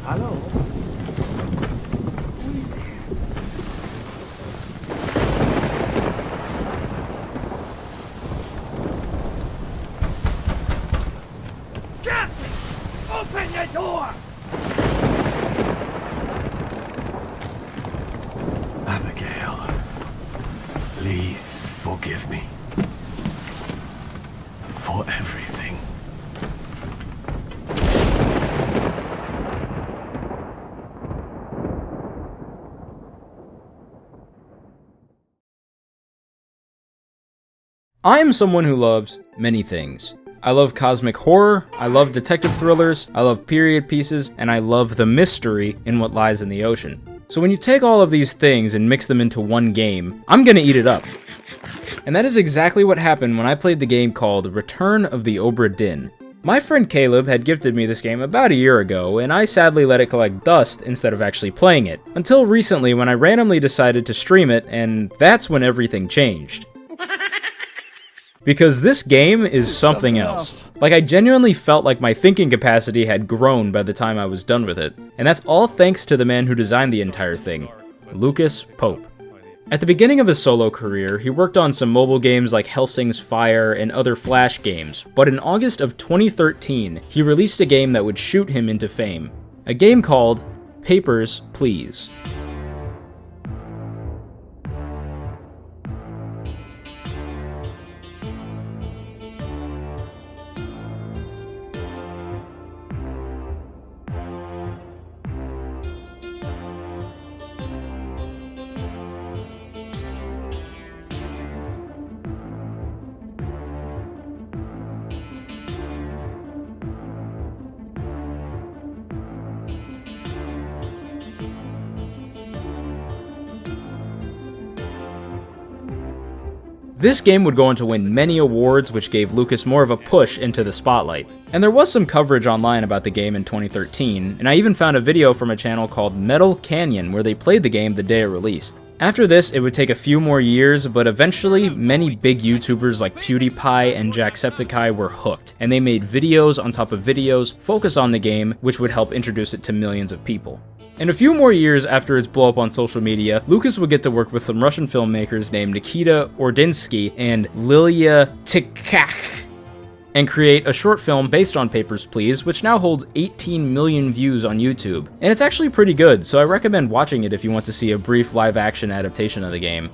Hello? Who is there? Captain! Open the door! Abigail, please forgive me for everything. I am someone who loves many things. I love cosmic horror, I love detective thrillers, I love period pieces, and I love the mystery in what lies in the ocean. So when you take all of these things and mix them into one game, I'm gonna eat it up. And that is exactly what happened when I played the game called Return of the Obra Dinn. My friend Caleb had gifted me this game about a year ago, and I sadly let it collect dust instead of actually playing it, until recently when I randomly decided to stream it, and that's when everything changed. Because this game is something else. Like, I genuinely felt like my thinking capacity had grown by the time I was done with it. And that's all thanks to the man who designed the entire thing, Lucas Pope. At the beginning of his solo career, he worked on some mobile games like Hellsing's Fire and other Flash games, but in August of 2013, he released a game that would shoot him into fame. A game called Papers, Please. This game would go on to win many awards, which gave Lucas more of a push into the spotlight. And there was some coverage online about the game in 2013, and I even found a video from a channel called Metal Canyon where they played the game the day it released. After this, it would take a few more years, but eventually, many big YouTubers like PewDiePie and Jacksepticeye were hooked, and they made videos on top of videos focused on the game, which would help introduce it to millions of people. And a few more years after its blow up on social media, Lucas would get to work with some Russian filmmakers named Nikita Ordinsky and Lilia Tikach, and create a short film based on Papers, Please, which now holds 18 million views on YouTube. And it's actually pretty good, so I recommend watching it if you want to see a brief live-action adaptation of the game.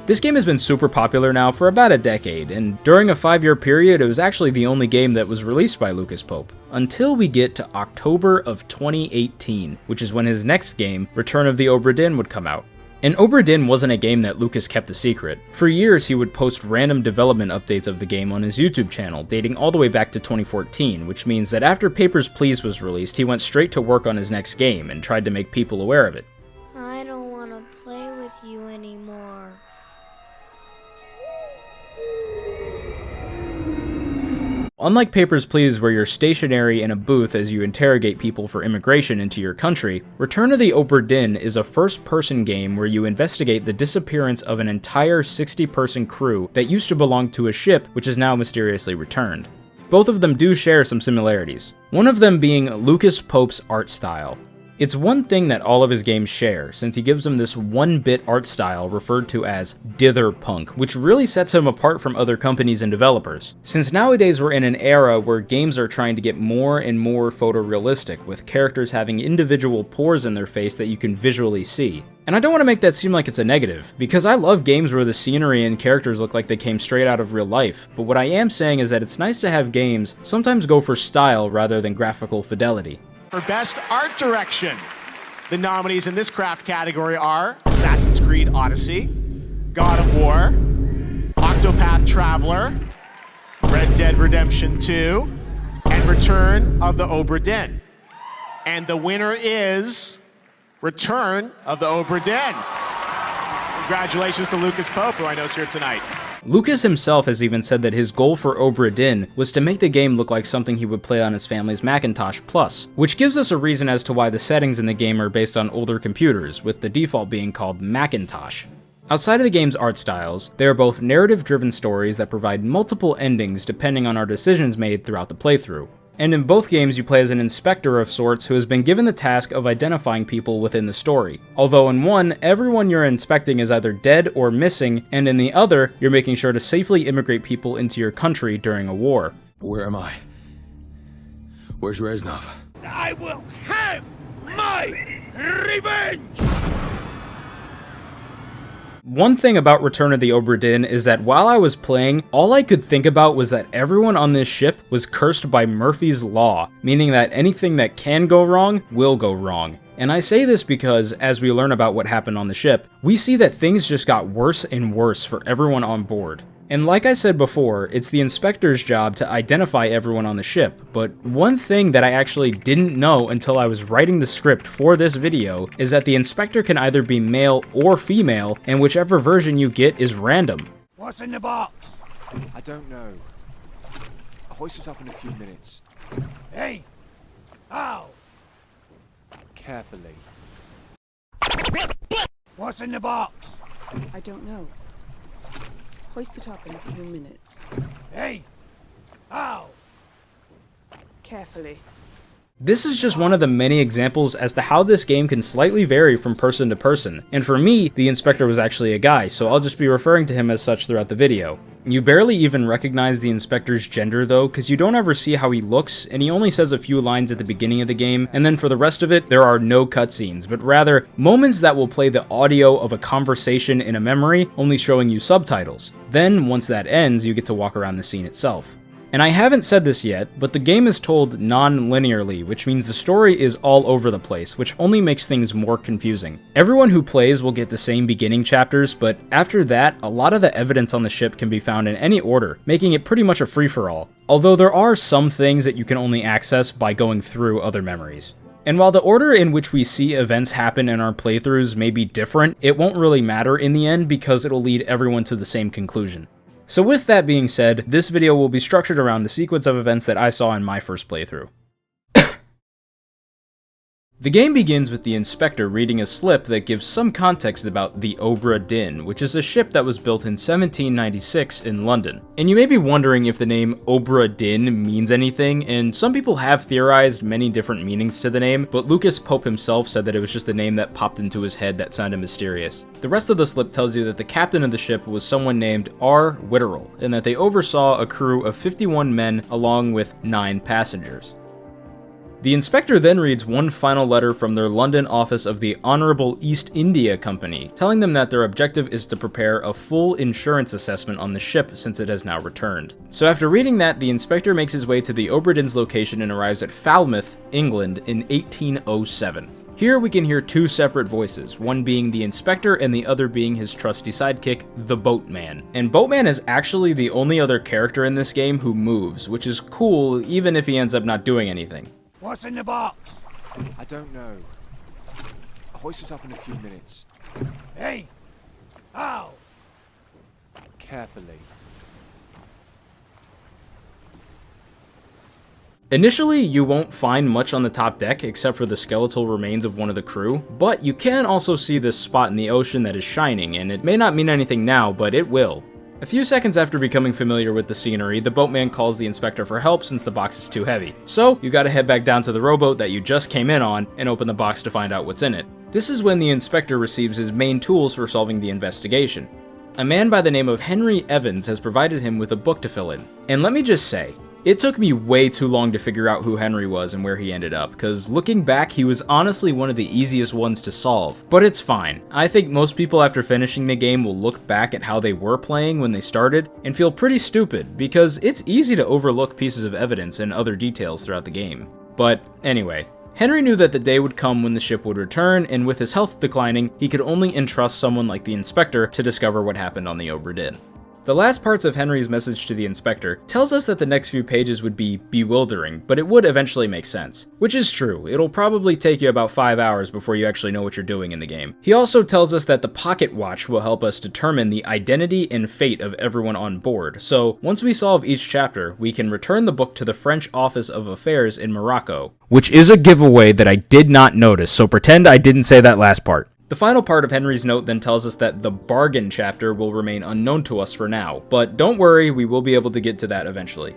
This game has been super popular now for about a decade, and during a 5-year period, it was actually the only game that was released by Lucas Pope, until we get to October of 2018, which is when his next game, Return of the Obra Dinn, would come out. And Obra Dinn wasn't a game that Lucas kept a secret. For years, he would post random development updates of the game on his YouTube channel, dating all the way back to 2014, which means that after Papers, Please was released, he went straight to work on his next game and tried to make people aware of it. I don't want to play with you anymore. Unlike Papers, Please, where you're stationary in a booth as you interrogate people for immigration into your country, Return of the Obra Dinn is a first-person game where you investigate the disappearance of an entire 60-person crew that used to belong to a ship which is now mysteriously returned. Both of them do share some similarities, one of them being Lucas Pope's art style. It's one thing that all of his games share, since he gives them this one-bit art style referred to as dither punk, which really sets him apart from other companies and developers. Since nowadays we're in an era where games are trying to get more and more photorealistic, with characters having individual pores in their face that you can visually see. And I don't want to make that seem like it's a negative, because I love games where the scenery and characters look like they came straight out of real life, but what I am saying is that it's nice to have games sometimes go for style rather than graphical fidelity. For Best Art Direction, the nominees in this craft category are Assassin's Creed Odyssey, God of War, Octopath Traveler, Red Dead Redemption 2, and Return of the Obra Dinn. And the winner is Return of the Obra Dinn. Congratulations to Lucas Pope, who I know is here tonight. Lucas himself has even said that his goal for Obra Dinn was to make the game look like something he would play on his family's Macintosh Plus, which gives us a reason as to why the settings in the game are based on older computers, with the default being called Macintosh. Outside of the game's art styles, they are both narrative-driven stories that provide multiple endings depending on our decisions made throughout the playthrough. And in both games, you play as an inspector of sorts who has been given the task of identifying people within the story. Although in one, everyone you're inspecting is either dead or missing, and in the other, you're making sure to safely immigrate people into your country during a war. Where am I? Where's Reznov? I will have my revenge! One thing about Return of the Obra Dinn is that while I was playing, all I could think about was that everyone on this ship was cursed by Murphy's Law, meaning that anything that can go wrong will go wrong. And I say this because, as we learn about what happened on the ship, we see that things just got worse and worse for everyone on board. And like I said before, it's the inspector's job to identify everyone on the ship, but one thing that I actually didn't know until I was writing the script for this video is that the inspector can either be male or female, and whichever version you get is random. What's in the box? I don't know. I'll hoist it up in a few minutes. Hey! How? Carefully. What's in the box? I don't know. Hoist it up in a few minutes. Hey! How? Carefully. This is just one of the many examples as to how this game can slightly vary from person to person, and for me, the inspector was actually a guy, so I'll just be referring to him as such throughout the video. You barely even recognize the inspector's gender though, because you don't ever see how he looks, and he only says a few lines at the beginning of the game, and then for the rest of it, there are no cutscenes, but rather, moments that will play the audio of a conversation in a memory, only showing you subtitles. Then, once that ends, you get to walk around the scene itself. And I haven't said this yet, but the game is told non-linearly, which means the story is all over the place, which only makes things more confusing. Everyone who plays will get the same beginning chapters, but after that, a lot of the evidence on the ship can be found in any order, making it pretty much a free-for-all. Although there are some things that you can only access by going through other memories. And while the order in which we see events happen in our playthroughs may be different, it won't really matter in the end because it'll lead everyone to the same conclusion. So with that being said, this video will be structured around the sequence of events that I saw in my first playthrough. The game begins with the inspector reading a slip that gives some context about the Obra Dinn, which is a ship that was built in 1796 in London. And you may be wondering if the name Obra Dinn means anything, and some people have theorized many different meanings to the name, but Lucas Pope himself said that it was just a name that popped into his head that sounded mysterious. The rest of the slip tells you that the captain of the ship was someone named R. Witterell, and that they oversaw a crew of 51 men along with 9 passengers. The inspector then reads one final letter from their London office of the Honourable East India Company, telling them that their objective is to prepare a full insurance assessment on the ship since it has now returned. So after reading that, the inspector makes his way to the Obra Dinn's location and arrives at Falmouth, England in 1807. Here we can hear 2 separate voices, one being the inspector and the other being his trusty sidekick, the Boatman. And Boatman is actually the only other character in this game who moves, which is cool even if he ends up not doing anything. What's in the box? I don't know. I'll hoist it up in a few minutes. Hey! How? Carefully. Initially, you won't find much on the top deck except for the skeletal remains of one of the crew, but you can also see this spot in the ocean that is shining, and it may not mean anything now, but it will. A few seconds after becoming familiar with the scenery, the boatman calls the inspector for help since the box is too heavy. So, you gotta head back down to the rowboat that you just came in on and open the box to find out what's in it. This is when the inspector receives his main tools for solving the investigation. A man by the name of Henry Evans has provided him with a book to fill in. And let me just say, it took me way too long to figure out who Henry was and where he ended up, because looking back, he was honestly one of the easiest ones to solve. But it's fine. I think most people after finishing the game will look back at how they were playing when they started and feel pretty stupid, because it's easy to overlook pieces of evidence and other details throughout the game. But anyway, Henry knew that the day would come when the ship would return, and with his health declining, he could only entrust someone like the inspector to discover what happened on the Obra Dinn. The last parts of Henry's message to the inspector tells us that the next few pages would be bewildering, but it would eventually make sense. Which is true, it'll probably take you about 5 hours before you actually know what you're doing in the game. He also tells us that the pocket watch will help us determine the identity and fate of everyone on board, so once we solve each chapter, we can return the book to the French Office of Affairs in Morocco. Which is a giveaway that I did not notice, so pretend I didn't say that last part. The final part of Henry's note then tells us that the bargain chapter will remain unknown to us for now, but don't worry, we will be able to get to that eventually.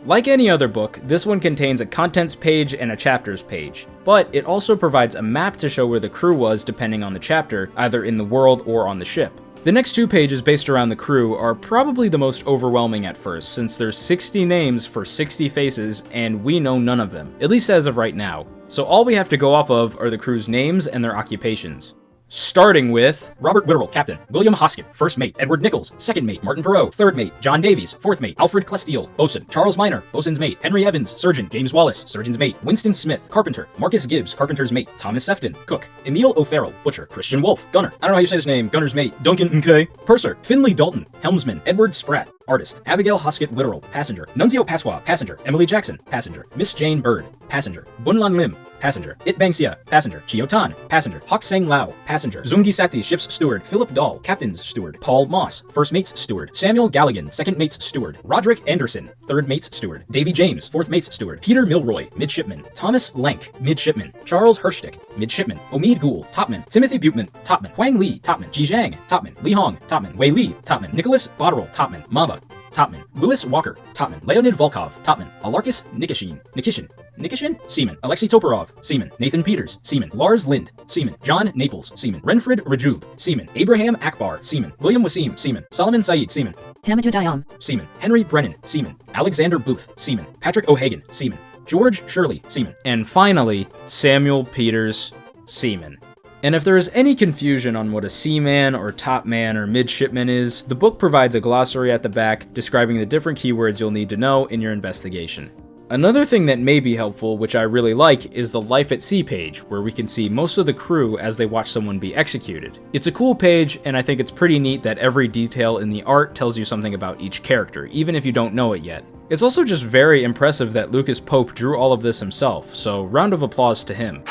Like any other book, this one contains a contents page and a chapters page, but it also provides a map to show where the crew was depending on the chapter, either in the world or on the ship. The next 2 pages based around the crew are probably the most overwhelming at first, since there's 60 names for 60 faces and we know none of them, at least as of right now. So all we have to go off of are the crew's names and their occupations. Starting with Robert Witterell, Captain. William Hoskett, First Mate. Edward Nichols, Second Mate. Martin Perot, Third Mate. John Davies, Fourth Mate. Alfred Clesteele, Bosun. Charles Minor, Bosun's Mate. Henry Evans, Surgeon. James Wallace, Surgeon's Mate. Winston Smith, Carpenter. Marcus Gibbs, Carpenter's Mate. Thomas Sefton, Cook. Emil O'Farrell, Butcher. Christian Wolfe, Gunner. I don't know how you say his name. Gunner's Mate. Duncan Nkay, Purser. Finley Dalton, Helmsman. Edward Spratt, Artist. Abigail Hoskett Witterell, Passenger. Nunzio Pasqua, Passenger. Emily Jackson, Passenger. Miss Jane Bird, Passenger. Bunlan Lim, Passenger. It Bangsia, Passenger. Chio Tan, Passenger. Hok Sang Lao, Passenger. Zungi Sati, Ship's Steward. Philip Dahl, Captain's Steward. Paul Moss, First Mate's Steward. Samuel Galligan, Second Mate's Steward. Roderick Anderson, Third Mate's Steward. Davy James, Fourth Mate's Steward. Peter Milroy, Midshipman. Thomas Lenk, Midshipman. Charles Hirschtick, Midshipman. Omid Ghoul, Topman. Timothy Buteman, Topman. Huang Li, Topman. Ji Zhang, Topman. Li Hong, Topman. Wei Li, Topman. Nicholas Botterill, Topman. Mamba, Topman. Louis Walker, Topman. Leonid Volkov, Topman. Alarkis Nikishin, Seaman. Alexei Toporov, Seaman. Nathan Peters, Seaman. Lars Lind, Seaman. John Naples, Seaman. Renfred Rajub, Seaman. Abraham Akbar, Seaman. William Wasim, Seaman. Solomon Said, Seaman. Hamidou Dayam, Seaman. Henry Brennan, Seaman. Alexander Booth, Seaman. Patrick O'Hagan, Seaman. George Shirley, Seaman. And finally, Samuel Peters, Seaman. And if there is any confusion on what a seaman or topman or midshipman is, the book provides a glossary at the back describing the different keywords you'll need to know in your investigation. Another thing that may be helpful, which I really like, is the Life at Sea page, where we can see most of the crew as they watch someone be executed. It's a cool page, and I think it's pretty neat that every detail in the art tells you something about each character, even if you don't know it yet. It's also just very impressive that Lucas Pope drew all of this himself, so round of applause to him.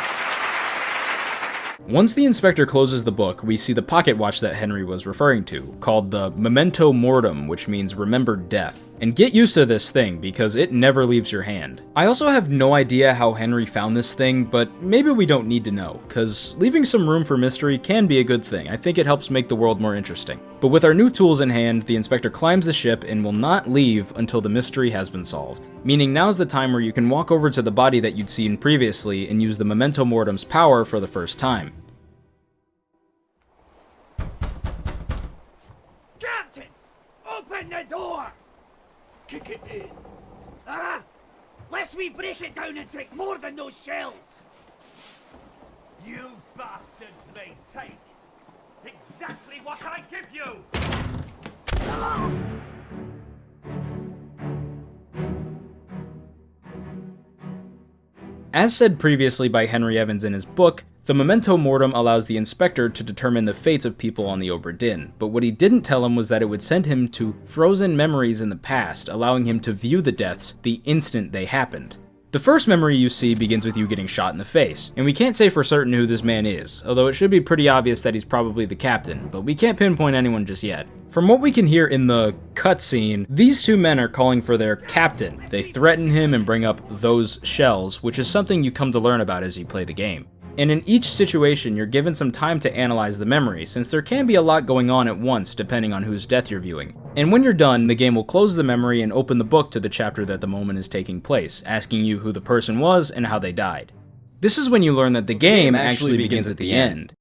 Once the inspector closes the book, we see the pocket watch that Henry was referring to, called the Memento Mortem, which means remembered death. And get used to this thing, because it never leaves your hand. I also have no idea how Henry found this thing, but maybe we don't need to know, cause leaving some room for mystery can be a good thing. I think it helps make the world more interesting. But with our new tools in hand, the inspector climbs the ship and will not leave until the mystery has been solved. Meaning now's the time where you can walk over to the body that you'd seen previously and use the Memento Mortem's power for the first time. Captain! Open the door! Kick it in. Ah! Lest we break it down and take more than those shells! You bastards may take exactly what I give you! As said previously by Henry Evans in his book, the Memento Mortem allows the inspector to determine the fates of people on the Obra Dinn, but what he didn't tell him was that it would send him to frozen memories in the past, allowing him to view the deaths the instant they happened. The first memory you see begins with you getting shot in the face, and we can't say for certain who this man is, although it should be pretty obvious that he's probably the captain, but we can't pinpoint anyone just yet. From what we can hear in the cutscene, these two men are calling for their captain. They threaten him and bring up those shells, which is something you come to learn about as you play the game. And in each situation, you're given some time to analyze the memory, since there can be a lot going on at once depending on whose death you're viewing. And when you're done, the game will close the memory and open the book to the chapter that the moment is taking place, asking you who the person was and how they died. This is when you learn that the game actually begins at the end.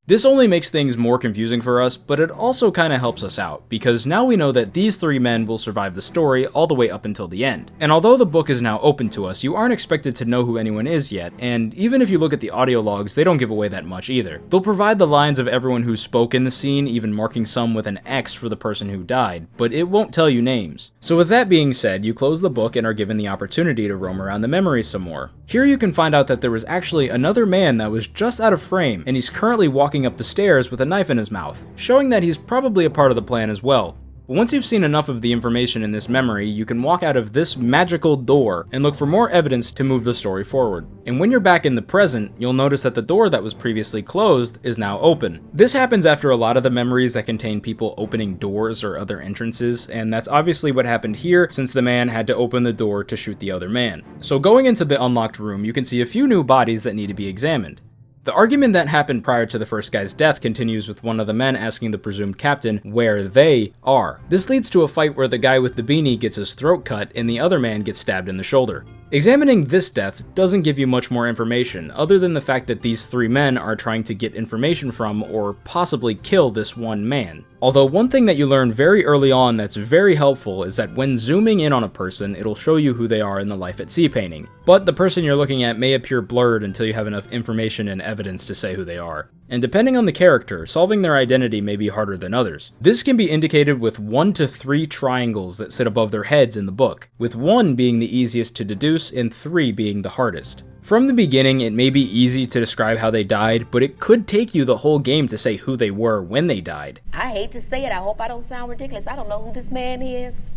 This only makes things more confusing for us, but it also kinda helps us out, because now we know that these three men will survive the story all the way up until the end. And although the book is now open to us, you aren't expected to know who anyone is yet, and even if you look at the audio logs, they don't give away that much either. They'll provide the lines of everyone who spoke in the scene, even marking some with an X for the person who died, but it won't tell you names. So with that being said, you close the book and are given the opportunity to roam around the memory some more. Here you can find out that there was actually another man that was just out of frame, and he's currently walking up the stairs with a knife in his mouth, showing that he's probably a part of the plan as well. But once you've seen enough of the information in this memory, you can walk out of this magical door and look for more evidence to move the story forward. And when you're back in the present, you'll notice that the door that was previously closed is now open. This happens after a lot of the memories that contain people opening doors or other entrances, and that's obviously what happened here since the man had to open the door to shoot the other man. So going into the unlocked room, you can see a few new bodies that need to be examined. The argument that happened prior to the first guy's death continues with one of the men asking the presumed captain where they are. This leads to a fight where the guy with the beanie gets his throat cut and the other man gets stabbed in the shoulder. Examining this death doesn't give you much more information, other than the fact that these 3 men are trying to get information from or possibly kill this one man. Although one thing that you learn very early on that's very helpful is that when zooming in on a person, it'll show you who they are in the Life at Sea painting. But the person you're looking at may appear blurred until you have enough information and evidence to say who they are. And depending on the character, solving their identity may be harder than others. This can be indicated with 1 to 3 triangles that sit above their heads in the book, with 1 being the easiest to deduce and 3 being the hardest. From the beginning, it may be easy to describe how they died, but it could take you the whole game to say who they were when they died. I hate to say it, I hope I don't sound ridiculous. I don't know who this man is.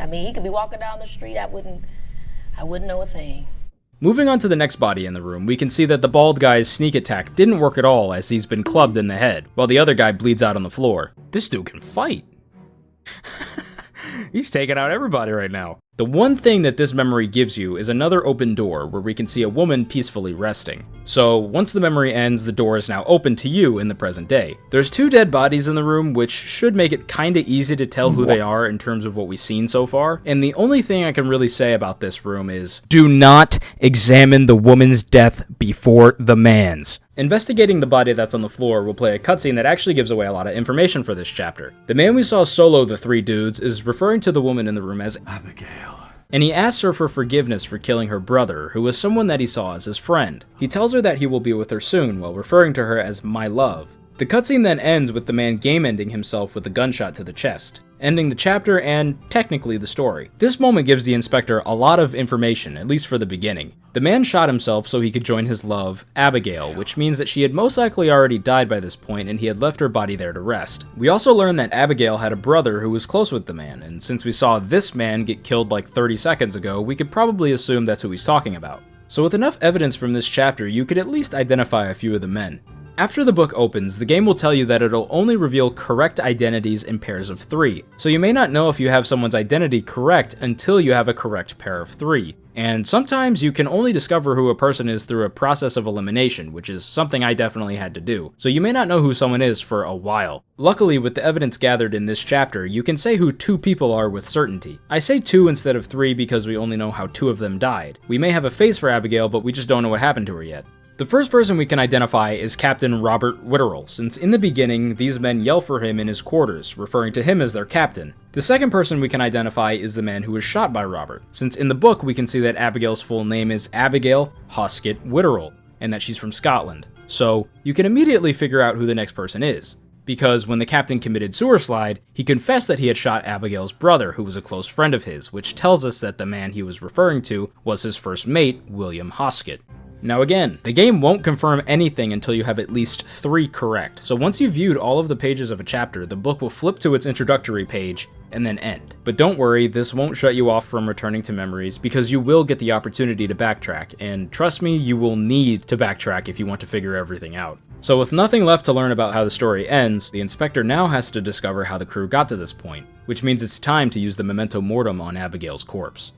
I mean, he could be walking down the street, I wouldn't know a thing. Moving on to the next body in the room, we can see that the bald guy's sneak attack didn't work at all as he's been clubbed in the head, while the other guy bleeds out on the floor. This dude can fight. He's taking out everybody right now. The one thing that this memory gives you is another open door where we can see a woman peacefully resting. So once the memory ends, the door is now open to you in the present day. There's 2 dead bodies in the room, which should make it kinda easy to tell who they are in terms of what we've seen so far. And the only thing I can really say about this room is, do not examine the woman's death before the man's. Investigating the body that's on the floor will play a cutscene that actually gives away a lot of information for this chapter. The man we saw solo the 3 dudes is referring to the woman in the room as Abigail, and he asks her for forgiveness for killing her brother, who was someone that he saw as his friend. He tells her that he will be with her soon while referring to her as my love. The cutscene then ends with the man game-ending himself with a gunshot to the chest, ending the chapter and technically the story. This moment gives the inspector a lot of information, at least for the beginning. The man shot himself so he could join his love, Abigail, which means that she had most likely already died by this point and he had left her body there to rest. We also learned that Abigail had a brother who was close with the man, and since we saw this man get killed like 30 seconds ago, we could probably assume that's who he's talking about. So with enough evidence from this chapter, you could at least identify a few of the men. After the book opens, the game will tell you that it'll only reveal correct identities in pairs of 3, so you may not know if you have someone's identity correct until you have a correct pair of 3. And sometimes you can only discover who a person is through a process of elimination, which is something I definitely had to do, so you may not know who someone is for a while. Luckily, with the evidence gathered in this chapter, you can say who 2 people are with certainty. I say 2 instead of 3 because we only know how 2 of them died. We may have a face for Abigail, but we just don't know what happened to her yet. The first person we can identify is Captain Robert Witterell, since in the beginning, these men yell for him in his quarters, referring to him as their captain. The second person we can identify is the man who was shot by Robert, since in the book we can see that Abigail's full name is Abigail Hoskett Witterell, and that she's from Scotland. So, you can immediately figure out who the next person is, because when the captain committed suicide, he confessed that he had shot Abigail's brother, who was a close friend of his, which tells us that the man he was referring to was his first mate, William Hoskett. Now again, the game won't confirm anything until you have at least 3 correct, so once you've viewed all of the pages of a chapter, the book will flip to its introductory page and then end. But don't worry, this won't shut you off from returning to memories, because you will get the opportunity to backtrack, and trust me, you will need to backtrack if you want to figure everything out. So with nothing left to learn about how the story ends, the inspector now has to discover how the crew got to this point, which means it's time to use the memento mortem on Abigail's corpse.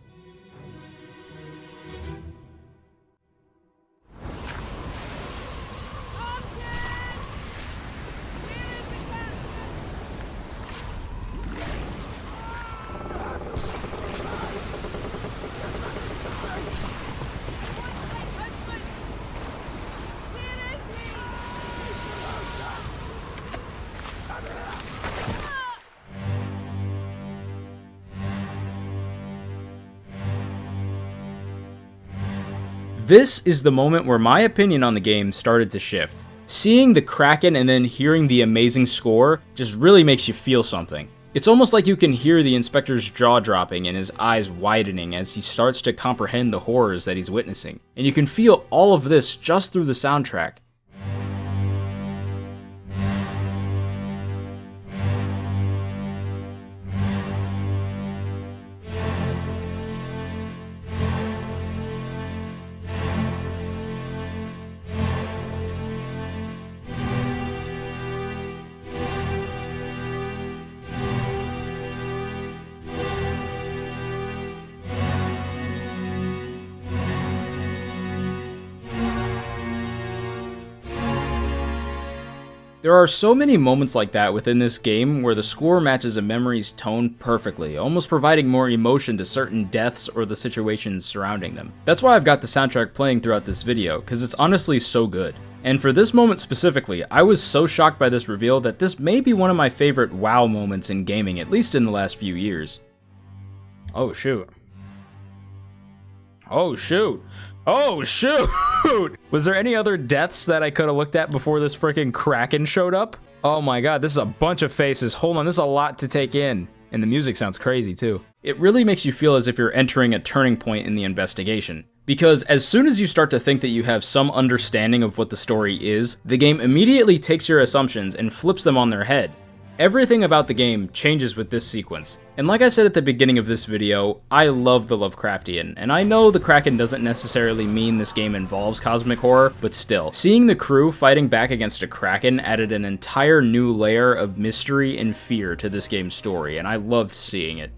This is the moment where my opinion on the game started to shift. Seeing the Kraken and then hearing the amazing score just really makes you feel something. It's almost like you can hear the inspector's jaw dropping and his eyes widening as he starts to comprehend the horrors that he's witnessing. And you can feel all of this just through the soundtrack. There are so many moments like that within this game where the score matches a memory's tone perfectly, almost providing more emotion to certain deaths or the situations surrounding them. That's why I've got the soundtrack playing throughout this video, because it's honestly so good. And for this moment specifically, I was so shocked by this reveal that this may be one of my favorite wow moments in gaming, at least in the last few years. Oh shoot. Oh shoot. Oh shoot! Was there any other deaths that I could have looked at before this freaking Kraken showed up? Oh my god, this is a bunch of faces. Hold on, this is a lot to take in. And the music sounds crazy too. It really makes you feel as if you're entering a turning point in the investigation. Because as soon as you start to think that you have some understanding of what the story is, the game immediately takes your assumptions and flips them on their head. Everything about the game changes with this sequence. And like I said at the beginning of this video, I love the Lovecraftian, and I know the Kraken doesn't necessarily mean this game involves cosmic horror, but still, seeing the crew fighting back against a Kraken added an entire new layer of mystery and fear to this game's story, and I loved seeing it.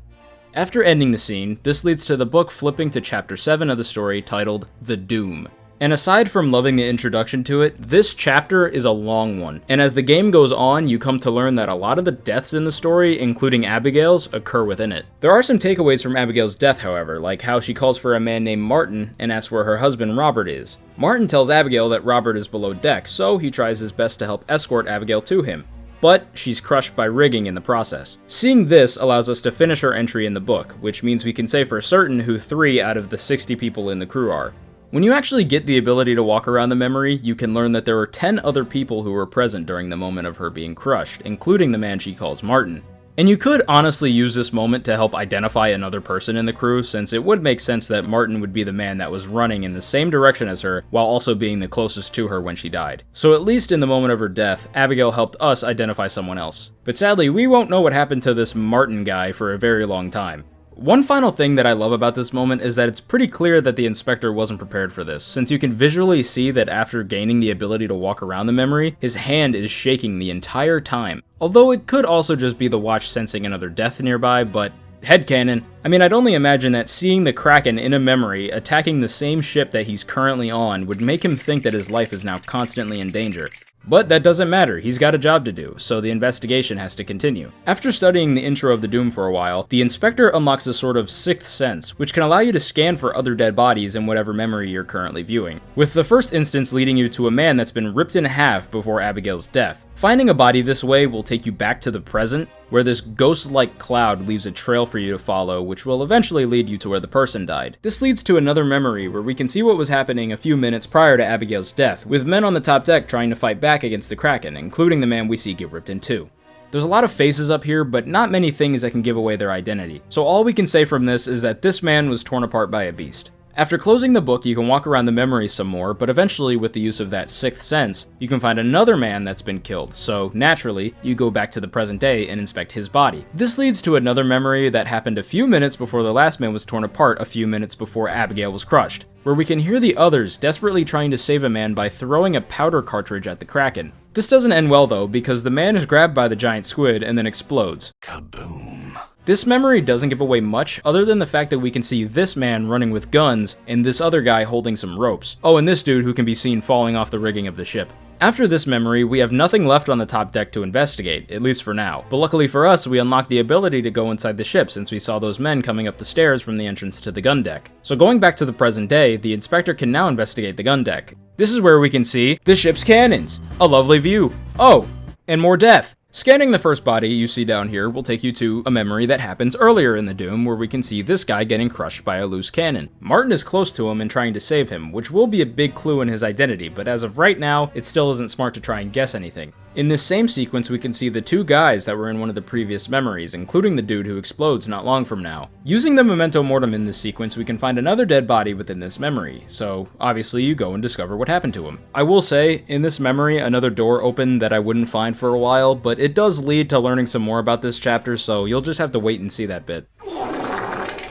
After ending the scene, this leads to the book flipping to chapter 7 of the story titled The Doom. And aside from loving the introduction to it, this chapter is a long one, and as the game goes on, you come to learn that a lot of the deaths in the story, including Abigail's, occur within it. There are some takeaways from Abigail's death, however, like how she calls for a man named Martin and asks where her husband Robert is. Martin tells Abigail that Robert is below deck, so he tries his best to help escort Abigail to him. But she's crushed by rigging in the process. Seeing this allows us to finish our entry in the book, which means we can say for certain who 3 out of the 60 people in the crew are. When you actually get the ability to walk around the memory, you can learn that there were 10 other people who were present during the moment of her being crushed, including the man she calls Martin. And you could honestly use this moment to help identify another person in the crew, since it would make sense that Martin would be the man that was running in the same direction as her, while also being the closest to her when she died. So at least in the moment of her death, Abigail helped us identify someone else. But sadly, we won't know what happened to this Martin guy for a very long time. One final thing that I love about this moment is that it's pretty clear that the inspector wasn't prepared for this, since you can visually see that after gaining the ability to walk around the memory, his hand is shaking the entire time. Although it could also just be the watch sensing another death nearby, but headcanon. I mean, I'd only imagine that seeing the Kraken in a memory attacking the same ship that he's currently on would make him think that his life is now constantly in danger. But that doesn't matter, he's got a job to do, so the investigation has to continue. After studying the intro of the Doom for a while, the inspector unlocks a sort of sixth sense, which can allow you to scan for other dead bodies in whatever memory you're currently viewing, with the first instance leading you to a man that's been ripped in half before Abigail's death. Finding a body this way will take you back to the present, where this ghost-like cloud leaves a trail for you to follow, which will eventually lead you to where the person died. This leads to another memory where we can see what was happening a few minutes prior to Abigail's death, with men on the top deck trying to fight back against the Kraken, including the man we see get ripped in two. There's a lot of faces up here, but not many things that can give away their identity, so all we can say from this is that this man was torn apart by a beast. After closing the book, you can walk around the memory some more, but eventually with the use of that sixth sense, you can find another man that's been killed, so naturally, you go back to the present day and inspect his body. This leads to another memory that happened a few minutes before the last man was torn apart a few minutes before Abigail was crushed, where we can hear the others desperately trying to save a man by throwing a powder cartridge at the Kraken. This doesn't end well though, because the man is grabbed by the giant squid and then explodes. Kaboom. This memory doesn't give away much, other than the fact that we can see this man running with guns and this other guy holding some ropes. Oh, and this dude who can be seen falling off the rigging of the ship. After this memory, we have nothing left on the top deck to investigate, at least for now. But luckily for us, we unlocked the ability to go inside the ship since we saw those men coming up the stairs from the entrance to the gun deck. So going back to the present day, the inspector can now investigate the gun deck. This is where we can see the ship's cannons. A lovely view. Oh, and more death. Scanning the first body you see down here will take you to a memory that happens earlier in the Doom, where we can see this guy getting crushed by a loose cannon. Martin is close to him and trying to save him, which will be a big clue in his identity, but as of right now, it still isn't smart to try and guess anything. In this same sequence, we can see the two guys that were in one of the previous memories, including the dude who explodes not long from now. Using the memento mortem in this sequence, we can find another dead body within this memory, so obviously you go and discover what happened to him. I will say, in this memory, another door opened that I wouldn't find for a while, but it does lead to learning some more about this chapter, so you'll just have to wait and see that bit.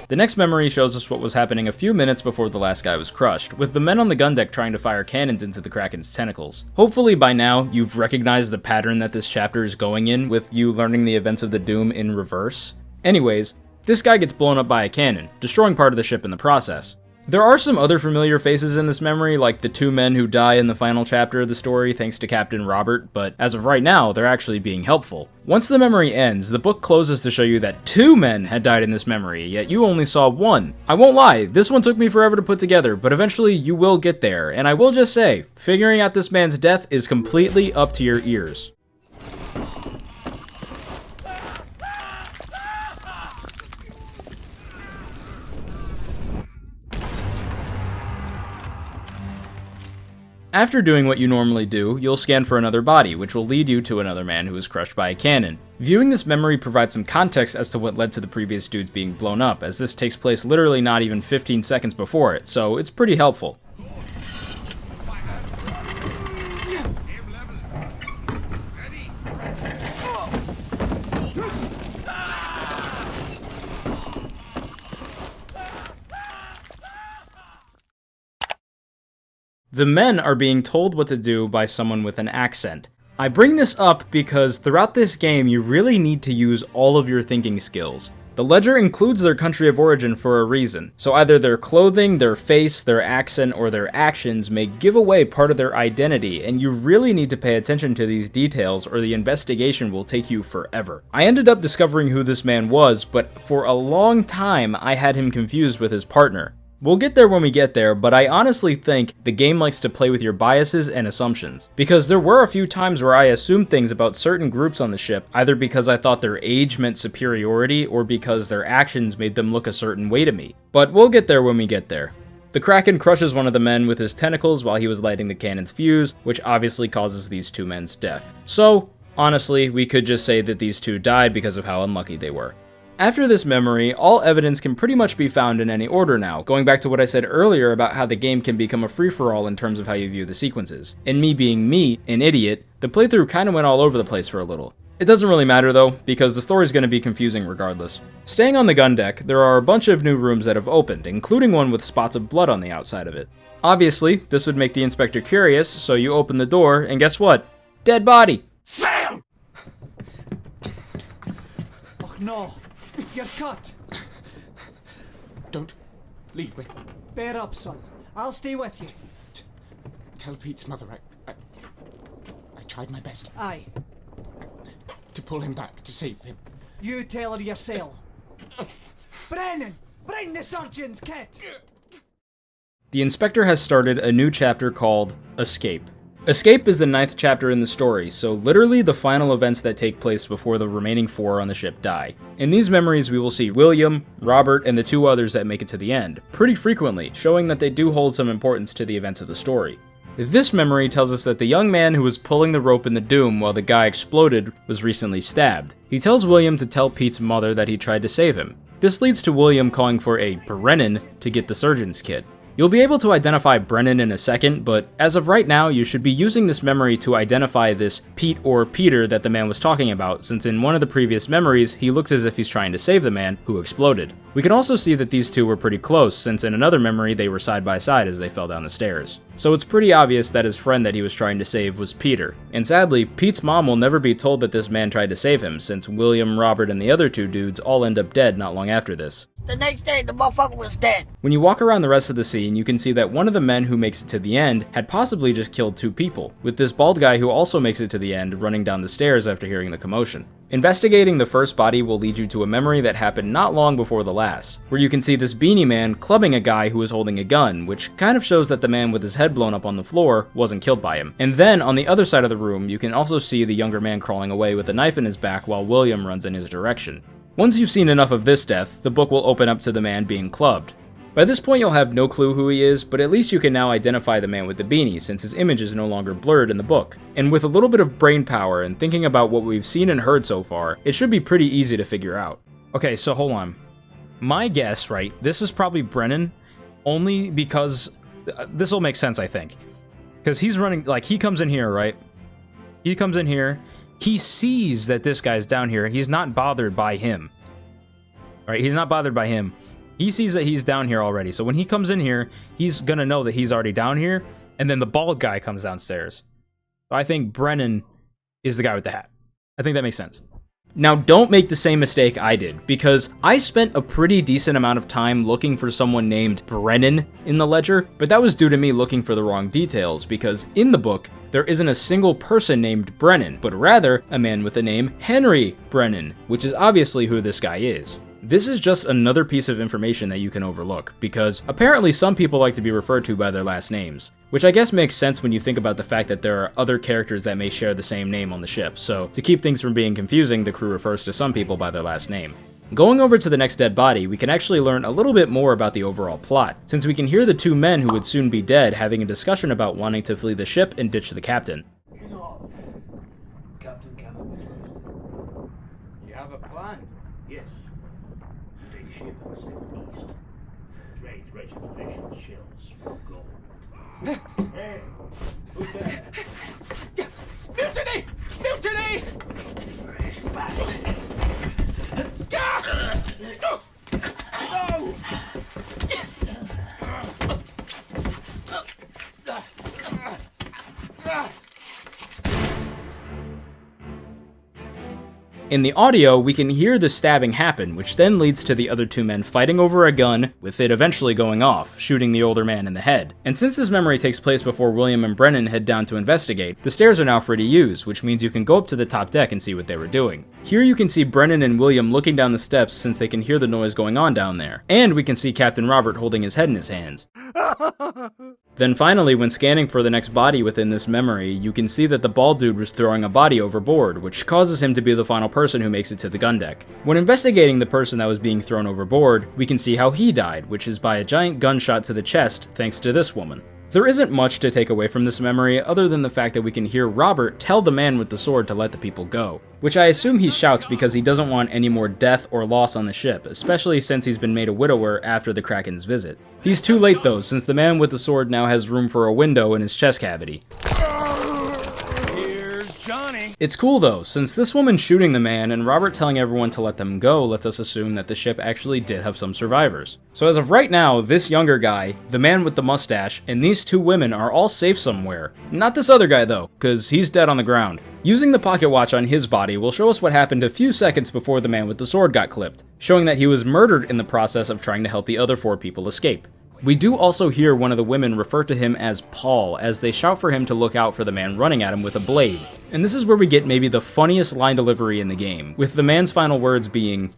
The next memory shows us what was happening a few minutes before the last guy was crushed, with the men on the gun deck trying to fire cannons into the Kraken's tentacles. Hopefully by now, you've recognized the pattern that this chapter is going in, with you learning the events of the Doom in reverse. Anyways, this guy gets blown up by a cannon, destroying part of the ship in the process. There are some other familiar faces in this memory, like the 2 men who die in the final chapter of the story thanks to Captain Robert, but as of right now, they're actually being helpful. Once the memory ends, the book closes to show you that 2 men had died in this memory, yet you only saw 1. I won't lie, this one took me forever to put together, but eventually you will get there, and I will just say, figuring out this man's death is completely up to your ears. After doing what you normally do, you'll scan for another body, which will lead you to another man who was crushed by a cannon. Viewing this memory provides some context as to what led to the previous dudes being blown up, as this takes place literally not even 15 seconds before it, so it's pretty helpful. The men are being told what to do by someone with an accent. I bring this up because throughout this game you really need to use all of your thinking skills. The ledger includes their country of origin for a reason, so either their clothing, their face, their accent, or their actions may give away part of their identity, and you really need to pay attention to these details or the investigation will take you forever. I ended up discovering who this man was, but for a long time I had him confused with his partner. We'll get there when we get there, but I honestly think the game likes to play with your biases and assumptions. Because there were a few times where I assumed things about certain groups on the ship, either because I thought their age meant superiority, or because their actions made them look a certain way to me. But we'll get there when we get there. The Kraken crushes one of the men with his tentacles while he was lighting the cannon's fuse, which obviously causes these 2 men's death. So, honestly, we could just say that these 2 died because of how unlucky they were. After this memory, all evidence can pretty much be found in any order now, going back to what I said earlier about how the game can become a free-for-all in terms of how you view the sequences. And me being me, an idiot, the playthrough kinda went all over the place for a little. It doesn't really matter though, because the story's gonna be confusing regardless. Staying on the gun deck, there are a bunch of new rooms that have opened, including one with spots of blood on the outside of it. Obviously, this would make the inspector curious, so you open the door, and guess what? Dead body! Sam! Oh no! You're cut! Don't leave me. Bear up, son. I'll stay with you. Tell Pete's mother I tried my best. Aye. To pull him back, to save him. You tell her yourself. Brennan! Bring the surgeon's kit! The inspector has started a new chapter called Escape. Escape is the 9th chapter in the story, so literally the final events that take place before the remaining 4 on the ship die. In these memories we will see William, Robert, and the 2 others that make it to the end, pretty frequently, showing that they do hold some importance to the events of the story. This memory tells us that the young man who was pulling the rope in the Doom while the guy exploded was recently stabbed. He tells William to tell Pete's mother that he tried to save him. This leads to William calling for a Brennan to get the surgeon's kit. You'll be able to identify Brennan in a second, but as of right now, you should be using this memory to identify this Pete or Peter that the man was talking about, since in one of the previous memories, he looks as if he's trying to save the man who exploded. We can also see that these 2 were pretty close, since in another memory they were side by side as they fell down the stairs. So it's pretty obvious that his friend that he was trying to save was Peter. And sadly, Pete's mom will never be told that this man tried to save him, since William, Robert, and the other 2 dudes all end up dead not long after this. The next day, the motherfucker was dead. When you walk around the rest of the scene, you can see that one of the men who makes it to the end had possibly just killed 2 people, with this bald guy who also makes it to the end running down the stairs after hearing the commotion. Investigating the first body will lead you to a memory that happened not long before the last, where you can see this beanie man clubbing a guy who was holding a gun, which kind of shows that the man with his head blown up on the floor wasn't killed by him. And then, on the other side of the room, you can also see the younger man crawling away with a knife in his back while William runs in his direction. Once you've seen enough of this death, the book will open up to the man being clubbed. By this point you'll have no clue who he is, but at least you can now identify the man with the beanie since his image is no longer blurred in the book. And with a little bit of brain power and thinking about what we've seen and heard so far, it should be pretty easy to figure out. Okay, so hold on. My guess, right, this is probably Brennan, only because this will make sense, I think. Because he's running, like, he comes in here, right? He comes in here, he sees that this guy's down here, he's not bothered by him. Right, he's not bothered by him. He sees that he's down here already, so when he comes in here, he's gonna know that he's already down here, and then the bald guy comes downstairs. So I think Brennan is the guy with the hat. I think that makes sense. Now don't make the same mistake I did, because I spent a pretty decent amount of time looking for someone named Brennan in the ledger, but that was due to me looking for the wrong details, because in the book, there isn't a single person named Brennan, but rather a man with the name Henry Brennan, which is obviously who this guy is. This is just another piece of information that you can overlook, because apparently some people like to be referred to by their last names, which I guess makes sense when you think about the fact that there are other characters that may share the same name on the ship, so to keep things from being confusing, the crew refers to some people by their last name. Going over to the next dead body, we can actually learn a little bit more about the overall plot, since we can hear the two men who would soon be dead having a discussion about wanting to flee the ship and ditch the captain. Captain Cameron. You have a plan? Yes. Take ship and sail east. Trade wretched fish and shells for gold. Hey, who's there? Mutiny! Mutiny! Fresh bastard! No! In the audio, we can hear the stabbing happen, which then leads to the other two men fighting over a gun, with it eventually going off, shooting the older man in the head. And since this memory takes place before William and Brennan head down to investigate, the stairs are now free to use, which means you can go up to the top deck and see what they were doing. Here you can see Brennan and William looking down the steps since they can hear the noise going on down there, and we can see Captain Robert holding his head in his hands. Then finally, when scanning for the next body within this memory, you can see that the bald dude was throwing a body overboard, which causes him to be the final person who makes it to the gun deck. When investigating the person that was being thrown overboard, we can see how he died, which is by a giant gunshot to the chest thanks to this woman. There isn't much to take away from this memory other than the fact that we can hear Robert tell the man with the sword to let the people go, which I assume he shouts because he doesn't want any more death or loss on the ship, especially since he's been made a widower after the Kraken's visit. He's too late though, since the man with the sword now has room for a window in his chest cavity. Johnny. It's cool though, since this woman shooting the man and Robert telling everyone to let them go lets us assume that the ship actually did have some survivors. So as of right now, this younger guy, the man with the mustache, and these two women are all safe somewhere. Not this other guy though, cause he's dead on the ground. Using the pocket watch on his body will show us what happened a few seconds before the man with the sword got clipped, showing that he was murdered in the process of trying to help the other 4 people escape. We do also hear one of the women refer to him as Paul as they shout for him to look out for the man running at him with a blade. And this is where we get maybe the funniest line delivery in the game, with the man's final words being,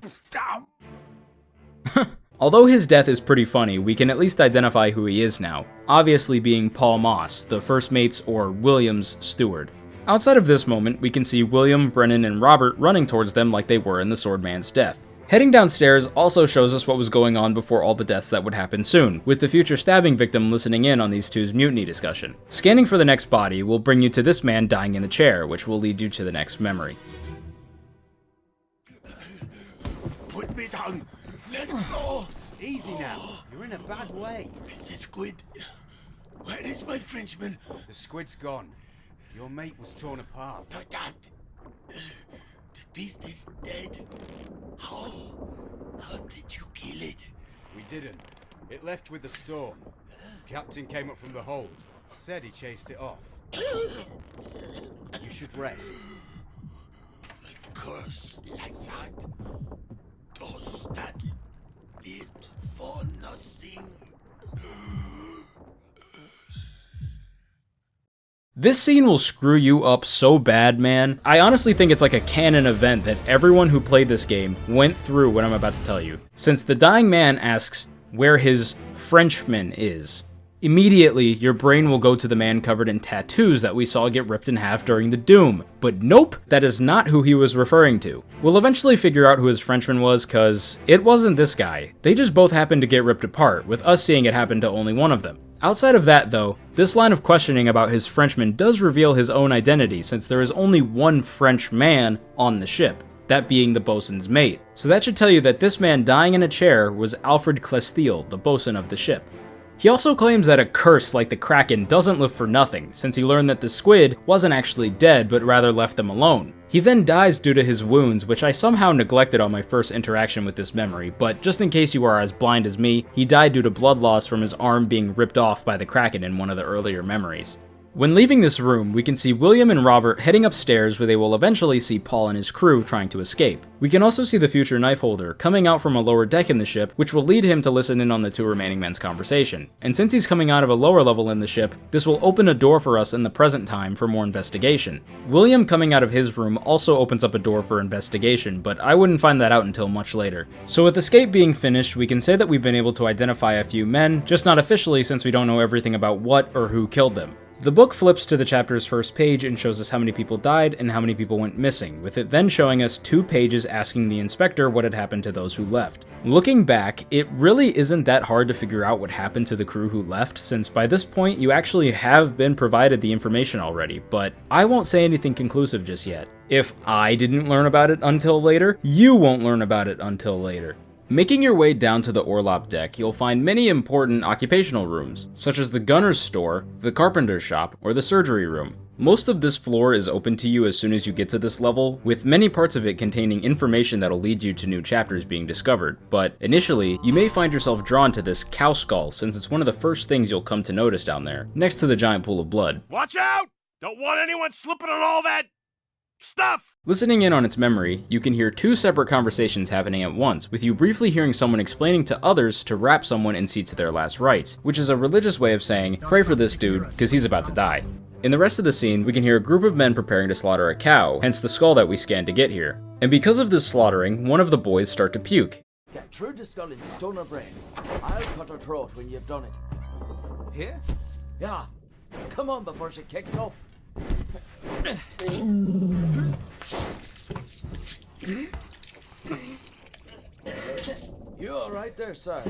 Although his death is pretty funny, we can at least identify who he is now, obviously being Paul Moss, the first mate's or William's steward. Outside of this moment, we can see William, Brennan, and Robert running towards them like they were in the Swordman's death. Heading downstairs also shows us what was going on before all the deaths that would happen soon, with the future stabbing victim listening in on these two's mutiny discussion. Scanning for the next body will bring you to this man dying in the chair, which will lead you to the next memory. Put me down. Let go. Easy now. You're in a bad way. It's the squid. Where is my Frenchman? The squid's gone. Your mate was torn apart. The dad. The beast is dead. How? How did you kill it? We didn't. It left with the storm. Captain came up from the hold. Said he chased it off. You should rest. A curse like that does not live for nothing. This scene will screw you up so bad, man. I honestly think it's like a canon event that everyone who played this game went through what I'm about to tell you. Since the dying man asks where his Frenchman is, immediately your brain will go to the man covered in tattoos that we saw get ripped in half during the Doom. But nope, that is not who he was referring to. We'll eventually figure out who his Frenchman was, cause it wasn't this guy. They just both happened to get ripped apart, with us seeing it happen to only one of them. Outside of that though, this line of questioning about his Frenchman does reveal his own identity since there is only one French man on the ship, that being the bosun's mate. So that should tell you that this man dying in a chair was Alfred Clestiel, the bosun of the ship. He also claims that a curse like the Kraken doesn't live for nothing, since he learned that the squid wasn't actually dead but rather left them alone. He then dies due to his wounds, which I somehow neglected on my first interaction with this memory, but just in case you are as blind as me, he died due to blood loss from his arm being ripped off by the Kraken in one of the earlier memories. When leaving this room, we can see William and Robert heading upstairs where they will eventually see Paul and his crew trying to escape. We can also see the future knife holder coming out from a lower deck in the ship, which will lead him to listen in on the two remaining men's conversation. And since he's coming out of a lower level in the ship, this will open a door for us in the present time for more investigation. William coming out of his room also opens up a door for investigation, but I wouldn't find that out until much later. So with escape being finished, we can say that we've been able to identify a few men, just not officially since we don't know everything about what or who killed them. The book flips to the chapter's first page and shows us how many people died and how many people went missing, with it then showing us 2 pages asking the inspector what had happened to those who left. Looking back, it really isn't that hard to figure out what happened to the crew who left, since by this point you actually have been provided the information already, but I won't say anything conclusive just yet. If I didn't learn about it until later, you won't learn about it until later. Making your way down to the Orlop deck, you'll find many important occupational rooms, such as the gunner's store, the carpenter's shop, or the surgery room. Most of this floor is open to you as soon as you get to this level, with many parts of it containing information that'll lead you to new chapters being discovered, but initially, you may find yourself drawn to this cow skull since it's one of the first things you'll come to notice down there, next to the giant pool of blood. Watch out! Don't want anyone slipping on all that stuff! Listening in on its memory, you can hear 2 separate conversations happening at once, with you briefly hearing someone explaining to others to wrap someone and see to their last rites, which is a religious way of saying, pray for this dude, because he's about to die. In the rest of the scene, we can hear a group of men preparing to slaughter a cow, hence the skull that we scanned to get here. And because of this slaughtering, one of the boys start to puke. Get through the skull in stone or brain. I'll cut her throat when you've done it. Here? Yeah. Come on before she kicks up. You all right there, sir?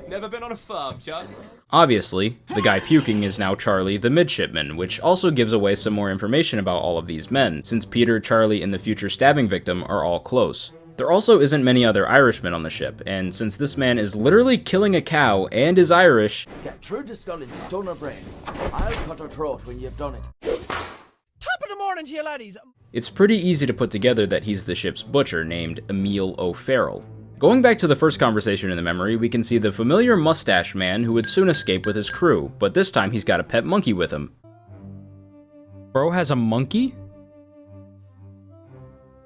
Never been on a farm, Charlie? Obviously, the guy puking is now Charlie the midshipman, which also gives away some more information about all of these men, since Peter, Charlie, and the future stabbing victim are all close. There also isn't many other Irishmen on the ship, and since this man is literally killing a cow and is Irish, get through the skull in stone or brain. I'll cut her throat when you've done it. Top of the morning to you, laddies. It's pretty easy to put together that he's the ship's butcher named Emil O'Farrell. Going back to the first conversation in the memory, we can see the familiar mustache man who would soon escape with his crew, but this time he's got a pet monkey with him. Bro has a monkey?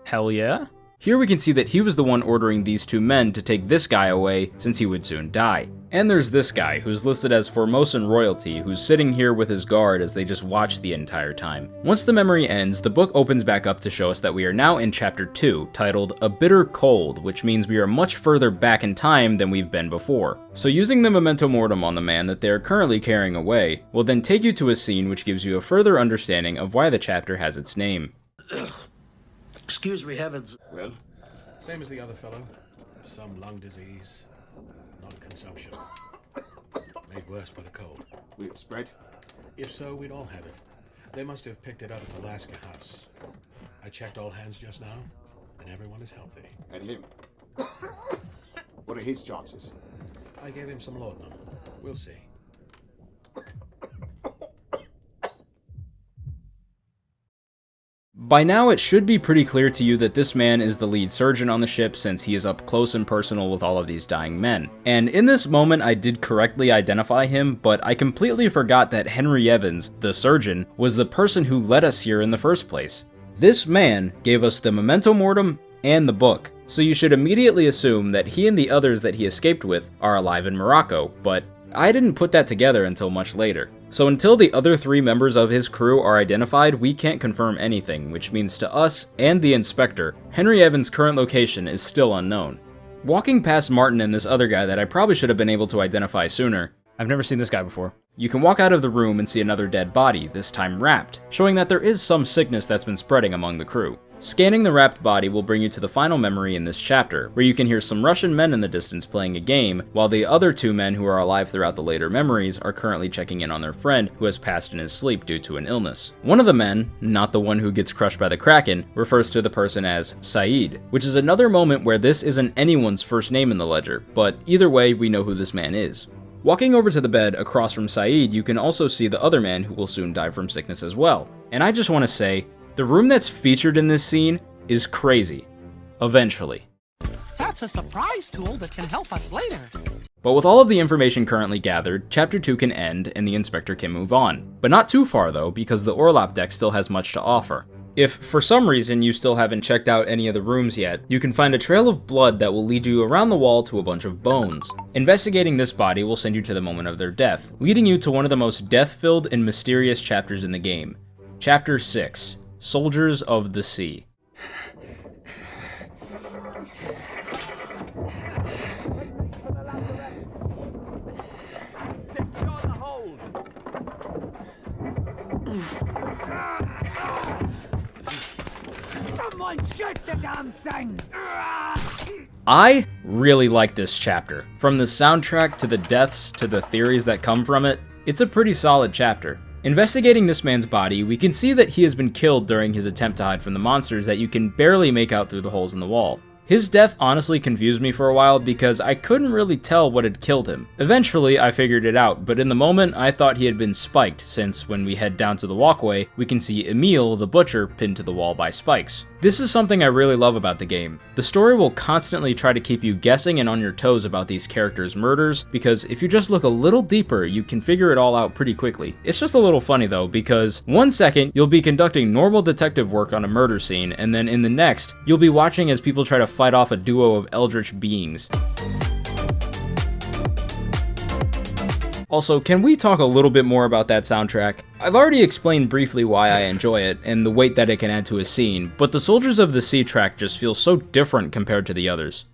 Hell yeah. Here we can see that he was the one ordering these 2 men to take this guy away since he would soon die. And there's this guy, who's listed as Formosan royalty, who's sitting here with his guard as they just watch the entire time. Once the memory ends, the book opens back up to show us that we are now in chapter 2, titled A Bitter Cold, which means we are much further back in time than we've been before. So using the memento mortem on the man that they are currently carrying away will then take you to a scene which gives you a further understanding of why the chapter has its name. Excuse me, heavens. Well? Same as the other fellow. Some lung disease. Not consumption. Made worse by the cold. Will it spread? If so, we'd all have it. They must have picked it up at the Alaska house. I checked all hands just now, and everyone is healthy. And him? What are his chances? I gave him some laudanum. We'll see. By now, it should be pretty clear to you that this man is the lead surgeon on the ship since he is up close and personal with all of these dying men. And in this moment, I did correctly identify him, but I completely forgot that Henry Evans, the surgeon, was the person who led us here in the first place. This man gave us the memento mortem and the book, so you should immediately assume that he and the others that he escaped with are alive in Morocco, but I didn't put that together until much later. So until the other 3 members of his crew are identified, we can't confirm anything, which means to us and the inspector, Henry Evans' current location is still unknown. Walking past Martin and this other guy that I probably should have been able to identify sooner, I've never seen this guy before, you can walk out of the room and see another dead body, this time wrapped, showing that there is some sickness that's been spreading among the crew. Scanning the wrapped body will bring you to the final memory in this chapter, where you can hear some Russian men in the distance playing a game, while the other 2 men who are alive throughout the later memories are currently checking in on their friend who has passed in his sleep due to an illness. One of the men, not the one who gets crushed by the Kraken, refers to the person as Saeed, which is another moment where this isn't anyone's first name in the ledger, but either way we know who this man is. Walking over to the bed across from Saeed, you can also see the other man who will soon die from sickness as well. And I just want to say, the room that's featured in this scene is crazy. Eventually. That's It's a surprise tool that can help us later. But with all of the information currently gathered, Chapter 2 can end and the Inspector can move on. But not too far though, because the Orlop deck still has much to offer. If, for some reason, you still haven't checked out any of the rooms yet, you can find a trail of blood that will lead you around the wall to a bunch of bones. Investigating this body will send you to the moment of their death, leading you to one of the most death-filled and mysterious chapters in the game. Chapter 6, Soldiers of the Sea. Someone shoot the damn thing! I really like this chapter. From the soundtrack to the deaths to the theories that come from it, it's a pretty solid chapter. Investigating this man's body, we can see that he has been killed during his attempt to hide from the monsters that you can barely make out through the holes in the wall. His death honestly confused me for a while because I couldn't really tell what had killed him. Eventually, I figured it out, but in the moment, I thought he had been spiked since when we head down to the walkway, we can see Emil, the butcher, pinned to the wall by spikes. This is something I really love about the game. The story will constantly try to keep you guessing and on your toes about these characters' murders, because if you just look a little deeper, you can figure it all out pretty quickly. It's just a little funny though, because one second, you'll be conducting normal detective work on a murder scene, and then in the next, you'll be watching as people try to fight off a duo of eldritch beings. Also, can we talk a little bit more about that soundtrack? I've already explained briefly why I enjoy it and the weight that it can add to a scene, but the Soldiers of the Sea track just feels so different compared to the others.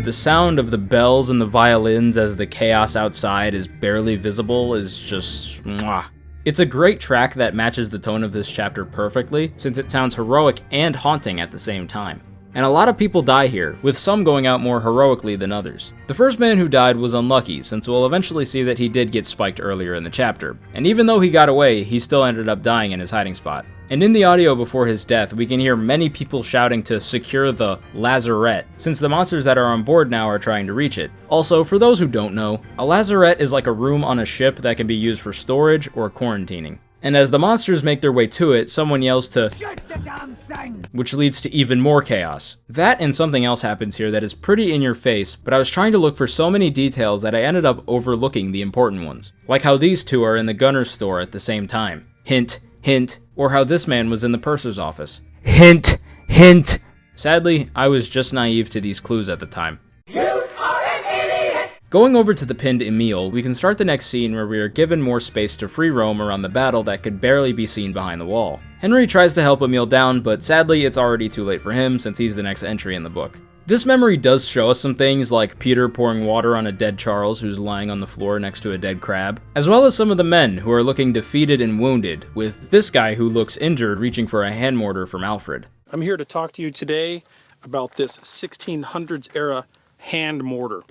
The sound of the bells and the violins as the chaos outside is barely visible is just mwah. It's a great track that matches the tone of this chapter perfectly, since it sounds heroic and haunting at the same time. And a lot of people die here, with some going out more heroically than others. The first man who died was unlucky, since we'll eventually see that he did get spiked earlier in the chapter. And even though he got away, he still ended up dying in his hiding spot. And in the audio before his death, we can hear many people shouting to secure the lazarette, since the monsters that are on board now are trying to reach it. Also, for those who don't know, a lazarette is like a room on a ship that can be used for storage or quarantining. And as the monsters make their way to it, someone yells to shoot the damn thing, which leads to even more chaos. That and something else happens here that is pretty in your face, but I was trying to look for so many details that I ended up overlooking the important ones. Like how these two are in the gunner's store at the same time. Hint, hint. Or how this man was in the purser's office. Hint, hint. Sadly, I was just naive to these clues at the time. You are an idiot! Going over to the pinned Emil, we can start the next scene where we are given more space to free roam around the battle that could barely be seen behind the wall. Henry tries to help Emil down, but sadly it's already too late for him since he's the next entry in the book. This memory does show us some things like Peter pouring water on a dead Charles who's lying on the floor next to a dead crab, as well as some of the men who are looking defeated and wounded, with this guy who looks injured reaching for a hand mortar from Alfred. I'm here to talk to you today about this 1600s era hand mortar.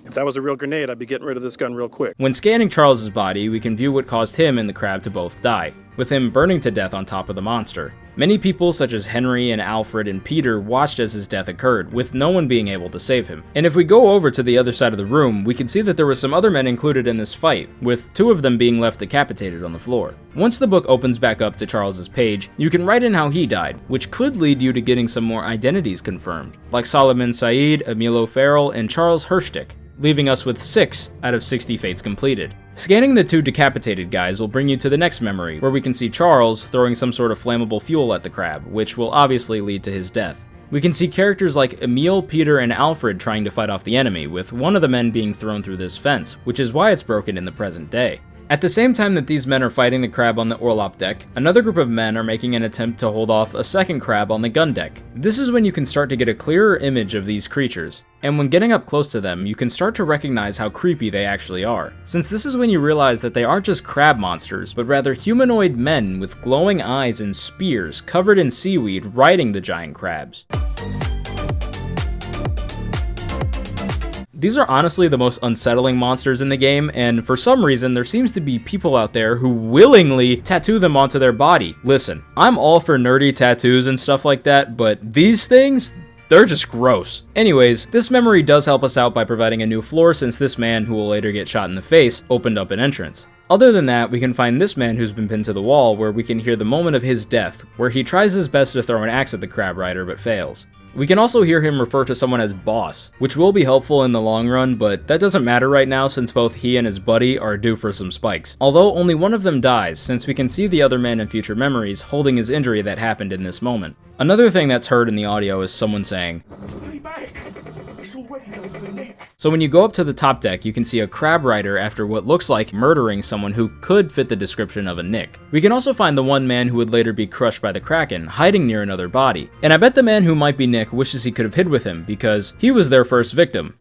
If that was a real grenade, I'd be getting rid of this gun real quick. When scanning Charles's body, we can view what caused him and the crab to both die, with him burning to death on top of the monster. Many people such as Henry and Alfred and Peter watched as his death occurred, with no one being able to save him. And if we go over to the other side of the room, we can see that there were some other men included in this fight, with two of them being left decapitated on the floor. Once the book opens back up to Charles's page, you can write in how he died, which could lead you to getting some more identities confirmed, like Solomon Said, Emilio Farrell, and Charles Hirschtick, leaving us with 6 out of 60 fates completed. Scanning the two decapitated guys will bring you to the next memory, where we can see Charles throwing some sort of flammable fuel at the crab, which will obviously lead to his death. We can see characters like Emil, Peter, and Alfred trying to fight off the enemy, with one of the men being thrown through this fence, which is why it's broken in the present day. At the same time that these men are fighting the crab on the Orlop deck, another group of men are making an attempt to hold off a second crab on the gun deck. This is when you can start to get a clearer image of these creatures, and when getting up close to them, you can start to recognize how creepy they actually are, since this is when you realize that they aren't just crab monsters, but rather humanoid men with glowing eyes and spears covered in seaweed riding the giant crabs. These are honestly the most unsettling monsters in the game, and for some reason there seems to be people out there who willingly tattoo them onto their body. Listen, I'm all for nerdy tattoos and stuff like that, but these things, they're just gross. Anyways, this memory does help us out by providing a new floor since this man, who will later get shot in the face, opened up an entrance. Other than that, we can find this man who's been pinned to the wall, where we can hear the moment of his death, where he tries his best to throw an axe at the crab rider but fails. We can also hear him refer to someone as boss, which will be helpful in the long run, but that doesn't matter right now since both he and his buddy are due for some spikes. Although only one of them dies, since we can see the other man in future memories holding his injury that happened in this moment. Another thing that's heard in the audio is someone saying, "Stay back! It's already over the neck." So when you go up to the top deck, you can see a crab rider after what looks like murdering someone who could fit the description of a Nick. We can also find the one man who would later be crushed by the Kraken, hiding near another body. And I bet the man who might be Nick wishes he could have hid with him, because he was their first victim.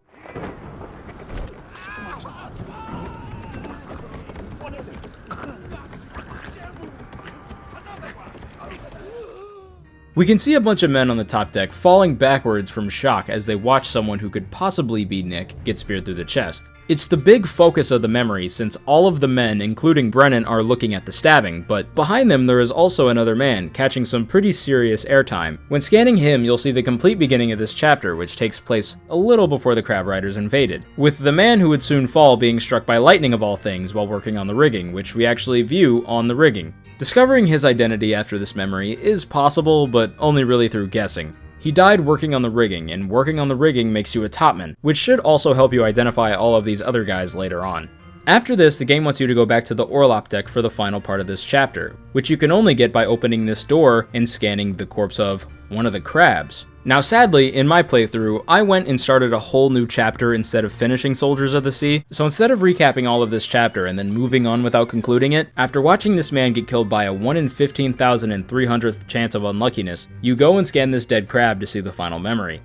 We can see a bunch of men on the top deck falling backwards from shock as they watch someone who could possibly be Nick get speared through the chest. It's the big focus of the memory since all of the men, including Brennan, are looking at the stabbing, but behind them there is also another man, catching some pretty serious airtime. When scanning him, you'll see the complete beginning of this chapter, which takes place a little before the crab riders invaded, with the man who would soon fall being struck by lightning of all things while working on the rigging, which we actually view on the rigging. Discovering his identity after this memory is possible, but only really through guessing. He died working on the rigging, and working on the rigging makes you a topman, which should also help you identify all of these other guys later on. After this, the game wants you to go back to the Orlop deck for the final part of this chapter, which you can only get by opening this door and scanning the corpse of one of the crabs. Now sadly, in my playthrough, I went and started a whole new chapter instead of finishing Soldiers of the Sea, so instead of recapping all of this chapter and then moving on without concluding it, after watching this man get killed by a 1 in 15,300th chance of unluckiness, you go and scan this dead crab to see the final memory.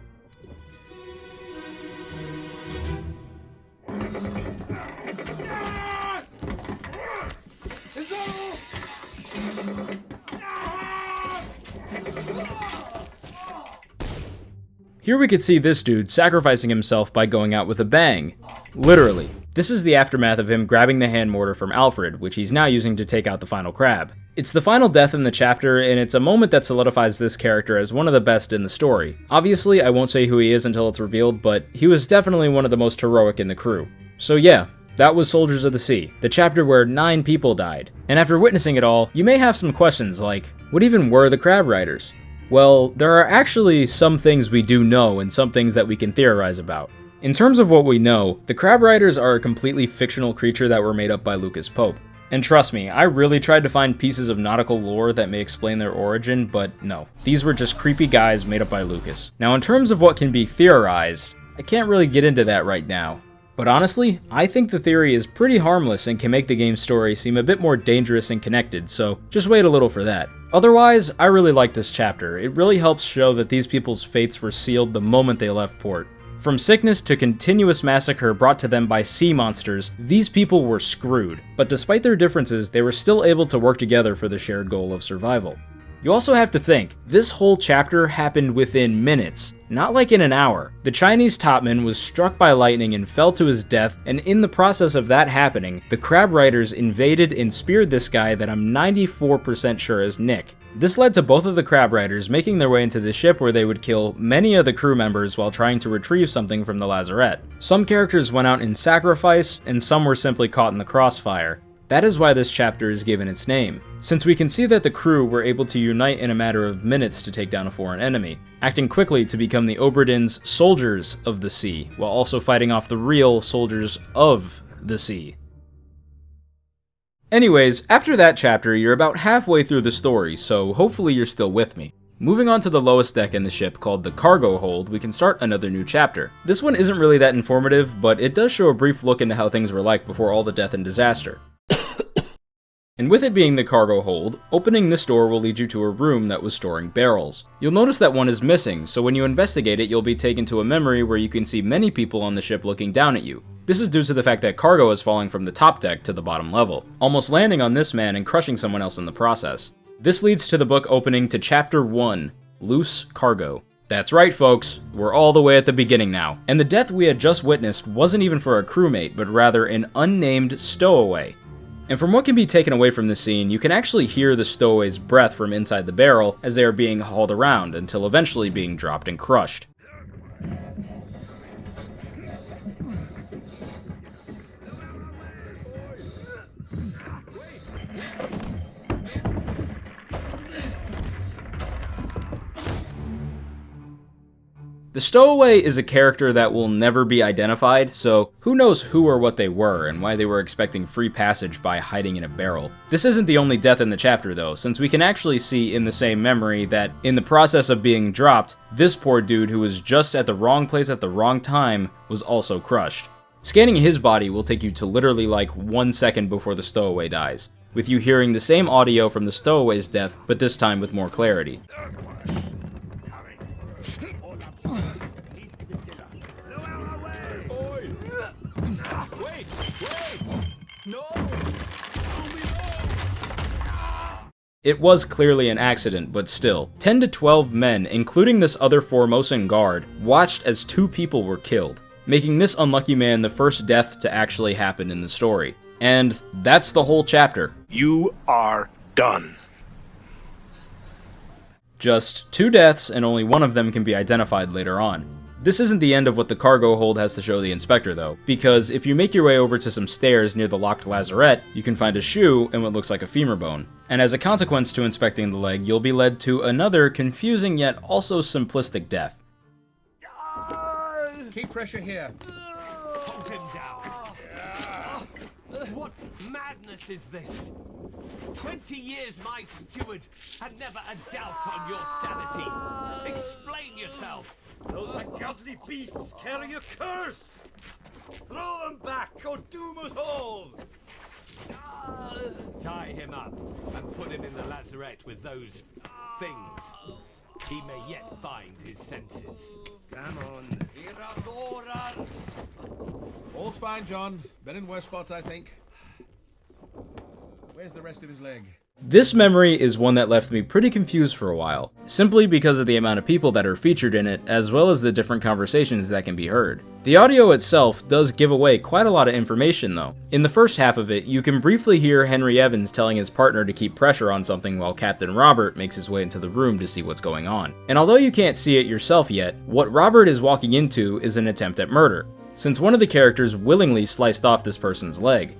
Here we could see this dude sacrificing himself by going out with a bang. Literally. This is the aftermath of him grabbing the hand mortar from Alfred, which he's now using to take out the final crab. It's the final death in the chapter, and it's a moment that solidifies this character as one of the best in the story. Obviously, I won't say who he is until it's revealed, but he was definitely one of the most heroic in the crew. So yeah, that was Soldiers of the Sea, the chapter where 9 people died. And after witnessing it all, you may have some questions like, what even were the crab riders? Well, there are actually some things we do know and some things that we can theorize about. In terms of what we know, the crab riders are a completely fictional creature that were made up by Lucas Pope. And trust me, I really tried to find pieces of nautical lore that may explain their origin, but no. These were just creepy guys made up by Lucas. Now in terms of what can be theorized, I can't really get into that right now. But honestly, I think the theory is pretty harmless and can make the game's story seem a bit more dangerous and connected, so just wait a little for that. Otherwise, I really like this chapter. It really helps show that these people's fates were sealed the moment they left port. From sickness to continuous massacre brought to them by sea monsters, these people were screwed. But despite their differences, they were still able to work together for the shared goal of survival. You also have to think, this whole chapter happened within minutes, not like in an hour. The Chinese topman was struck by lightning and fell to his death, and in the process of that happening, the crab riders invaded and speared this guy that I'm 94% sure is Nick. This led to both of the crab riders making their way into the ship where they would kill many of the crew members while trying to retrieve something from the lazarette. Some characters went out in sacrifice, and some were simply caught in the crossfire. That is why this chapter is given its name, since we can see that the crew were able to unite in a matter of minutes to take down a foreign enemy, acting quickly to become the Obra Dinn's Soldiers of the Sea, while also fighting off the real Soldiers of the Sea. Anyways, after that chapter, you're about halfway through the story, so hopefully you're still with me. Moving on to the lowest deck in the ship, called the cargo hold, we can start another new chapter. This one isn't really that informative, but it does show a brief look into how things were like before all the death and disaster. And with it being the cargo hold, opening this door will lead you to a room that was storing barrels. You'll notice that one is missing, so when you investigate it, you'll be taken to a memory where you can see many people on the ship looking down at you. This is due to the fact that cargo is falling from the top deck to the bottom level, almost landing on this man and crushing someone else in the process. This leads to the book opening to Chapter 1, Loose Cargo. That's right, folks, we're all the way at the beginning now. And the death we had just witnessed wasn't even for a crewmate, but rather an unnamed stowaway. And from what can be taken away from this scene, you can actually hear the stowaway's breath from inside the barrel as they are being hauled around until eventually being dropped and crushed. The stowaway is a character that will never be identified, so who knows who or what they were and why they were expecting free passage by hiding in a barrel. This isn't the only death in the chapter though, since we can actually see in the same memory that in the process of being dropped, this poor dude who was just at the wrong place at the wrong time was also crushed. Scanning his body will take you to literally like 1 second before the stowaway dies, with you hearing the same audio from the stowaway's death, but this time with more clarity. It was clearly an accident, but still, 10 to 12 men, including this other Formosan guard, watched as 2 people were killed, making this unlucky man the first death to actually happen in the story. And that's the whole chapter. You are done. Just 2 deaths, and only one of them can be identified later on. This isn't the end of what the cargo hold has to show the inspector though, because if you make your way over to some stairs near the locked lazarette, you can find a shoe and what looks like a femur bone. And as a consequence to inspecting the leg, you'll be led to another confusing yet also simplistic death. Keep pressure here. Hold him down. What madness is this? 20 years my steward had never a doubt on your sanity. Explain yourself. Those ungodly beasts carry a curse! Throw them back or doom us all! Tie him up and put him in the lazarette with those things. He may yet find his senses. Come on. All's fine, John. Been in worse spots, I think. Where's the rest of his leg? This memory is one that left me pretty confused for a while, simply because of the amount of people that are featured in it, as well as the different conversations that can be heard. The audio itself does give away quite a lot of information though. In the first half of it, you can briefly hear Henry Evans telling his partner to keep pressure on something while Captain Robert makes his way into the room to see what's going on. And although you can't see it yourself yet, what Robert is walking into is an attempt at murder, since one of the characters willingly sliced off this person's leg.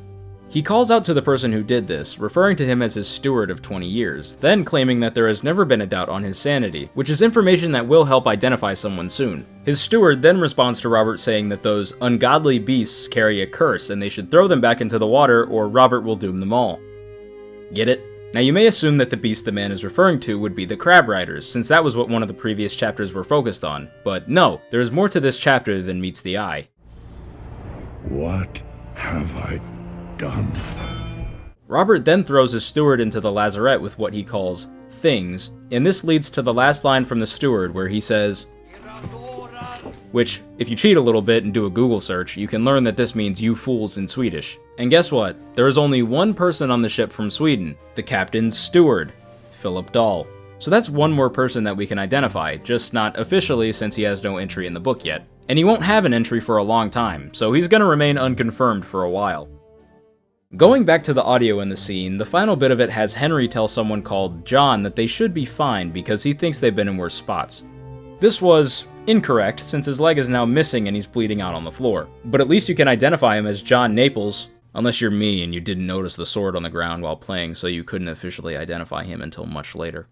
He calls out to the person who did this, referring to him as his steward of 20 years, then claiming that there has never been a doubt on his sanity, which is information that will help identify someone soon. His steward then responds to Robert saying that those ungodly beasts carry a curse and they should throw them back into the water or Robert will doom them all. Get it? Now you may assume that the beast the man is referring to would be the Crab Riders, since that was what one of the previous chapters were focused on, but no, there is more to this chapter than meets the eye. What have I done? Robert then throws his steward into the lazarette with what he calls things, and this leads to the last line from the steward where he says, which, if you cheat a little bit and do a Google search, you can learn that this means you fools in Swedish. And guess what? There is only one person on the ship from Sweden, the captain's steward, Philip Dahl. So that's one more person that we can identify, just not officially since he has no entry in the book yet. And he won't have an entry for a long time, so he's gonna remain unconfirmed for a while. Going back to the audio in the scene, the final bit of it has Henry tell someone called John that they should be fine because he thinks they've been in worse spots. This was incorrect since his leg is now missing and he's bleeding out on the floor. But at least you can identify him as John Naples, unless you're me and you didn't notice the sword on the ground while playing, so you couldn't officially identify him until much later.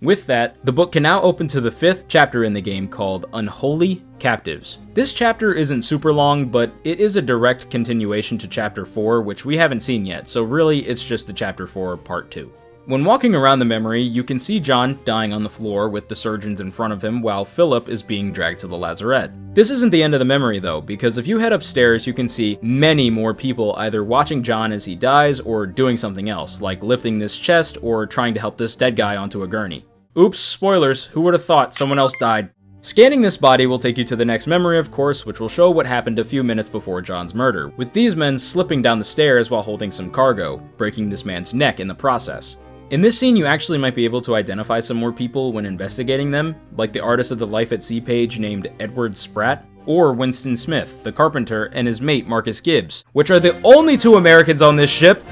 With that, the book can now open to the 5th chapter in the game called Unholy Captives. This chapter isn't super long, but it is a direct continuation to chapter 4, which we haven't seen yet, so really it's just the chapter 4 part 2. When walking around the memory, you can see John dying on the floor with the surgeons in front of him while Philip is being dragged to the lazarette. This isn't the end of the memory though, because if you head upstairs you can see many more people either watching John as he dies or doing something else, like lifting this chest or trying to help this dead guy onto a gurney. Oops, spoilers, who would have thought someone else died? Scanning this body will take you to the next memory, of course, which will show what happened a few minutes before John's murder, with these men slipping down the stairs while holding some cargo, breaking this man's neck in the process. In this scene, you actually might be able to identify some more people when investigating them, like the artist of the Life at Sea page named Edward Spratt, or Winston Smith, the carpenter, and his mate Marcus Gibbs, which are the only 2 Americans on this ship.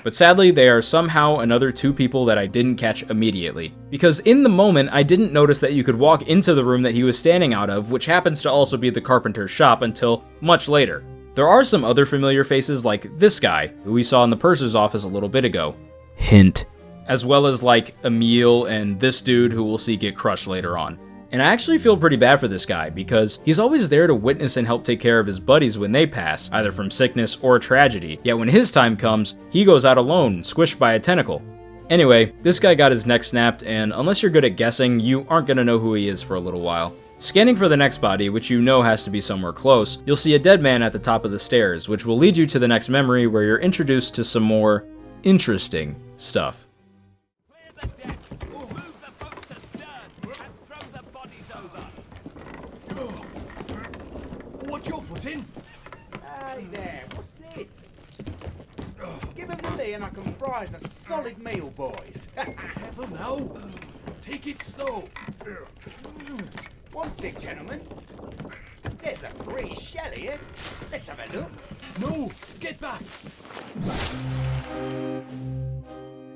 But sadly, they are somehow another 2 people that I didn't catch immediately. Because in the moment, I didn't notice that you could walk into the room that he was standing out of, which happens to also be the carpenter's shop, until much later. There are some other familiar faces like this guy, who we saw in the purser's office a little bit ago. Hint. As well as like Emil and this dude who we'll see get crushed later on. And I actually feel pretty bad for this guy, because he's always there to witness and help take care of his buddies when they pass, either from sickness or tragedy, yet when his time comes, he goes out alone, squished by a tentacle. Anyway, this guy got his neck snapped, and unless you're good at guessing, you aren't gonna know who he is for a little while. Scanning for the next body, which you know has to be somewhere close, you'll see a dead man at the top of the stairs, which will lead you to the next memory where you're introduced to some more interesting stuff. What's your foot in? Hey there, what's this? Give him to me and I can fry us a solid meal, boys. Heaven now. Take it slow. What's it, gentlemen? There's a free shell here. Let's have a look. No, get back.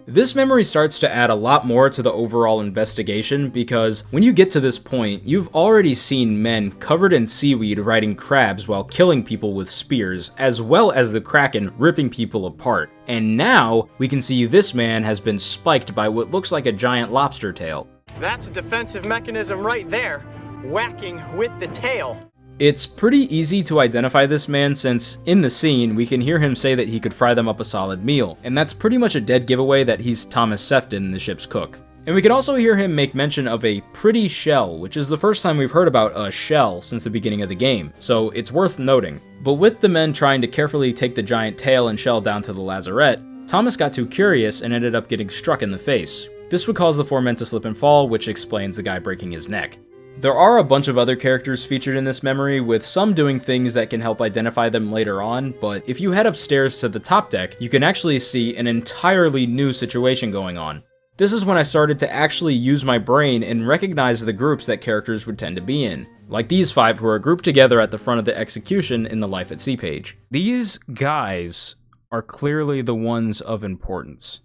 This memory starts to add a lot more to the overall investigation, because when you get to this point, you've already seen men covered in seaweed riding crabs while killing people with spears, as well as the Kraken ripping people apart. And now, we can see this man has been spiked by what looks like a giant lobster tail. That's a defensive mechanism right there, whacking with the tail. It's pretty easy to identify this man since, in the scene, we can hear him say that he could fry them up a solid meal, and that's pretty much a dead giveaway that he's Thomas Sefton, the ship's cook. And we can also hear him make mention of a pretty shell, which is the first time we've heard about a shell since the beginning of the game, so it's worth noting. But with the men trying to carefully take the giant tail and shell down to the lazarette, Thomas got too curious and ended up getting struck in the face. This would cause the 4 men to slip and fall, which explains the guy breaking his neck. There are a bunch of other characters featured in this memory, with some doing things that can help identify them later on, but if you head upstairs to the top deck, you can actually see an entirely new situation going on. This is when I started to actually use my brain and recognize the groups that characters would tend to be in, like these 5 who are grouped together at the front of the execution in the Life at Sea page. These guys are clearly the ones of importance,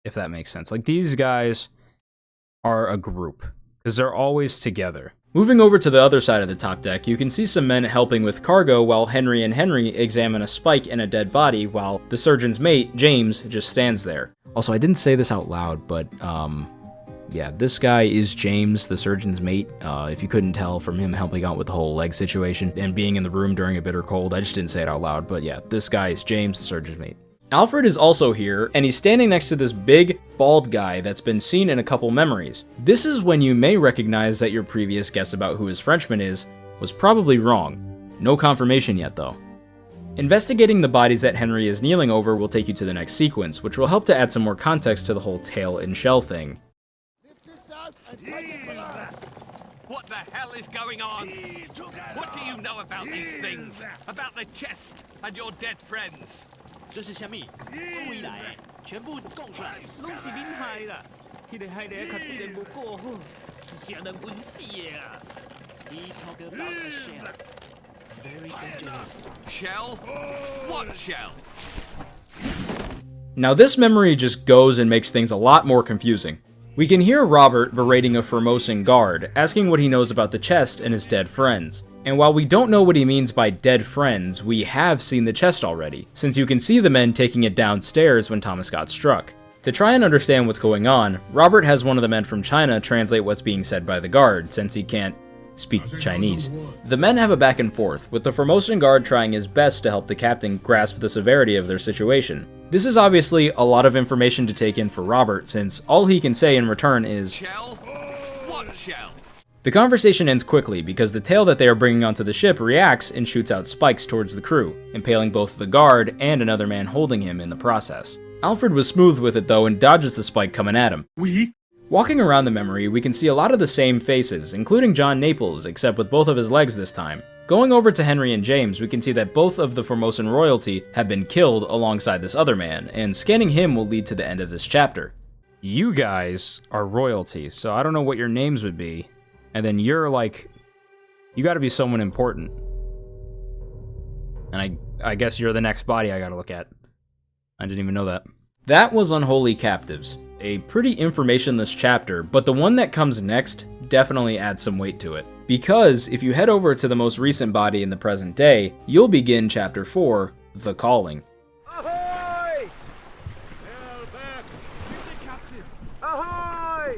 if that makes sense. Like, these guys are a group, because they're always together. Moving over to the other side of the top deck, you can see some men helping with cargo while Henry and Henry examine a spike in a dead body while the surgeon's mate, James, just stands there. Also, I didn't say this out loud, but yeah, this guy is James, the surgeon's mate. If you couldn't tell from him helping out with the whole leg situation and being in the room during a bitter cold, I just didn't say it out loud, but yeah, this guy is James, the surgeon's mate. Alfred is also here, and he's standing next to this big, bald guy that's been seen in a couple memories. This is when you may recognize that your previous guess about who his Frenchman is was probably wrong. No confirmation yet, though. Investigating the bodies that Henry is kneeling over will take you to the next sequence, which will help to add some more context to the whole tail and shell thing. What the hell is going on? What do you know about these things? About the chest and your dead friends? 这是虾米？我以来全部讲出来，拢是恁害啦！迄个害人较对人无过好，是让人稳死的啊！He talk about a shell, very dangerous. Shell? What shell? Now this memory just goes and makes things a lot more confusing. We can hear Robert berating a Formosan guard, asking what he knows about the chest and his dead friends. And while we don't know what he means by dead friends, we have seen the chest already, since you can see the men taking it downstairs when Thomas got struck. To try and understand what's going on, Robert has one of the men from China translate what's being said by the guard, since he can't speak Chinese. The men have a back and forth, with the Formosan guard trying his best to help the captain grasp the severity of their situation. This is obviously a lot of information to take in for Robert, since all he can say in return is, Shell? What shell? The conversation ends quickly because the tail that they are bringing onto the ship reacts and shoots out spikes towards the crew, impaling both the guard and another man holding him in the process. Alfred was smooth with it though and dodges the spike coming at him. Walking around the memory, we can see a lot of the same faces, including John Naples, except with both of his legs this time. Going over to Henry and James, we can see that both of the Formosan royalty have been killed alongside this other man, and scanning him will lead to the end of this chapter. You guys are royalty, so I don't know what your names would be. And then you're like, you gotta be someone important. And I guess you're the next body I gotta look at. I didn't even know that. That was Unholy Captives. A pretty informationless chapter, but the one that comes next definitely adds some weight to it. Because if you head over to the most recent body in the present day, you'll begin chapter 4, The Calling. Ahoy! Ahoy!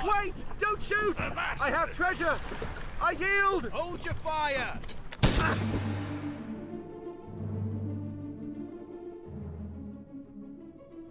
Wait! Don't shoot! I have treasure! I yield! Hold your fire!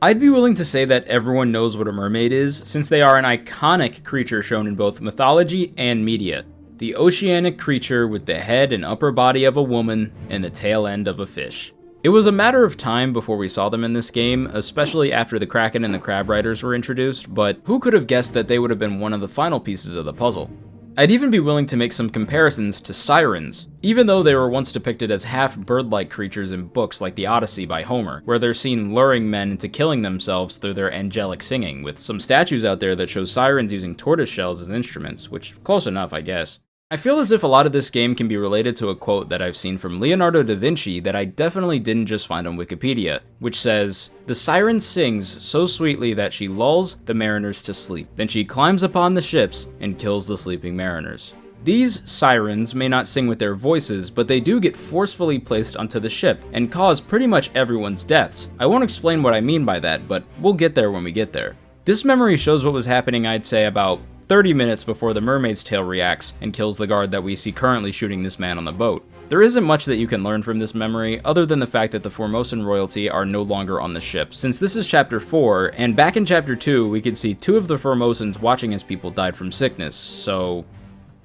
I'd be willing to say that everyone knows what a mermaid is, since they are an iconic creature shown in both mythology and media. The oceanic creature with the head and upper body of a woman and the tail end of a fish. It was a matter of time before we saw them in this game, especially after the Kraken and the Crab Riders were introduced, but who could have guessed that they would have been one of the final pieces of the puzzle? I'd even be willing to make some comparisons to sirens, even though they were once depicted as half bird-like creatures in books like the Odyssey by Homer, where they're seen luring men into killing themselves through their angelic singing, with some statues out there that show sirens using tortoise shells as instruments, which close enough, I guess. I feel as if a lot of this game can be related to a quote that I've seen from Leonardo da Vinci that I definitely didn't just find on Wikipedia, which says, "The siren sings so sweetly that she lulls the mariners to sleep. Then she climbs upon the ships and kills the sleeping mariners." These sirens may not sing with their voices, but they do get forcefully placed onto the ship and cause pretty much everyone's deaths. I won't explain what I mean by that, but we'll get there when we get there. This memory shows what was happening, I'd say, about 30 minutes before the mermaid's tail reacts and kills the guard that we see currently shooting this man on the boat. There isn't much that you can learn from this memory, other than the fact that the Formosan royalty are no longer on the ship, since this is chapter 4, and back in chapter 2 we could see 2 of the Formosans watching as people died from sickness, so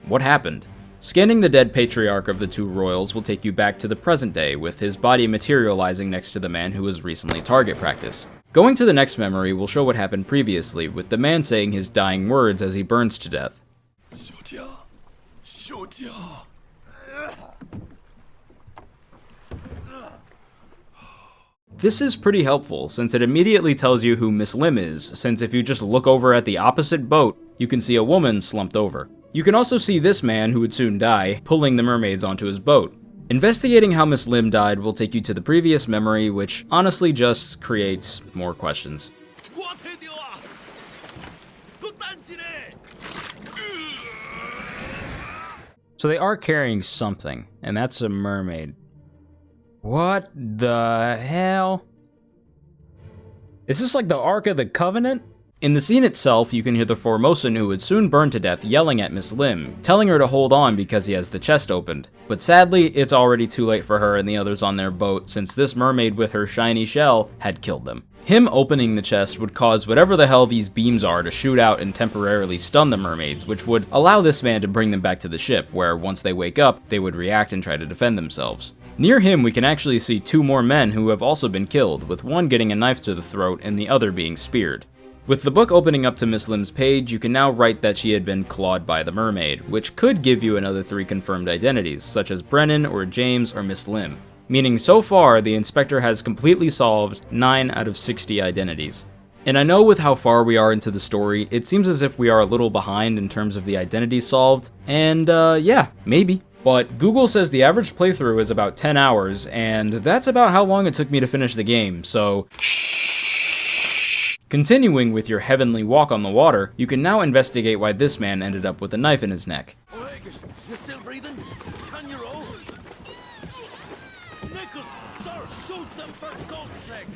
what happened? Scanning the dead patriarch of the 2 royals will take you back to the present day, with his body materializing next to the man who was recently target practice. Going to the next memory will show what happened previously, with the man saying his dying words as he burns to death. This is pretty helpful, since it immediately tells you who Miss Lim is, since if you just look over at the opposite boat, you can see a woman slumped over. You can also see this man, who would soon die, pulling the mermaids onto his boat. Investigating how Miss Lim died will take you to the previous memory, which honestly just creates more questions. So they are carrying something, and that's a mermaid. What the hell? Is this like the Ark of the Covenant? In the scene itself, you can hear the Formosan who would soon burn to death yelling at Miss Lim, telling her to hold on because he has the chest opened. But sadly, it's already too late for her and the others on their boat, since this mermaid with her shiny shell had killed them. Him opening the chest would cause whatever the hell these beams are to shoot out and temporarily stun the mermaids, which would allow this man to bring them back to the ship, where once they wake up, they would react and try to defend themselves. Near him, we can actually see 2 more men who have also been killed, with one getting a knife to the throat and the other being speared. With the book opening up to Miss Lim's page, you can now write that she had been clawed by the mermaid, which could give you another 3 confirmed identities, such as Brennan or James or Miss Lim. Meaning so far, the inspector has completely solved 9 out of 60 identities. And I know with how far we are into the story, it seems as if we are a little behind in terms of the identities solved, and yeah, maybe. But Google says the average playthrough is about 10 hours, and that's about how long it took me to finish the game, so continuing with your heavenly walk on the water, you can now investigate why this man ended up with a knife in his neck. You still breathing? Can you roll? Nichols, sir, shoot them for God's sake!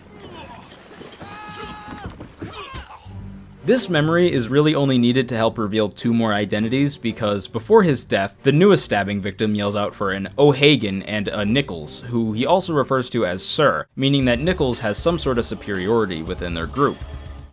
This memory is really only needed to help reveal 2 more identities, because before his death, the newest stabbing victim yells out for an O'Hagan and a Nichols, who he also refers to as Sir, meaning that Nichols has some sort of superiority within their group.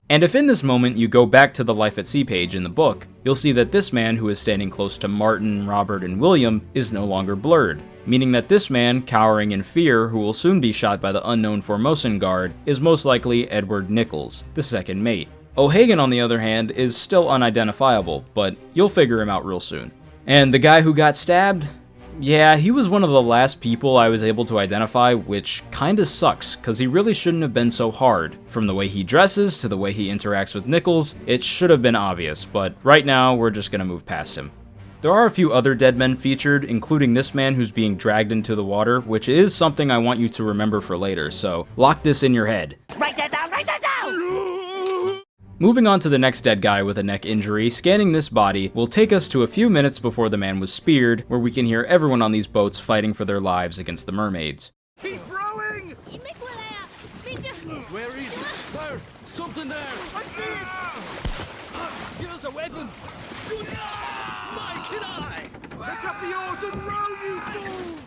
And if in this moment you go back to the Life at Sea page in the book, you'll see that this man who is standing close to Martin, Robert, and William is no longer blurred, meaning that this man, cowering in fear, who will soon be shot by the unknown Formosan guard, is most likely Edward Nichols, the second mate. O'Hagan, on the other hand, is still unidentifiable, but you'll figure him out real soon. And the guy who got stabbed? yeah, he was one of the last people I was able to identify, which kinda sucks, cause he really shouldn't have been so hard. From the way he dresses to the way he interacts with Nichols, it should have been obvious, but right now we're just gonna move past him. There are a few other dead men featured, including this man who's being dragged into the water, which is something I want you to remember for later, so lock this in your head. Write that down, write that down! Moving on to the next dead guy with a neck injury, scanning this body will take us to a few minutes before the man was speared, where we can hear everyone on these boats fighting for their lives against the mermaids. Keep rowing! Where is it? There! Something there! I see it! Give us a weapon! Shoot it! My kid eye! Pick up the oars and row, you fools!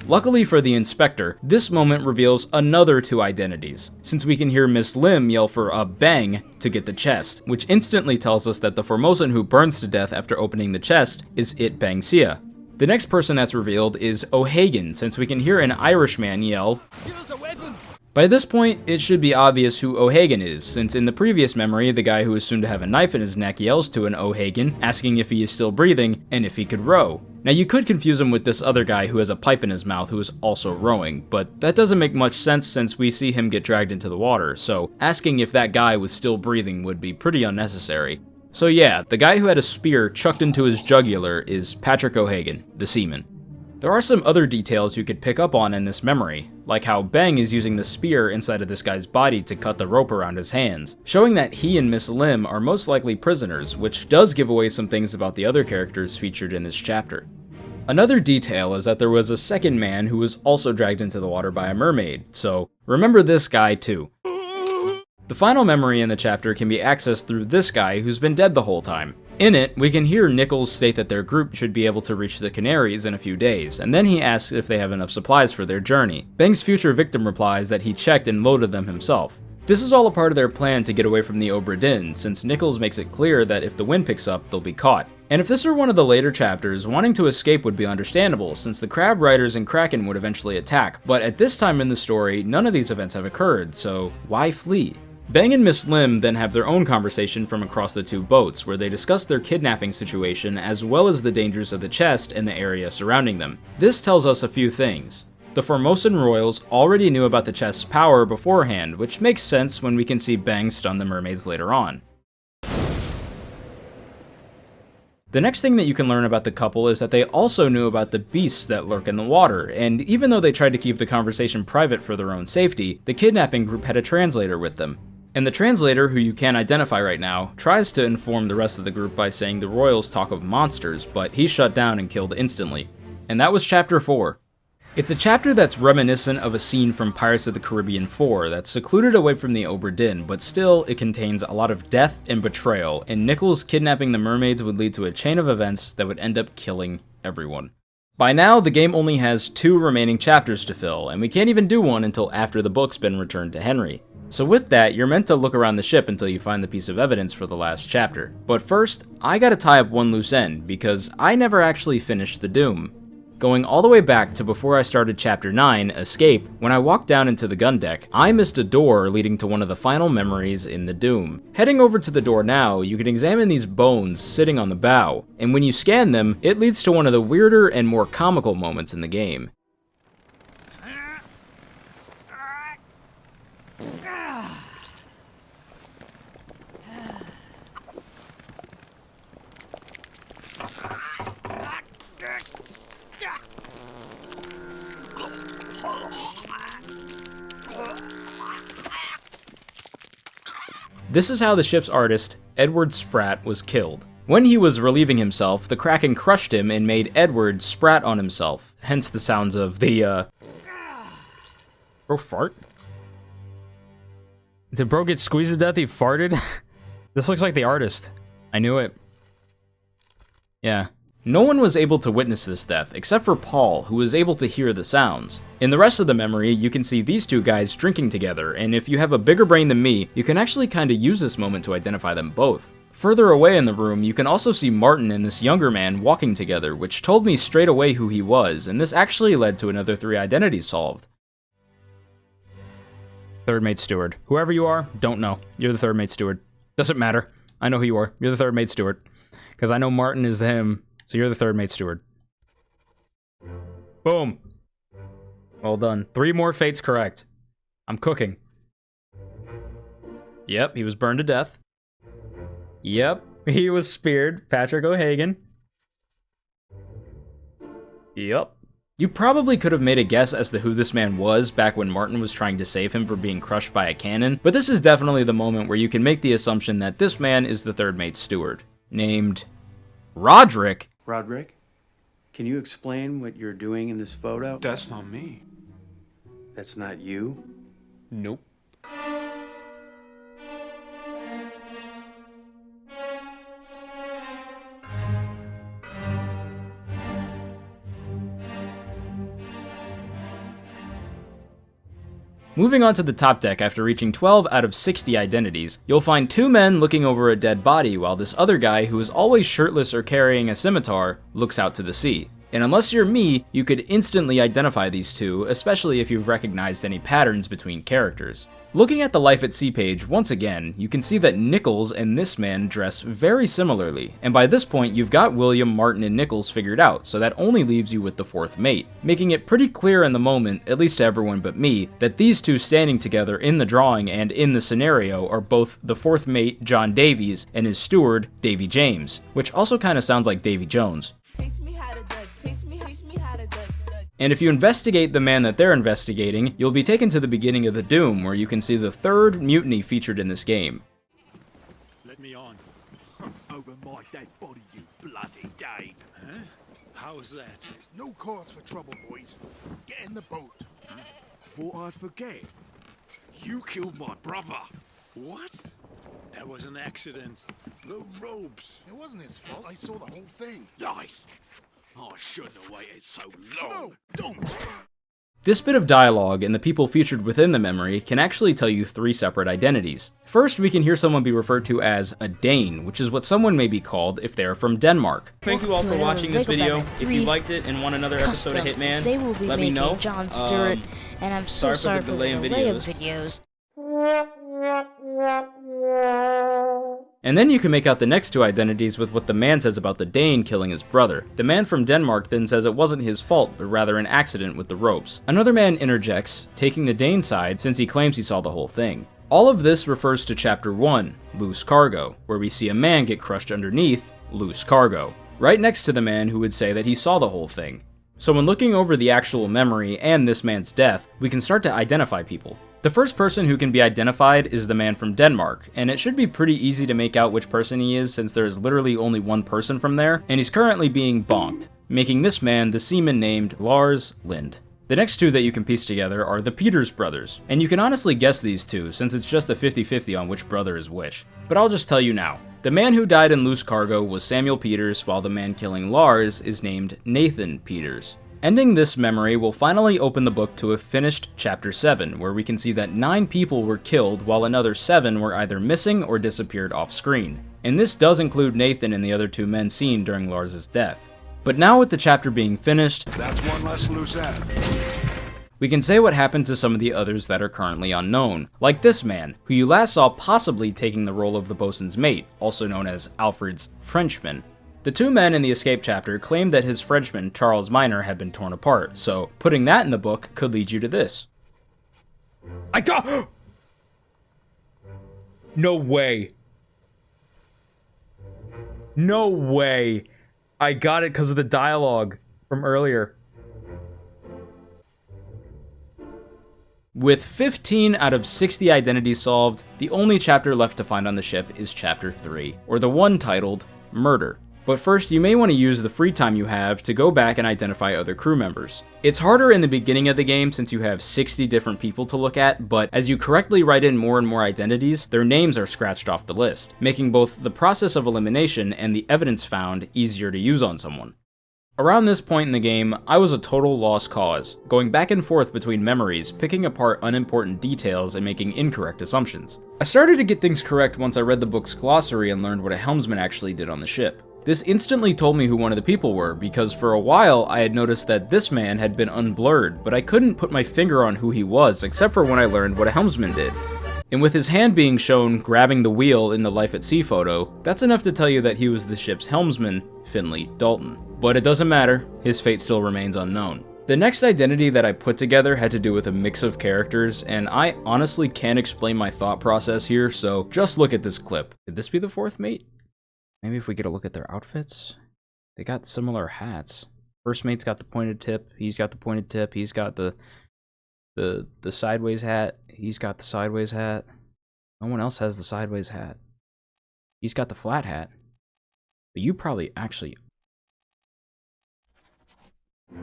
Luckily for the inspector, this moment reveals another two identities, since we can hear Miss Lim yell for a bang to get the chest, which instantly tells us that the Formosan who burns to death after opening the chest is It Bang Sia. The next person that's revealed is O'Hagan, since we can hear an Irishman yell, Give us a weapon! By this point, it should be obvious who O'Hagan is, since in the previous memory, the guy who is soon to have a knife in his neck yells to an O'Hagan, asking if he is still breathing, and if he could row. Now you could confuse him with this other guy who has a pipe in his mouth who is also rowing, but that doesn't make much sense since we see him get dragged into the water, so asking if that guy was still breathing would be pretty unnecessary. So yeah, the guy who had a spear chucked into his jugular is Patrick O'Hagan, the seaman. There are some other details you could pick up on in this memory, like how Bang is using the spear inside of this guy's body to cut the rope around his hands, showing that he and Miss Lim are most likely prisoners, which does give away some things about the other characters featured in this chapter. Another detail is that there was a second man who was also dragged into the water by a mermaid, so remember this guy too. The final memory in the chapter can be accessed through this guy who's been dead the whole time. In it, we can hear Nichols state that their group should be able to reach the Canaries in a few days, and then he asks if they have enough supplies for their journey. Bang's future victim replies that he checked and loaded them himself. This is all a part of their plan to get away from the Obra Dinn, since Nichols makes it clear that if the wind picks up, they'll be caught. And if this were one of the later chapters, wanting to escape would be understandable, since the Crab Riders and Kraken would eventually attack, but at this time in the story, none of these events have occurred, so why flee? Bang and Miss Lim then have their own conversation from across the two boats, where they discuss their kidnapping situation as well as the dangers of the chest and the area surrounding them. This tells us a few things. The Formosan royals already knew about the chest's power beforehand, which makes sense when we can see Bang stun the mermaids later on. The next thing that you can learn about the couple is that they also knew about the beasts that lurk in the water, and even though they tried to keep the conversation private for their own safety, the kidnapping group had a translator with them. And the translator, who you can't identify right now, tries to inform the rest of the group by saying the royals talk of monsters, but he's shut down and killed instantly. And that was chapter 4. It's a chapter that's reminiscent of a scene from Pirates of the Caribbean 4 that's secluded away from the Obra Dinn, but still it contains a lot of death and betrayal, and Nichols kidnapping the mermaids would lead to a chain of events that would end up killing everyone. By now, the game only has 2 remaining chapters to fill, and we can't even do one until after the book's been returned to Henry. So with that, you're meant to look around the ship until you find the piece of evidence for the last chapter. But first, I gotta tie up one loose end, because I never actually finished the Doom. Going all the way back to before I started chapter 9, Escape, when I walked down into the gun deck, I missed a door leading to one of the final memories in the Doom. Heading over to the door now, you can examine these bones sitting on the bow, and when you scan them, it leads to one of the weirder and more comical moments in the game. This is how the ship's artist, Edward Spratt, was killed. When he was relieving himself, the Kraken crushed him and made Edward sprat on himself, hence the sounds of the, Bro fart? Did bro get squeezed to death? He farted? This looks like the artist. I knew it. Yeah. No one was able to witness this death, except for Paul, who was able to hear the sounds. In the rest of the memory, you can see these two guys drinking together, and if you have a bigger brain than me, you can actually kinda use this moment to identify them both. Further away in the room, you can also see Martin and this younger man walking together, which told me straight away who he was, and this actually led to another 3 identities solved. Third mate steward. Whoever you are, don't know. You're the third mate steward. Doesn't matter. I know who you are. You're the third mate steward. Because I know Martin is him. So you're the third mate steward. Boom. Well done. 3 more fates correct. I'm cooking. Yep, he was burned to death. Yep, he was speared. Patrick O'Hagan. Yep. You probably could have made a guess as to who this man was back when Martin was trying to save him from being crushed by a cannon, but this is definitely the moment where you can make the assumption that this man is the third mate's steward, named Roderick. Roderick, can you explain what you're doing in this photo? That's not me. That's not you? Nope. Moving on to the top deck after reaching 12 out of 60 identities, you'll find 2 men looking over a dead body while this other guy, who is always shirtless or carrying a scimitar, looks out to the sea. And unless you're me, you could instantly identify these two, especially if you've recognized any patterns between characters. Looking at the Life at Sea page once again, you can see that Nichols and this man dress very similarly, and by this point you've got William, Martin, and Nichols figured out, so that only leaves you with the 4th mate, making it pretty clear in the moment, at least to everyone but me, that these two standing together in the drawing and in the scenario are both the 4th mate, John Davies, and his steward, Davy James, which also kind of sounds like Davy Jones. And if you investigate the man that they're investigating, you'll be taken to the beginning of the Doom, where you can see the 3rd mutiny featured in this game. Let me on. Over my dead body, you bloody Dane. Huh? How's that? There's no cause for trouble, boys. Get in the boat. Thought I'd forget. You killed my brother. What? That was an accident. The ropes. It wasn't his fault. I saw the whole thing. Nice. I shouldn't have waited so long. No, don't. This bit of dialogue and the people featured within the memory can actually tell you 3 separate identities. First, we can hear someone be referred to as a Dane, which is what someone may be called if they are from Denmark. Thank you all for watching this video. If you liked it and want another episode of Hitman, let me know. John Stewart, and I'm so sorry for the delay of videos. And then you can make out the next 2 identities with what the man says about the Dane killing his brother. The man from Denmark then says it wasn't his fault, but rather an accident with the ropes. Another man interjects, taking the Dane side since he claims he saw the whole thing. All of this refers to Chapter 1, Loose Cargo, where we see a man get crushed underneath loose cargo, right next to the man who would say that he saw the whole thing. So when looking over the actual memory and this man's death, we can start to identify people. The first person who can be identified is the man from Denmark, and it should be pretty easy to make out which person he is since there is literally only one person from there, and he's currently being bonked, making this man the seaman named Lars Lind. The next 2 that you can piece together are the Peters brothers, and you can honestly guess these 2 since it's just a 50-50 on which brother is which, but I'll just tell you now. The man who died in loose cargo was Samuel Peters, while the man killing Lars is named Nathan Peters. Ending this memory will finally open the book to a finished Chapter 7, where we can see that 9 people were killed while another 7 were either missing or disappeared off screen. And this does include Nathan and the other 2 men seen during Lars's death. But now with the chapter being finished, that's one less loose end. We can say what happened to some of the others that are currently unknown, like this man, who you last saw possibly taking the role of the bosun's mate, also known as Alfred's Frenchman. The 2 men in the escape chapter claimed that his Frenchman, Charles Minor, had been torn apart, so putting that in the book could lead you to this. I got... No way. No way. I got it because of the dialogue from earlier. With 15 out of 60 identities solved, the only chapter left to find on the ship is Chapter 3, or the one titled Murder. But first, you may want to use the free time you have to go back and identify other crew members. It's harder in the beginning of the game since you have 60 different people to look at, but as you correctly write in more and more identities, their names are scratched off the list, making both the process of elimination and the evidence found easier to use on someone. Around this point in the game, I was a total lost cause, going back and forth between memories, picking apart unimportant details and making incorrect assumptions. I started to get things correct once I read the book's glossary and learned what a helmsman actually did on the ship. This instantly told me who one of the people were, because for a while I had noticed that this man had been unblurred, but I couldn't put my finger on who he was except for when I learned what a helmsman did. And with his hand being shown grabbing the wheel in the Life at Sea photo, that's enough to tell you that he was the ship's helmsman, Finley Dalton. But it doesn't matter, his fate still remains unknown. The The next identity that I put together had to do with a mix of characters, and I honestly can't explain my thought process here, so just look at this clip. Could this be the fourth mate? Maybe if we get a look at their outfits? They got similar hats. First mate's got the pointed tip, he's got the pointed tip, he's got the sideways hat, he's got the sideways hat. No one else has the sideways hat. He's got the flat hat. But you probably actually...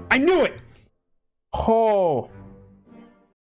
I knew it! Oh.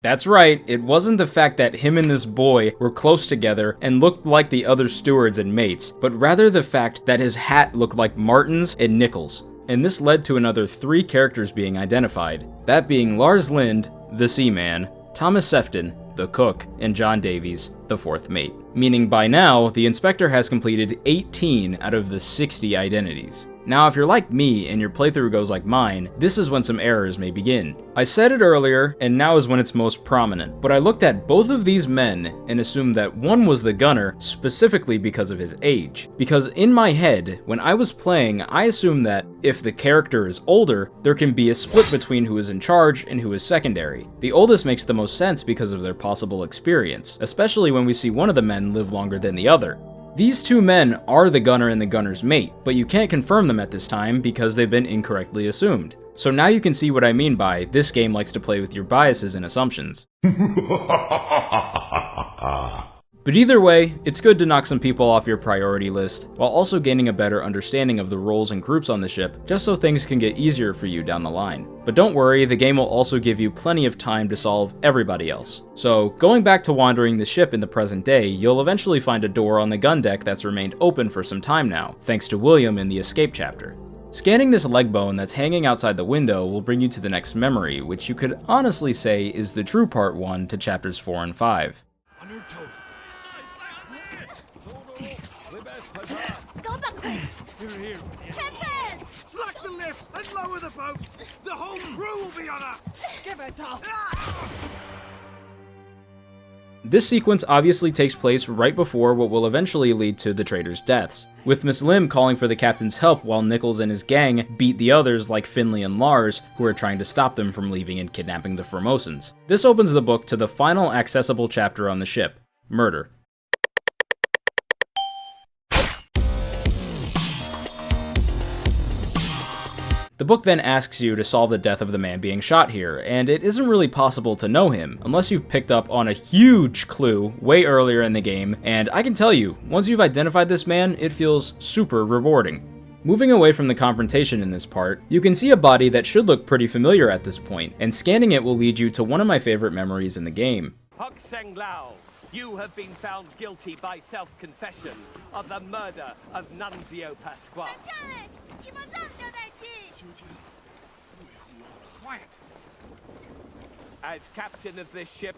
That's right, it wasn't the fact that him and this boy were close together and looked like the other stewards and mates, but rather the fact that his hat looked like Martin's and Nichols. And this led to another 3 characters being identified, that being Lars Lind, the Seaman, Thomas Sefton, the cook, and John Davies, the fourth mate. Meaning by now, the inspector has completed 18 out of the 60 identities. Now, if you're like me and your playthrough goes like mine, this is when some errors may begin. I said it earlier, and now is when it's most prominent, but I looked at both of these men and assumed that one was the gunner specifically because of his age. Because in my head, when I was playing, I assumed that if the character is older, there can be a split between who is in charge and who is secondary. The oldest makes the most sense because of their possible experience, especially when we see one of the men live longer than the other. These 2 men are the gunner and the gunner's mate, but you can't confirm them at this time because they've been incorrectly assumed. So now you can see what I mean by this game likes to play with your biases and assumptions. But either way, it's good to knock some people off your priority list, while also gaining a better understanding of the roles and groups on the ship, just so things can get easier for you down the line. But don't worry, the game will also give you plenty of time to solve everybody else. So, going back to wandering the ship in the present day, you'll eventually find a door on the gun deck that's remained open for some time now, thanks to William in the escape chapter. Scanning this leg bone that's hanging outside the window will bring you to the next memory, which you could honestly say is the true part 1 to chapters 4 and 5. On your toes. Here. Captain! Slack the lifts and lower the boats! The whole crew will be on us! Give it up! This sequence obviously takes place right before what will eventually lead to the traitors' deaths, with Miss Lim calling for the captain's help while Nichols and his gang beat the others like Finley and Lars, who are trying to stop them from leaving and kidnapping the Formosans. This opens the book to the final accessible chapter on the ship, Murder. The book then asks you to solve the death of the man being shot here, and it isn't really possible to know him, unless you've picked up on a huge clue way earlier in the game, and I can tell you, once you've identified this man, it feels super rewarding. Moving away from the confrontation in this part, you can see a body that should look pretty familiar at this point, and scanning it will lead you to one of my favorite memories in the game. Hokseng Lao, you have been found guilty by self-confession of the murder of Nunzio Pasquale. Quiet. As captain of this ship,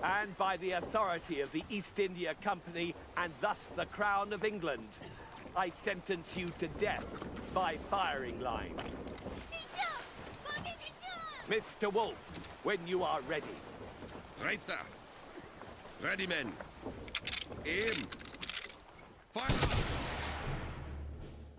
and by the authority of the East India Company, and thus the Crown of England, I sentence you to death by firing line. Mr. Wolf, when you are ready. Right, sir. Ready, men. Aim. Fire.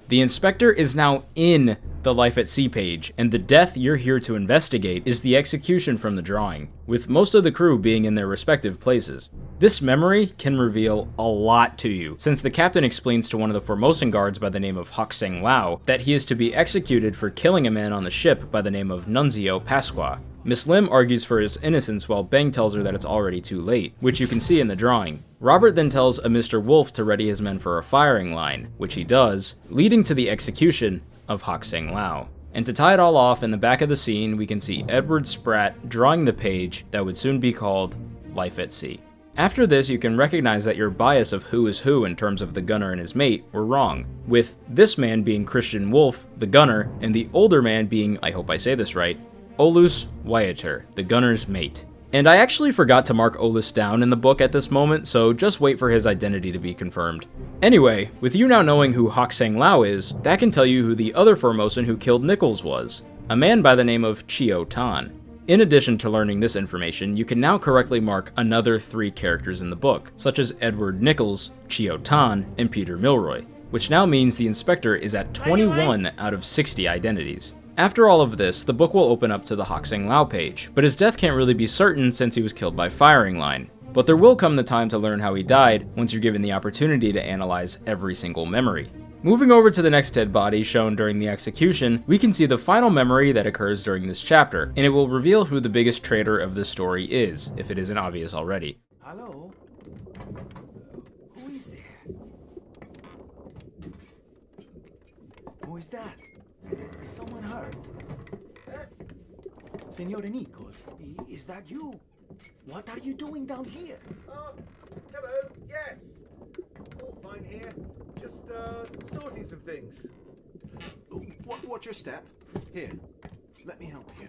The inspector is now in the Life at Sea page, and the death you're here to investigate is the execution from the drawing, with most of the crew being in their respective places. This memory can reveal a lot to you, since the captain explains to one of the Formosan guards by the name of Hokseng Lao that he is to be executed for killing a man on the ship by the name of Nunzio Pasqua. Miss Lim argues for his innocence while Beng tells her that it's already too late, which you can see in the drawing. Robert then tells a Mr. Wolf to ready his men for a firing line, which he does, leading to the execution of Hokseng Lao. And to tie it all off, in the back of the scene, we can see Edward Spratt drawing the page that would soon be called Life at Sea. After this, you can recognize that your bias of who is who in terms of the gunner and his mate were wrong, with this man being Christian Wolf, the gunner, and the older man being, I hope I say this right, Olus Wyatter, the gunner's mate. And I actually forgot to mark Olus down in the book at this moment, so just wait for his identity to be confirmed. Anyway, with you now knowing who Hokseng Lao is, that can tell you who the other Formosan who killed Nichols was, a man by the name of Chio Tan. In addition to learning this information, you can now correctly mark another 3 characters in the book, such as Edward Nichols, Chio Tan, and Peter Milroy, which now means the inspector is at 21 out of 60 identities. After all of this, the book will open up to the Hokseng Lao page, but his death can't really be certain since he was killed by firing line. But there will come the time to learn how he died once you're given the opportunity to analyze every single memory. Moving over to the next dead body shown during the execution, we can see the final memory that occurs during this chapter, and it will reveal who the biggest traitor of the story is, if it isn't obvious already. Hello? Who is there? Who is that? Is someone hurt? Senor Nichols, is that you? What are you doing down here? Oh, hello, yes. All fine here. Just, sorting some things. Watch your step. Here, let me help you.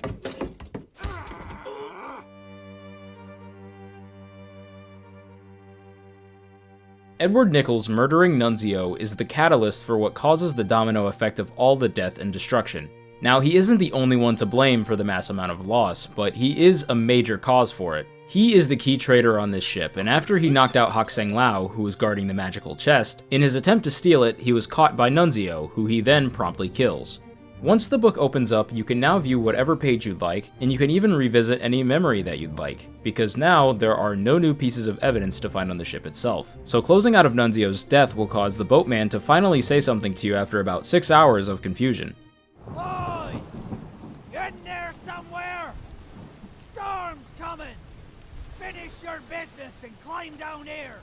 Edward Nichols murdering Nunzio is the catalyst for what causes the domino effect of all the death and destruction. Now, he isn't the only one to blame for the mass amount of loss, but he is a major cause for it. He is the key traitor on this ship, and after he knocked out Hokseng Lao, who was guarding the magical chest, in his attempt to steal it, he was caught by Nunzio, who he then promptly kills. Once the book opens up, you can now view whatever page you'd like, and you can even revisit any memory that you'd like, because now there are no new pieces of evidence to find on the ship itself. So closing out of Nunzio's death will cause the boatman to finally say something to you after about 6 hours of confusion. Oi! In there somewhere! Storm's coming! Finish your business and climb down here!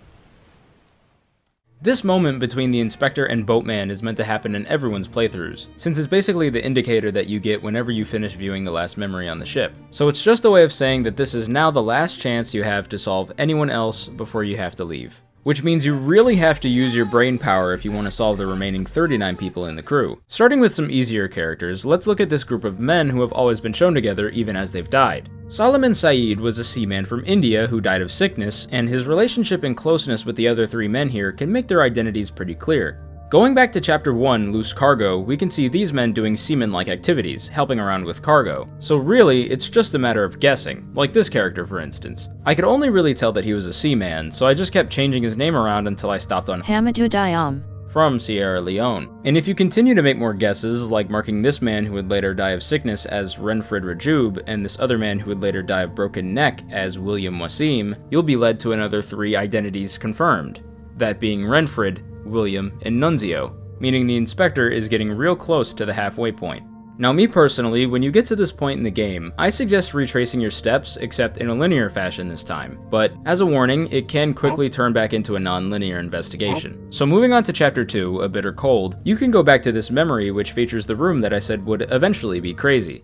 This moment between the inspector and boatman is meant to happen in everyone's playthroughs, since it's basically the indicator that you get whenever you finish viewing the last memory on the ship. So it's just a way of saying that this is now the last chance you have to solve anyone else before you have to leave. Which means you really have to use your brain power if you want to solve the remaining 39 people in the crew. Starting with some easier characters, let's look at this group of men who have always been shown together even as they've died. Solomon Saeed was a seaman from India who died of sickness, and his relationship and closeness with the other three men here can make their identities pretty clear. Going back to Chapter 1, Loose Cargo, we can see these men doing seaman-like activities, helping around with cargo. So really, it's just a matter of guessing, like this character for instance. I could only really tell that he was a seaman, so I just kept changing his name around until I stopped on Hamadou Diam from Sierra Leone. And if you continue to make more guesses, like marking this man who would later die of sickness as Renfred Rajub, and this other man who would later die of broken neck as William Wasim, you'll be led to another 3 identities confirmed. That being Renfred, William, and Nunzio, meaning the inspector is getting real close to the halfway point. Now me personally, when you get to this point in the game, I suggest retracing your steps, except in a linear fashion this time, but as a warning, it can quickly turn back into a non-linear investigation. So moving on to Chapter 2, A Bitter Cold, you can go back to this memory which features the room that I said would eventually be crazy.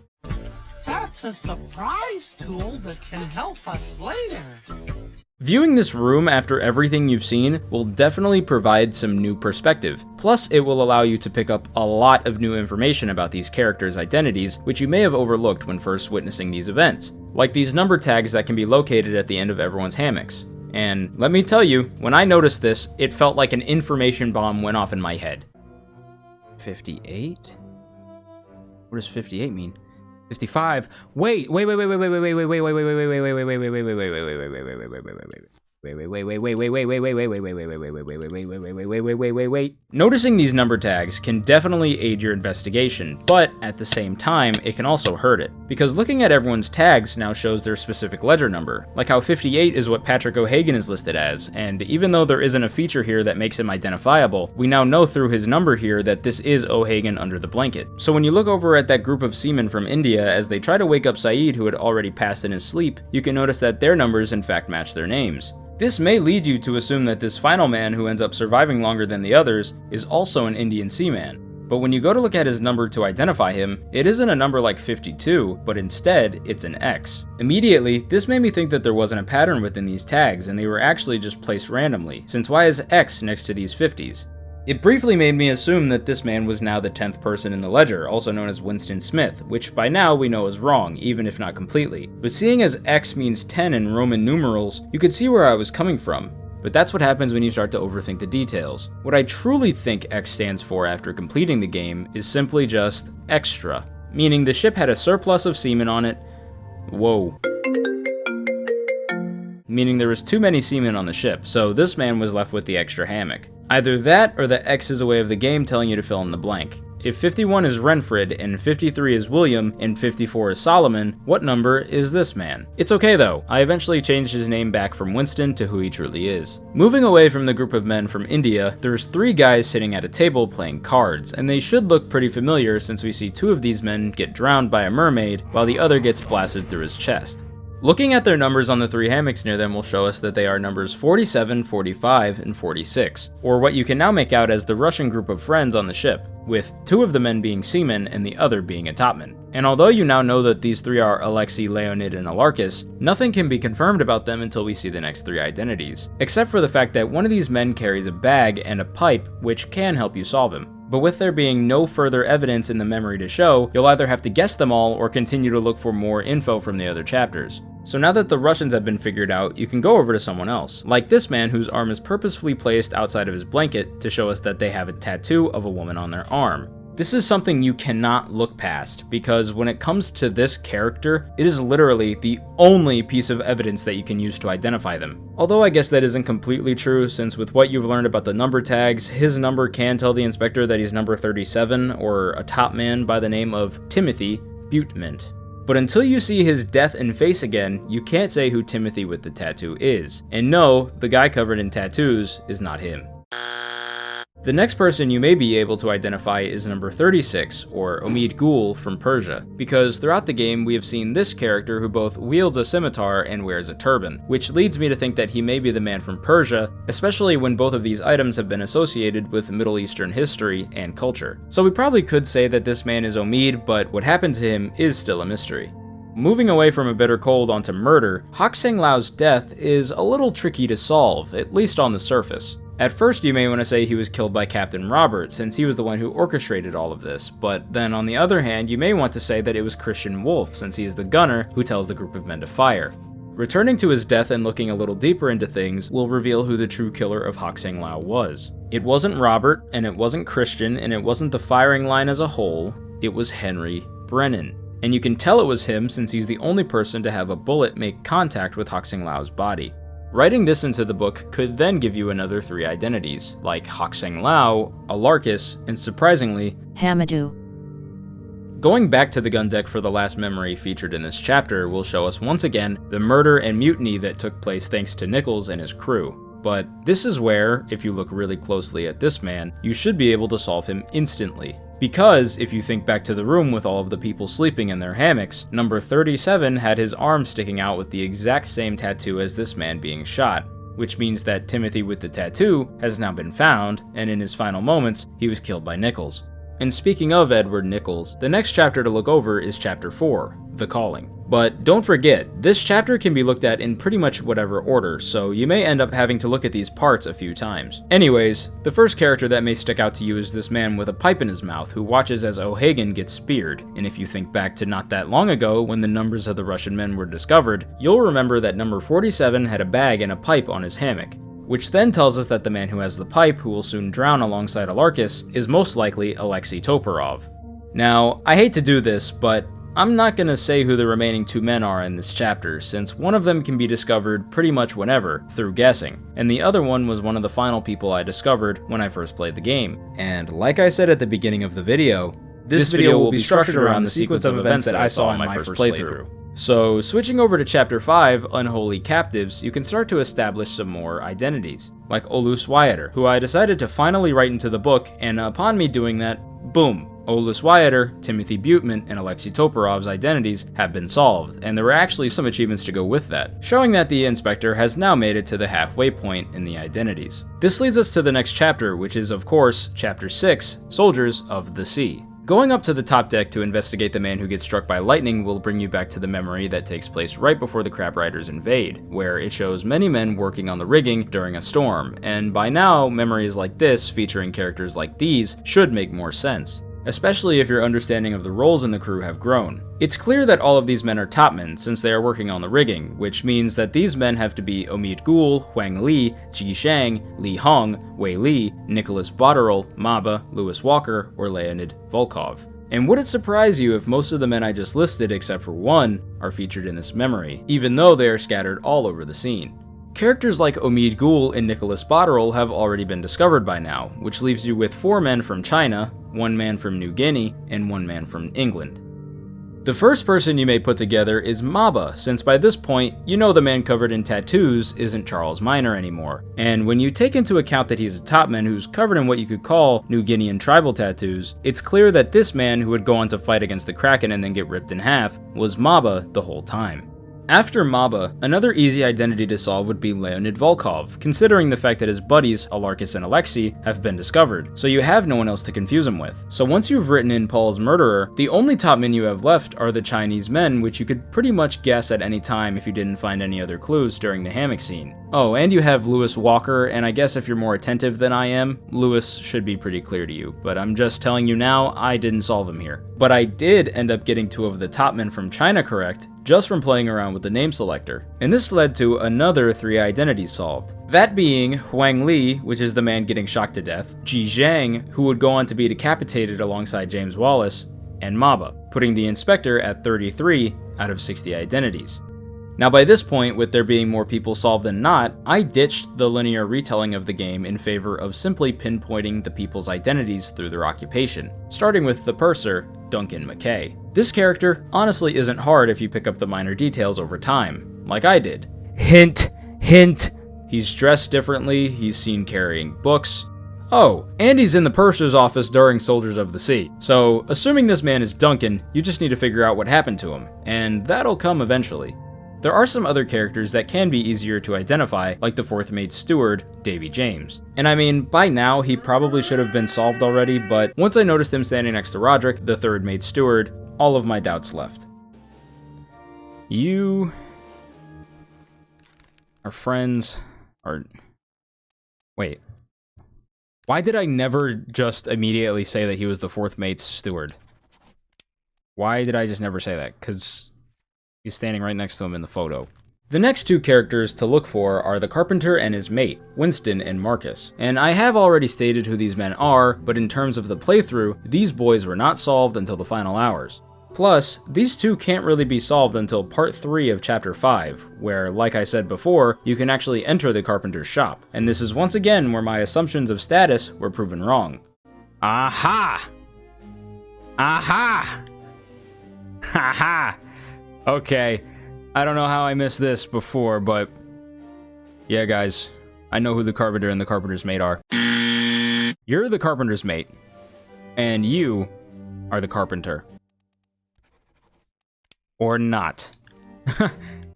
That's a surprise tool that can help us later. Viewing this room after everything you've seen will definitely provide some new perspective. Plus, it will allow you to pick up a lot of new information about these characters' identities, which you may have overlooked when first witnessing these events. Like these number tags that can be located at the end of everyone's hammocks. And let me tell you, when I noticed this, it felt like an information bomb went off in my head. 58? What does 58 mean? 55. Wait. Noticing these number tags can definitely aid your investigation, but at the same time, it can also hurt it. Because looking at everyone's tags now shows their specific ledger number, like how 58 is what Patrick O'Hagan is listed as, and even though there isn't a feature here that makes him identifiable, we now know through his number here that this is O'Hagan under the blanket. So when you look over at that group of seamen from India as they try to wake up Saeed who had already passed in his sleep, you can notice that their numbers in fact match their names. This may lead you to assume that this final man who ends up surviving longer than the others is also an Indian seaman. But when you go to look at his number to identify him, it isn't a number like 52, but instead, it's an X. Immediately, this made me think that there wasn't a pattern within these tags and they were actually just placed randomly, since why is X next to these 50s? It briefly made me assume that this man was now the 10th person in the ledger, also known as Winston Smith, which by now we know is wrong, even if not completely. But seeing as X means 10 in Roman numerals, you could see where I was coming from. But that's what happens when you start to overthink the details. What I truly think X stands for after completing the game is simply just extra, meaning the ship had a surplus of seamen on it. Whoa. Meaning there was too many seamen on the ship, so this man was left with the extra hammock. Either that, or the X is a way of the game telling you to fill in the blank. if 51 is Renfred, and 53 is William, and 54 is Solomon, what number is this man? It's okay though, I eventually changed his name back from Winston to who he truly is. Moving away from the group of men from India, there's 3 guys sitting at a table playing cards, and they should look pretty familiar since we see 2 of these men get drowned by a mermaid while the other gets blasted through his chest. Looking at their numbers on the 3 hammocks near them will show us that they are numbers 47, 45, and 46, or what you can now make out as the Russian group of friends on the ship, with 2 of the men being seamen and the other being a topman. And although you now know that these 3 are Alexei, Leonid, and Alarcus, nothing can be confirmed about them until we see the next 3 identities, except for the fact that one of these men carries a bag and a pipe which can help you solve him. But with there being no further evidence in the memory to show, you'll either have to guess them all or continue to look for more info from the other chapters. So now that the Russians have been figured out, you can go over to someone else, like this man whose arm is purposefully placed outside of his blanket to show us that they have a tattoo of a woman on their arm. This is something you cannot look past, because when it comes to this character, it is literally the only piece of evidence that you can use to identify them. Although I guess that isn't completely true, since with what you've learned about the number tags, his number can tell the inspector that he's number 37, or a top man by the name of Timothy Butemint. But until you see his death and face again, you can't say who Timothy with the tattoo is. And no, the guy covered in tattoos is not him. The next person you may be able to identify is number 36, or Omid Gul from Persia, because throughout the game we have seen this character who both wields a scimitar and wears a turban, which leads me to think that he may be the man from Persia, especially when both of these items have been associated with Middle Eastern history and culture. So we probably could say that this man is Omid, but what happened to him is still a mystery. Moving away from a bitter cold onto murder, Hoksang Lao's death is a little tricky to solve, at least on the surface. At first you may want to say he was killed by Captain Robert, since he was the one who orchestrated all of this, but then on the other hand you may want to say that it was Christian Wolf, since he is the gunner who tells the group of men to fire. Returning to his death and looking a little deeper into things will reveal who the true killer of Hoksang Lao was. It wasn't Robert, and it wasn't Christian, and it wasn't the firing line as a whole, it was Henry Brennan. And you can tell it was him since he's the only person to have a bullet make contact with Hoksang Lao's body. Writing this into the book could then give you another 3 identities, like Hoksang Lao, Alarcus, and surprisingly, Hamadou. Going back to the gun deck for the last memory featured in this chapter will show us once again the murder and mutiny that took place thanks to Nichols and his crew. But this is where, if you look really closely at this man, you should be able to solve him instantly. Because, if you think back to the room with all of the people sleeping in their hammocks, number 37 had his arm sticking out with the exact same tattoo as this man being shot, which means that Timothy with the tattoo has now been found, and in his final moments, he was killed by Nichols. And speaking of Edward Nichols, the next chapter to look over is chapter 4, The Calling. But don't forget, this chapter can be looked at in pretty much whatever order, so you may end up having to look at these parts a few times. Anyways, the first character that may stick out to you is this man with a pipe in his mouth who watches as O'Hagan gets speared, and if you think back to not that long ago when the numbers of the Russian men were discovered, you'll remember that number 47 had a bag and a pipe on his hammock. Which then tells us that the man who has the pipe, who will soon drown alongside Alarcus, is most likely Alexei Toporov. Now, I hate to do this, but I'm not gonna say who the remaining 2 men are in this chapter, since one of them can be discovered pretty much whenever, through guessing, and the other one was one of the final people I discovered when I first played the game. And like I said at the beginning of the video, this video will be structured around the sequence of events that I saw in my first playthrough. So, switching over to Chapter 5, Unholy Captives, you can start to establish some more identities, like Olus Wyatter, who I decided to finally write into the book, and upon me doing that, boom, Olus Wyatter, Timothy Butemint, and Alexei Toporov's identities have been solved, and there were actually some achievements to go with that, showing that the inspector has now made it to the halfway point in the identities. This leads us to the next chapter, which is of course, Chapter 6, Soldiers of the Sea. Going up to the top deck to investigate the man who gets struck by lightning will bring you back to the memory that takes place right before the Crab Riders invade, where it shows many men working on the rigging during a storm, and by now, memories like this, featuring characters like these, should make more sense, especially if your understanding of the roles in the crew have grown. It's clear that all of these men are topmen since they are working on the rigging, which means that these men have to be Omid Gul, Huang Li, Ji Shang, Li Hong, Wei Li, Nicholas Botterill, Maba, Lewis Walker, or Leonid Volkov. And would it surprise you if most of the men I just listed, except for one, are featured in this memory, even though they are scattered all over the scene? Characters like Omid Gul and Nicholas Botterill have already been discovered by now, which leaves you with 4 men from China, one man from New Guinea, and one man from England. The first person you may put together is Maba, since by this point, you know the man covered in tattoos isn't Charles Minor anymore. And when you take into account that he's a topman who's covered in what you could call New Guinean tribal tattoos, it's clear that this man who would go on to fight against the Kraken and then get ripped in half was Maba the whole time. After Maba, another easy identity to solve would be Leonid Volkov, considering the fact that his buddies, Alarcus and Alexei, have been discovered, so you have no one else to confuse him with. So once you've written in Paul's murderer, the only top men you have left are the Chinese men, which you could pretty much guess at any time if you didn't find any other clues during the hammock scene. Oh, and you have Lewis Walker, and I guess if you're more attentive than I am, Lewis should be pretty clear to you, but I'm just telling you now, I didn't solve him here. But I did end up getting 2 of the top men from China correct, just from playing around with the name selector. And this led to another 3 identities solved. That being Huang Li, which is the man getting shocked to death, Ji Zhang, who would go on to be decapitated alongside James Wallace, and Maba, putting the inspector at 33 out of 60 identities. Now by this point, with there being more people solved than not, I ditched the linear retelling of the game in favor of simply pinpointing the people's identities through their occupation, starting with the purser, Duncan McKay. This character honestly isn't hard if you pick up the minor details over time, like I did. Hint, hint. He's dressed differently, he's seen carrying books. Oh, and he's in the purser's office during Soldiers of the Sea. So, assuming this man is Duncan, you just need to figure out what happened to him, and that'll come eventually. There are some other characters that can be easier to identify, like the 4th mate steward, Davy James. And I mean, by now he probably should have been solved already, but once I noticed him standing next to Roderick, the 3rd mate steward, all of my doubts left. You are friends, or... Wait. Why did I never just immediately say that he was the 4th mate's steward? Why did I just never say that? Because he's standing right next to him in the photo. The next 2 characters to look for are the carpenter and his mate, Winston and Marcus. And I have already stated who these men are, but in terms of the playthrough, these boys were not solved until the final hours. Plus, these 2 can't really be solved until part 3 of chapter 5, where, like I said before, you can actually enter the carpenter's shop. And this is once again where my assumptions of status were proven wrong. Aha! Aha! Haha! Okay, I don't know how I missed this before, but yeah, guys, I know who the carpenter and the carpenter's mate are. You're the carpenter's mate, and you are the carpenter. Or not.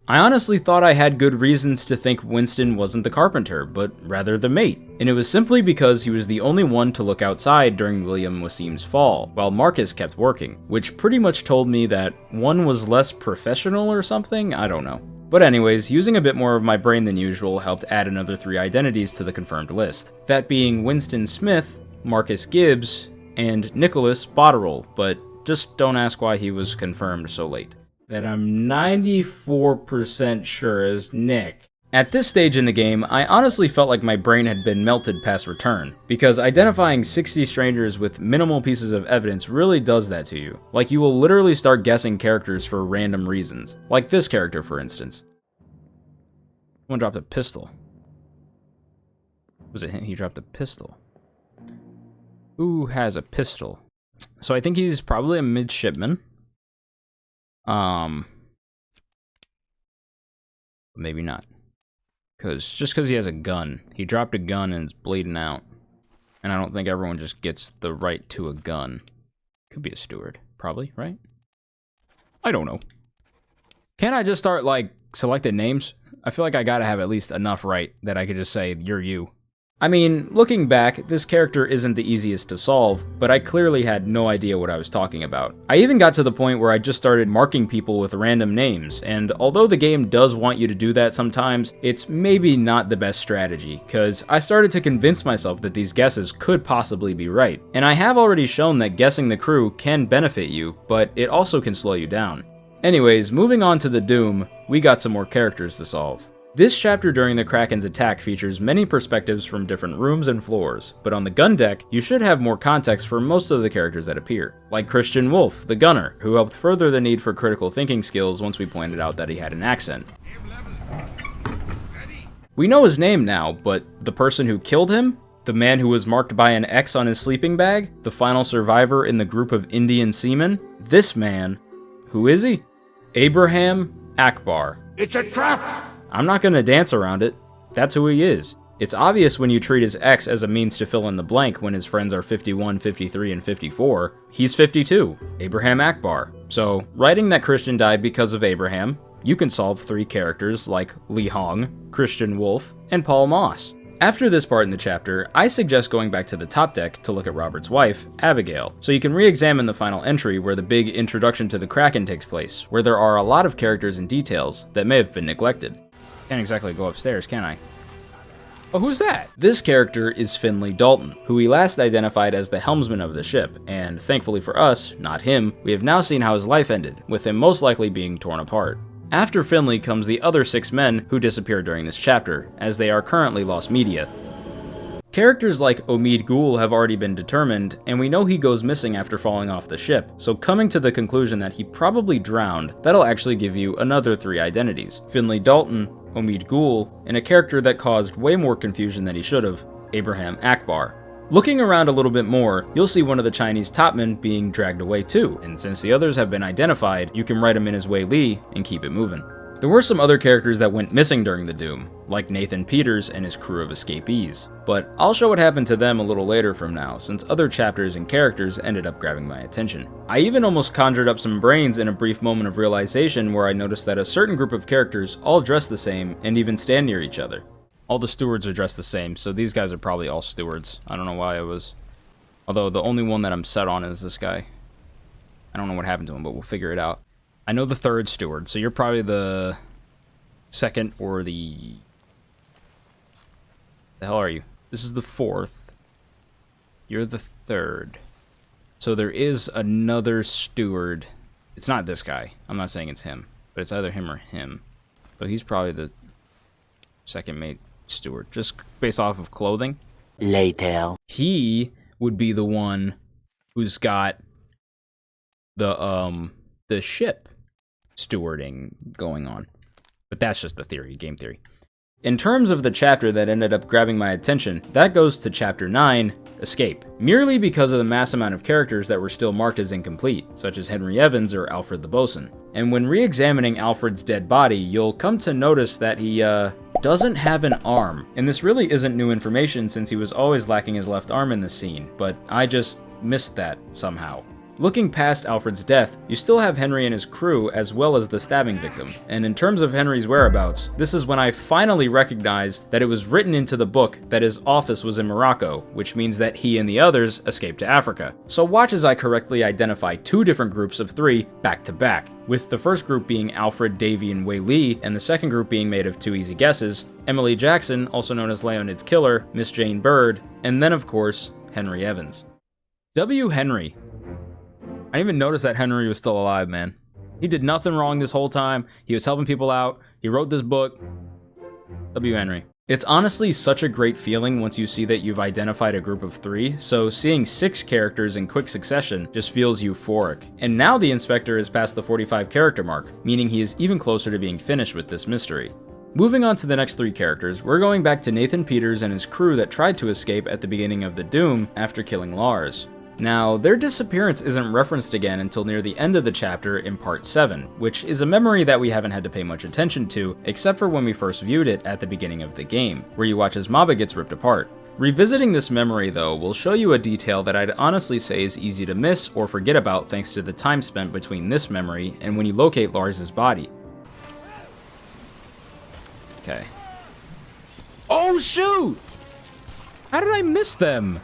I honestly thought I had good reasons to think Winston wasn't the carpenter, but rather the mate. And it was simply because he was the only one to look outside during William Wasim's fall, while Marcus kept working, which pretty much told me that one was less professional or something, I don't know. But anyways, using a bit more of my brain than usual helped add another 3 identities to the confirmed list. That being Winston Smith, Marcus Gibbs, and Nicholas Botterill, but just don't ask why he was confirmed so late. That I'm 94% sure is Nick. At this stage in the game, I honestly felt like my brain had been melted past return, because identifying 60 strangers with minimal pieces of evidence really does that to you. Like, you will literally start guessing characters for random reasons. Like this character, for instance. Someone dropped a pistol. Was it him? He dropped a pistol. Who has a pistol? So I think he's probably a midshipman. Maybe not. Just because he has a gun. He dropped a gun and it's bleeding out. And I don't think everyone just gets the right to a gun. Could be a steward. Probably, right? I don't know. Can't I just start, like, selecting names? I feel like I gotta have at least enough right that I could just say, you're you. I mean, looking back, this character isn't the easiest to solve, but I clearly had no idea what I was talking about. I even got to the point where I just started marking people with random names, and although the game does want you to do that sometimes, it's maybe not the best strategy, cause I started to convince myself that these guesses could possibly be right. And I have already shown that guessing the crew can benefit you, but it also can slow you down. Anyways, moving on to the Doom, we got some more characters to solve. This chapter during the Kraken's attack features many perspectives from different rooms and floors, but on the gun deck, you should have more context for most of the characters that appear. Like Christian Wolf, the gunner, who helped further the need for critical thinking skills once we pointed out that he had an accent. We know his name now, but the person who killed him? The man who was marked by an X on his sleeping bag? The final survivor in the group of Indian seamen? This man, who is he? Abraham Akbar. It's a trap! I'm not gonna dance around it. That's who he is. It's obvious when you treat his X as a means to fill in the blank when his friends are 51, 53, and 54. He's 52, Abraham Akbar. So, writing that Christian died because of Abraham, you can solve 3 characters like Li Hong, Christian Wolf, and Paul Moss. After this part in the chapter, I suggest going back to the top deck to look at Robert's wife, Abigail, so you can re-examine the final entry where the big introduction to the Kraken takes place, where there are a lot of characters and details that may have been neglected. Can't exactly go upstairs, can I? Oh, who's that? This character is Finley Dalton, who we last identified as the helmsman of the ship, and thankfully for us, not him, we have now seen how his life ended, with him most likely being torn apart. After Finley comes the other 6 men who disappeared during this chapter, as they are currently lost media. Characters like Omid Ghul have already been determined, and we know he goes missing after falling off the ship, so coming to the conclusion that he probably drowned, that'll actually give you another 3 identities. Finley Dalton, Omid Ghul, and a character that caused way more confusion than he should have, Abraham Akbar. Looking around a little bit more, you'll see one of the Chinese topmen being dragged away too, and since the others have been identified, you can write him in as Wei Li and keep it moving. There were some other characters that went missing during the Doom, like Nathan Peters and his crew of escapees, but I'll show what happened to them a little later from now, since other chapters and characters ended up grabbing my attention. I even almost conjured up some brains in a brief moment of realization where I noticed that a certain group of characters all dress the same and even stand near each other. All the stewards are dressed the same, so these guys are probably all stewards. I don't know why I was... Although the only one that I'm set on is this guy. I don't know what happened to him, but we'll figure it out. I know the 3rd steward, so you're probably the 2nd or the... The hell are you? This is the 4th. You're the 3rd. So there is another steward. It's not this guy. I'm not saying it's him, but it's either him or him. So he's probably the 2nd mate steward, just based off of clothing. Later. He would be the one who's got the ship stewarding going on. But that's just the theory, game theory. In terms of the chapter that ended up grabbing my attention, that goes to Chapter 9, Escape, merely because of the mass amount of characters that were still marked as incomplete, such as Henry Evans or Alfred the Bosun. And when re-examining Alfred's dead body, you'll come to notice that he, doesn't have an arm. And this really isn't new information since he was always lacking his left arm in this scene, but I just missed that somehow. Looking past Alfred's death, you still have Henry and his crew as well as the stabbing victim. And in terms of Henry's whereabouts, this is when I finally recognized that it was written into the book that his office was in Morocco, which means that he and the others escaped to Africa. So watch as I correctly identify 2 different groups of 3 back to back, with the first group being Alfred, Davy, and Wei Li, and the second group being made of 2 easy guesses, Emily Jackson, also known as Leonid's killer, Miss Jane Bird, and then of course, Henry Evans. W. Henry. I didn't even notice that Henry was still alive, man. He did nothing wrong this whole time. He was helping people out. He wrote this book. W. Henry. It's honestly such a great feeling once you see that you've identified a group of 3, so seeing 6 characters in quick succession just feels euphoric. And now the Inspector is past the 45 character mark, meaning he is even closer to being finished with this mystery. Moving on to the next 3 characters, we're going back to Nathan Peters and his crew that tried to escape at the beginning of the Doom after killing Lars. Now, their disappearance isn't referenced again until near the end of the chapter in Part 7, which is a memory that we haven't had to pay much attention to, except for when we first viewed it at the beginning of the game, where you watch as Maba gets ripped apart. Revisiting this memory, though, will show you a detail that I'd honestly say is easy to miss or forget about thanks to the time spent between this memory and when you locate Lars's body. Okay. Oh, shoot! How did I miss them?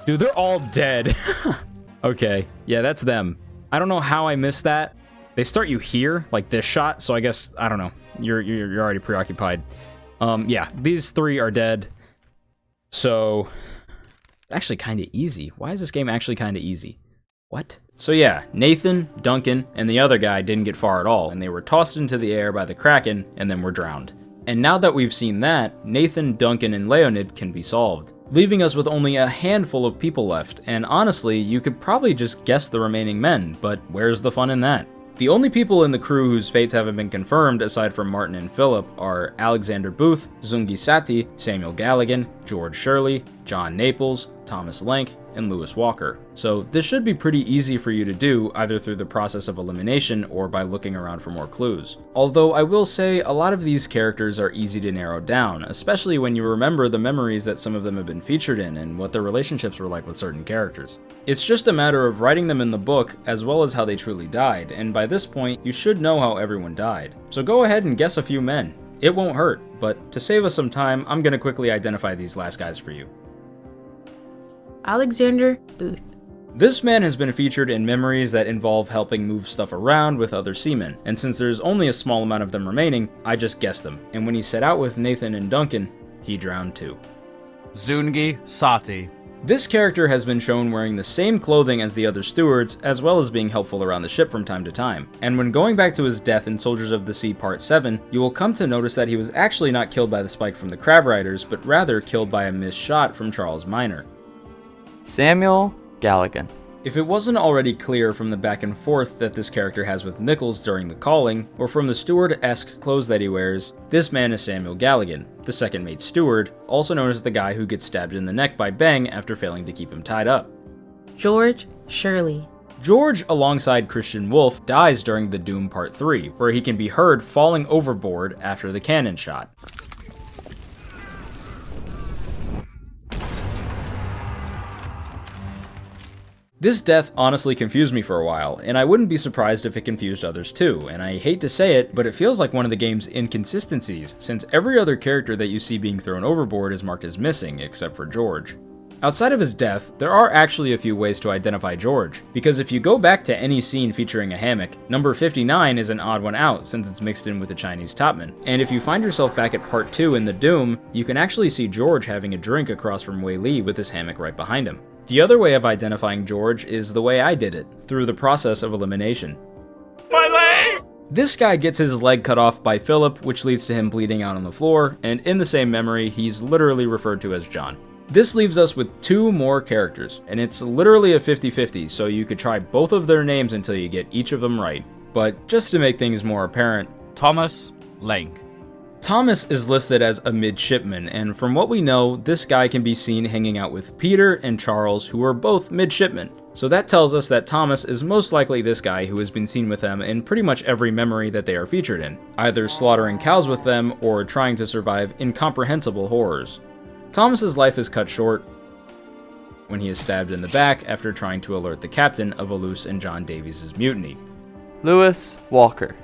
Dude, they're all dead. Okay, yeah, that's them. I don't know how I missed that. They start you here, like this shot, so I guess, I don't know. You're already preoccupied. Yeah, these 3 are dead. So, it's actually kind of easy. Why is this game actually kind of easy? What? So yeah, Nathan, Duncan, and the other guy didn't get far at all, and they were tossed into the air by the Kraken, and then were drowned. And now that we've seen that, Nathan, Duncan, and Leonid can be solved, leaving us with only a handful of people left, and honestly, you could probably just guess the remaining men, but where's the fun in that? The only people in the crew whose fates haven't been confirmed aside from Martin and Philip are Alexander Booth, Zungi Sati, Samuel Galligan, George Shirley, John Naples, Thomas Lenk, and Lewis Walker. So this should be pretty easy for you to do either through the process of elimination or by looking around for more clues. Although I will say a lot of these characters are easy to narrow down, especially when you remember the memories that some of them have been featured in and what their relationships were like with certain characters. It's just a matter of writing them in the book as well as how they truly died, and by this point you should know how everyone died. So go ahead and guess a few men. It won't hurt, but to save us some time, I'm gonna quickly identify these last guys for you. Alexander Booth. This man has been featured in memories that involve helping move stuff around with other seamen, and since there's only a small amount of them remaining, I just guessed them. And when he set out with Nathan and Duncan, he drowned too. Zungi Sati. This character has been shown wearing the same clothing as the other stewards, as well as being helpful around the ship from time to time. And when going back to his death in Soldiers of the Sea Part 7, you will come to notice that he was actually not killed by the spike from the Crab Riders, but rather killed by a missed shot from Charles Minor. Samuel Galligan. If it wasn't already clear from the back and forth that this character has with Nichols during the calling, or from the steward-esque clothes that he wears, this man is Samuel Galligan, the second mate steward, also known as the guy who gets stabbed in the neck by Beng after failing to keep him tied up. George Shirley. George, alongside Christian Wolff, dies during the Doom Part 3, where he can be heard falling overboard after the cannon shot. This death honestly confused me for a while, and I wouldn't be surprised if it confused others too, and I hate to say it, but it feels like one of the game's inconsistencies, since every other character that you see being thrown overboard is marked as missing, except for George. Outside of his death, there are actually a few ways to identify George, because if you go back to any scene featuring a hammock, number 59 is an odd one out since it's mixed in with the Chinese topman. And if you find yourself back at part 2 in the Doom, you can actually see George having a drink across from Wei Li with his hammock right behind him. The other way of identifying George is the way I did it, through the process of elimination. My leg! This guy gets his leg cut off by Philip, which leads to him bleeding out on the floor, and in the same memory, he's literally referred to as John. This leaves us with 2 more characters, and it's literally a 50-50, so you could try both of their names until you get each of them right. But just to make things more apparent, Thomas Lenk. Thomas is listed as a midshipman, and from what we know, this guy can be seen hanging out with Peter and Charles, who are both midshipmen. So that tells us that Thomas is most likely this guy who has been seen with them in pretty much every memory that they are featured in, either slaughtering cows with them or trying to survive incomprehensible horrors. Thomas's life is cut short when he is stabbed in the back after trying to alert the captain of Aloose and John Davies' mutiny. Lewis Walker.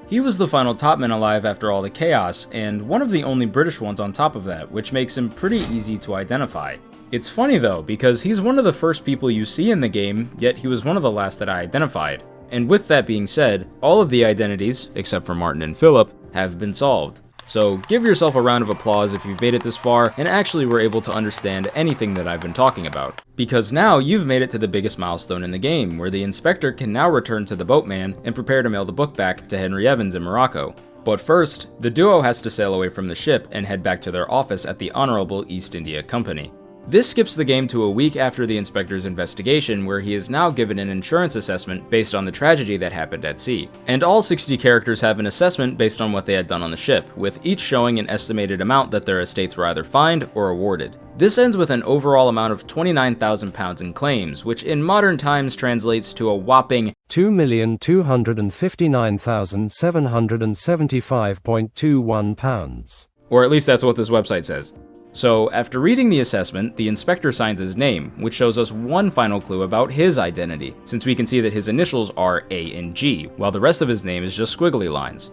He was the final topman alive after all the chaos, and one of the only British ones on top of that, which makes him pretty easy to identify. It's funny though, because he's one of the first people you see in the game, yet he was one of the last that I identified. And with that being said, all of the identities, except for Martin and Philip, have been solved. So give yourself a round of applause if you've made it this far and actually were able to understand anything that I've been talking about. Because now you've made it to the biggest milestone in the game, where the inspector can now return to the boatman and prepare to mail the book back to Henry Evans in Morocco. But first, the duo has to sail away from the ship and head back to their office at the Honorable East India Company. This skips the game to a week after the inspector's investigation, where he is now given an insurance assessment based on the tragedy that happened at sea. And all 60 characters have an assessment based on what they had done on the ship, with each showing an estimated amount that their estates were either fined or awarded. This ends with an overall amount of £29,000 in claims, which in modern times translates to a whopping £2,259,775.21. Or at least that's what this website says. So, after reading the assessment, the inspector signs his name, which shows us one final clue about his identity, since we can see that his initials are A and G, while the rest of his name is just squiggly lines.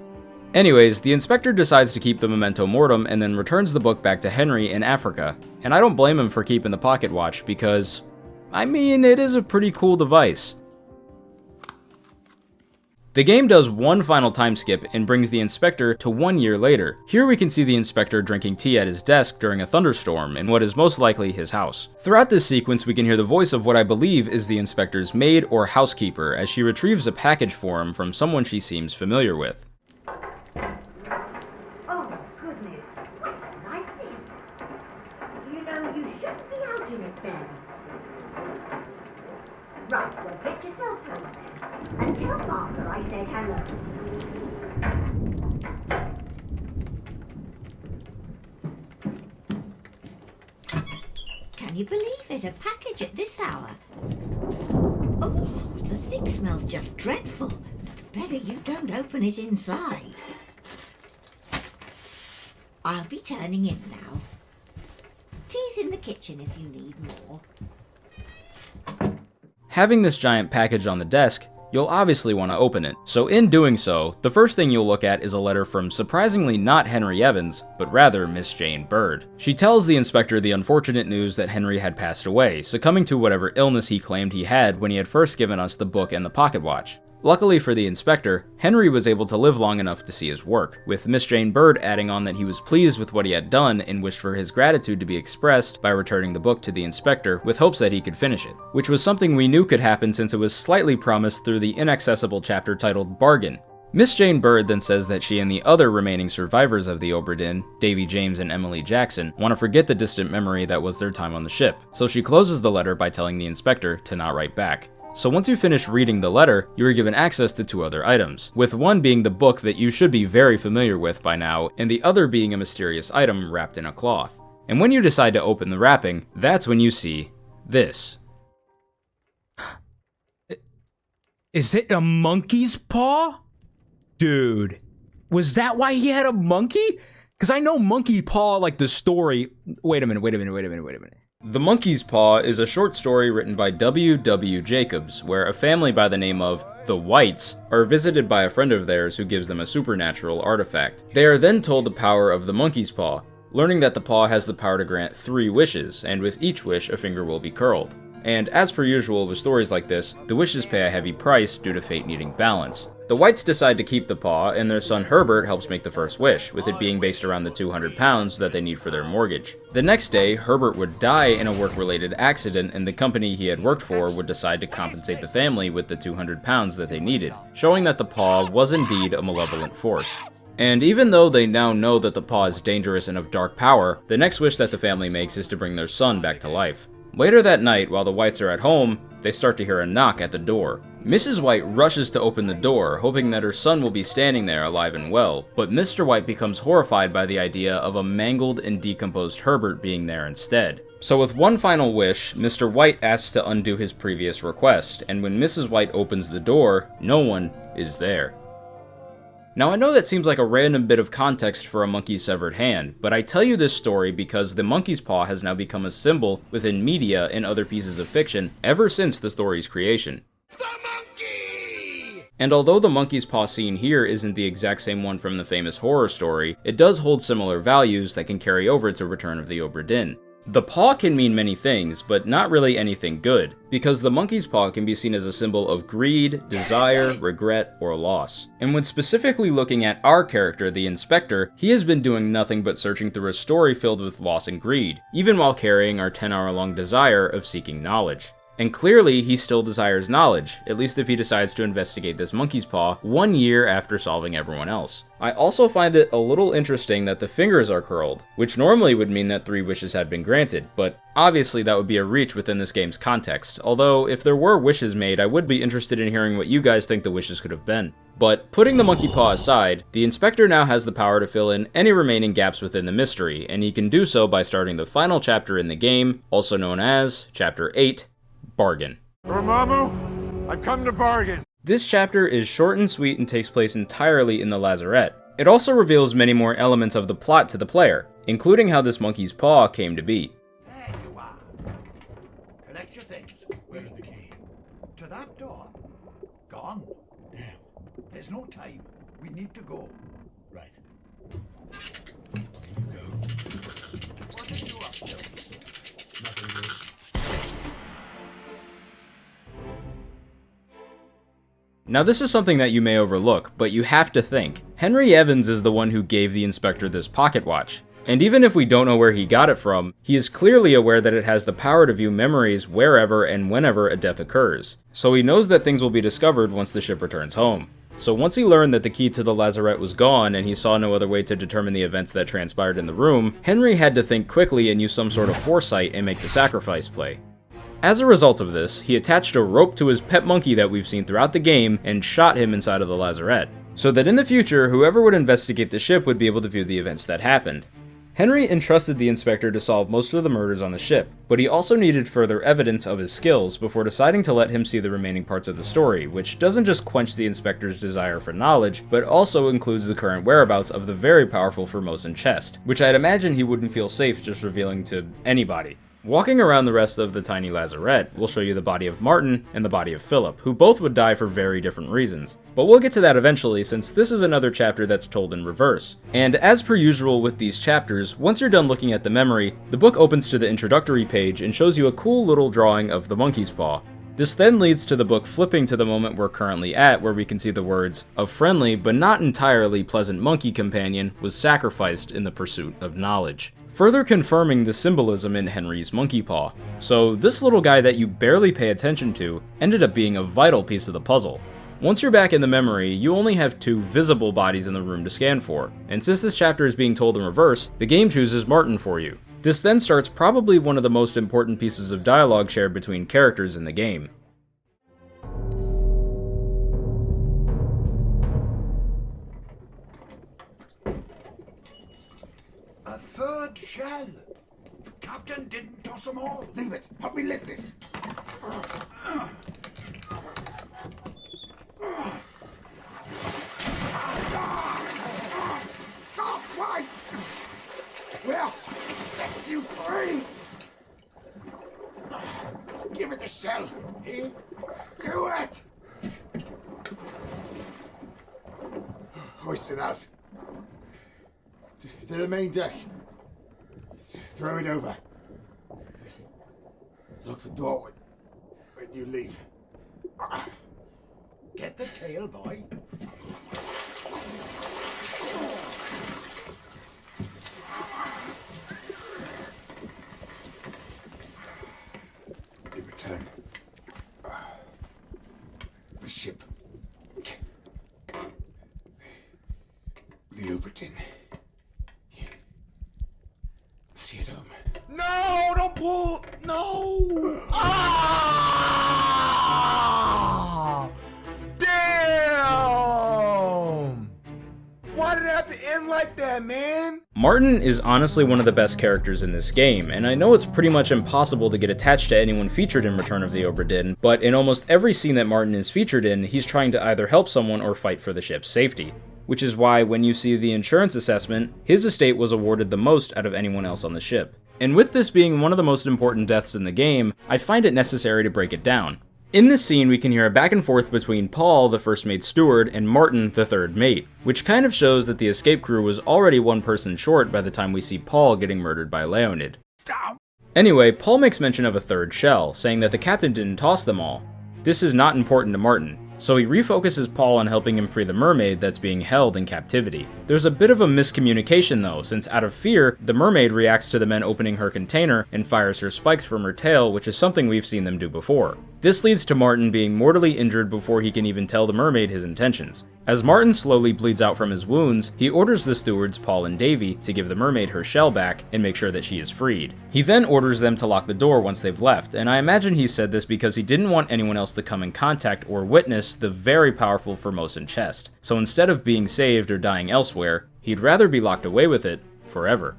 Anyways, the inspector decides to keep the memento mortem and then returns the book back to Henry in Africa. And I don't blame him for keeping the pocket watch because, I mean, it is a pretty cool device. The game does one final time skip and brings the inspector to 1 year later. Here we can see the inspector drinking tea at his desk during a thunderstorm in what is most likely his house. Throughout this sequence, we can hear the voice of what I believe is the inspector's maid or housekeeper as she retrieves a package for him from someone she seems familiar with. Oh, goodness. What a nice thing. You know, you shouldn't be out in it then. Right, well, get yourself home then. And tell Father I said hello. Can you believe it? A package at this hour? Oh, the thing smells just dreadful. Better you don't open it inside. I'll be turning in now. Tea's in the kitchen if you need more. Having this giant package on the desk, you'll obviously want to open it. So in doing so, the first thing you'll look at is a letter from surprisingly not Henry Evans, but rather Miss Jane Bird. She tells the inspector the unfortunate news that Henry had passed away, succumbing to whatever illness he claimed he had when he had first given us the book and the pocket watch. Luckily for the inspector, Henry was able to live long enough to see his work, with Miss Jane Bird adding on that he was pleased with what he had done and wished for his gratitude to be expressed by returning the book to the inspector with hopes that he could finish it, which was something we knew could happen since it was slightly promised through the inaccessible chapter titled Bargain. Miss Jane Bird then says that she and the other remaining survivors of the Obra Dinn, Davy James and Emily Jackson, want to forget the distant memory that was their time on the ship, so she closes the letter by telling the inspector to not write back. So once you finish reading the letter, you are given access to 2 other items, with one being the book that you should be very familiar with by now, and the other being a mysterious item wrapped in a cloth. And when you decide to open the wrapping, that's when you see this. Is it a monkey's paw? Dude, was that why he had a monkey? Because I know Monkey Paw, like the story. Wait a minute. The Monkey's Paw is a short story written by W.W. Jacobs, where a family by the name of the Whites are visited by a friend of theirs who gives them a supernatural artifact. They are then told the power of the Monkey's Paw, learning that the paw has the power to grant 3 wishes, and with each wish a finger will be curled. And as per usual with stories like this, the wishes pay a heavy price due to fate needing balance. The Whites decide to keep the paw, and their son Herbert helps make the first wish, with it being based around the 200 pounds that they need for their mortgage. The next day, Herbert would die in a work-related accident, and the company he had worked for would decide to compensate the family with the 200 pounds that they needed, showing that the paw was indeed a malevolent force. And even though they now know that the paw is dangerous and of dark power, the next wish that the family makes is to bring their son back to life. Later that night, while the Whites are at home, they start to hear a knock at the door. Mrs. White rushes to open the door, hoping that her son will be standing there alive and well, but Mr. White becomes horrified by the idea of a mangled and decomposed Herbert being there instead. So with one final wish, Mr. White asks to undo his previous request, and when Mrs. White opens the door, no one is there. Now I know that seems like a random bit of context for a monkey's severed hand, but I tell you this story because the monkey's paw has now become a symbol within media and other pieces of fiction ever since the story's creation. And although the monkey's paw scene here isn't the exact same one from the famous horror story, it does hold similar values that can carry over to Return of the Obra Dinn. The paw can mean many things, but not really anything good, because the monkey's paw can be seen as a symbol of greed, desire, regret, or loss. And when specifically looking at our character, the inspector, he has been doing nothing but searching through a story filled with loss and greed, even while carrying our 10-hour-long desire of seeking knowledge. And clearly, he still desires knowledge, at least if he decides to investigate this monkey's paw 1 year after solving everyone else. I also find it a little interesting that the fingers are curled, which normally would mean that 3 wishes had been granted, but obviously that would be a reach within this game's context, although if there were wishes made, I would be interested in hearing what you guys think the wishes could have been. But putting the monkey paw aside, the inspector now has the power to fill in any remaining gaps within the mystery, and he can do so by starting the final chapter in the game, also known as Chapter 8, Bargain. Dormammu, I've come to bargain. This chapter is short and sweet and takes place entirely in the lazarette. It also reveals many more elements of the plot to the player, including how this monkey's paw came to be. There you are. Collect your things. Where's the key? To that door. Gone. Damn. There's no time. We need to go. Right. Here you go. What are you up to? Nothing good. Now this is something that you may overlook, but you have to think. Henry Evans is the one who gave the inspector this pocket watch. And even if we don't know where he got it from, he is clearly aware that it has the power to view memories wherever and whenever a death occurs. So he knows that things will be discovered once the ship returns home. So once he learned that the key to the lazarette was gone and he saw no other way to determine the events that transpired in the room, Henry had to think quickly and use some sort of foresight and make the sacrifice play. As a result of this, he attached a rope to his pet monkey that we've seen throughout the game and shot him inside of the lazarette, so that in the future, whoever would investigate the ship would be able to view the events that happened. Henry entrusted the inspector to solve most of the murders on the ship, but he also needed further evidence of his skills before deciding to let him see the remaining parts of the story, which doesn't just quench the inspector's desire for knowledge, but also includes the current whereabouts of the very powerful Formosan chest, which I'd imagine he wouldn't feel safe just revealing to anybody. Walking around the rest of the tiny lazarette will show you the body of Martin and the body of Philip, who both would die for very different reasons. But we'll get to that eventually, since this is another chapter that's told in reverse. And as per usual with these chapters, once you're done looking at the memory, the book opens to the introductory page and shows you a cool little drawing of the monkey's paw. This then leads to the book flipping to the moment we're currently at, where we can see the words, "A friendly but not entirely pleasant monkey companion was sacrificed in the pursuit of knowledge," further confirming the symbolism in Henry's monkey paw. So this little guy that you barely pay attention to ended up being a vital piece of the puzzle. Once you're back in the memory, you only have 2 visible bodies in the room to scan for, and since this chapter is being told in reverse, the game chooses Martin for you. This then starts probably one of the most important pieces of dialogue shared between characters in the game. A third shell. The captain didn't toss them all. Leave it. Help me lift it. Stop! Why? Well, set you free. Give it the shell. Here. Do it. Hoist it out. To the main deck. Throw it over. Lock the door when you leave. Get the tail, boy. In return, the ship. The Obra Dinn. See it home. No, don't pull. No. Ah! Damn. Why did it have to end like that, man? Martin is honestly one of the best characters in this game, and I know it's pretty much impossible to get attached to anyone featured in Return of the Obra Dinn, but in almost every scene that Martin is featured in, he's trying to either help someone or fight for the ship's safety. Which is why when you see the insurance assessment, his estate was awarded the most out of anyone else on the ship. And with this being one of the most important deaths in the game, I find it necessary to break it down. In this scene, we can hear a back and forth between Paul, the first mate steward, and Martin, the third mate, which kind of shows that the escape crew was already one person short by the time we see Paul getting murdered by Leonid. Anyway, Paul makes mention of a third shell, saying that the captain didn't toss them all. This is not important to Martin, so he refocuses Paul on helping him free the mermaid that's being held in captivity. There's a bit of a miscommunication though, since out of fear, the mermaid reacts to the men opening her container and fires her spikes from her tail, which is something we've seen them do before. This leads to Martin being mortally injured before he can even tell the mermaid his intentions. As Martin slowly bleeds out from his wounds, he orders the stewards, Paul and Davy, to give the mermaid her shell back and make sure that she is freed. He then orders them to lock the door once they've left, and I imagine he said this because he didn't want anyone else to come in contact or witness the very powerful Formosan chest. So instead of being saved or dying elsewhere, he'd rather be locked away with it forever.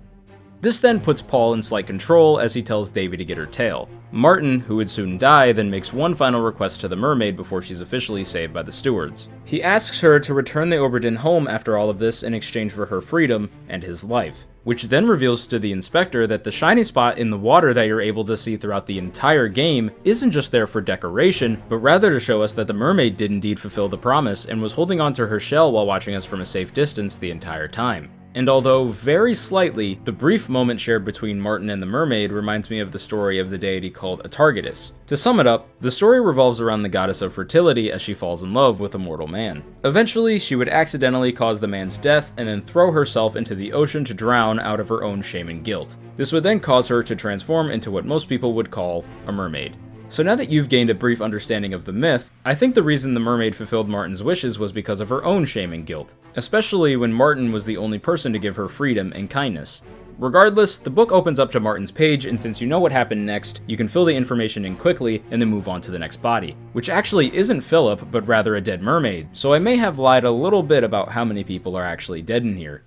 This then puts Paul in slight control as he tells Davy to get her tail. Martin, who would soon die, then makes one final request to the mermaid before she's officially saved by the stewards. He asks her to return the Obra Dinn home after all of this in exchange for her freedom and his life, which then reveals to the inspector that the shiny spot in the water that you're able to see throughout the entire game isn't just there for decoration, but rather to show us that the mermaid did indeed fulfill the promise and was holding onto her shell while watching us from a safe distance the entire time. And although very slightly, the brief moment shared between Martin and the mermaid reminds me of the story of the deity called Atargatis. To sum it up, the story revolves around the goddess of fertility as she falls in love with a mortal man. Eventually, she would accidentally cause the man's death and then throw herself into the ocean to drown out of her own shame and guilt. This would then cause her to transform into what most people would call a mermaid. So now that you've gained a brief understanding of the myth, I think the reason the mermaid fulfilled Martin's wishes was because of her own shame and guilt, especially when Martin was the only person to give her freedom and kindness. Regardless, the book opens up to Martin's page, and since you know what happened next, you can fill the information in quickly and then move on to the next body. Which actually isn't Philip, but rather a dead mermaid, so I may have lied a little bit about how many people are actually dead in here.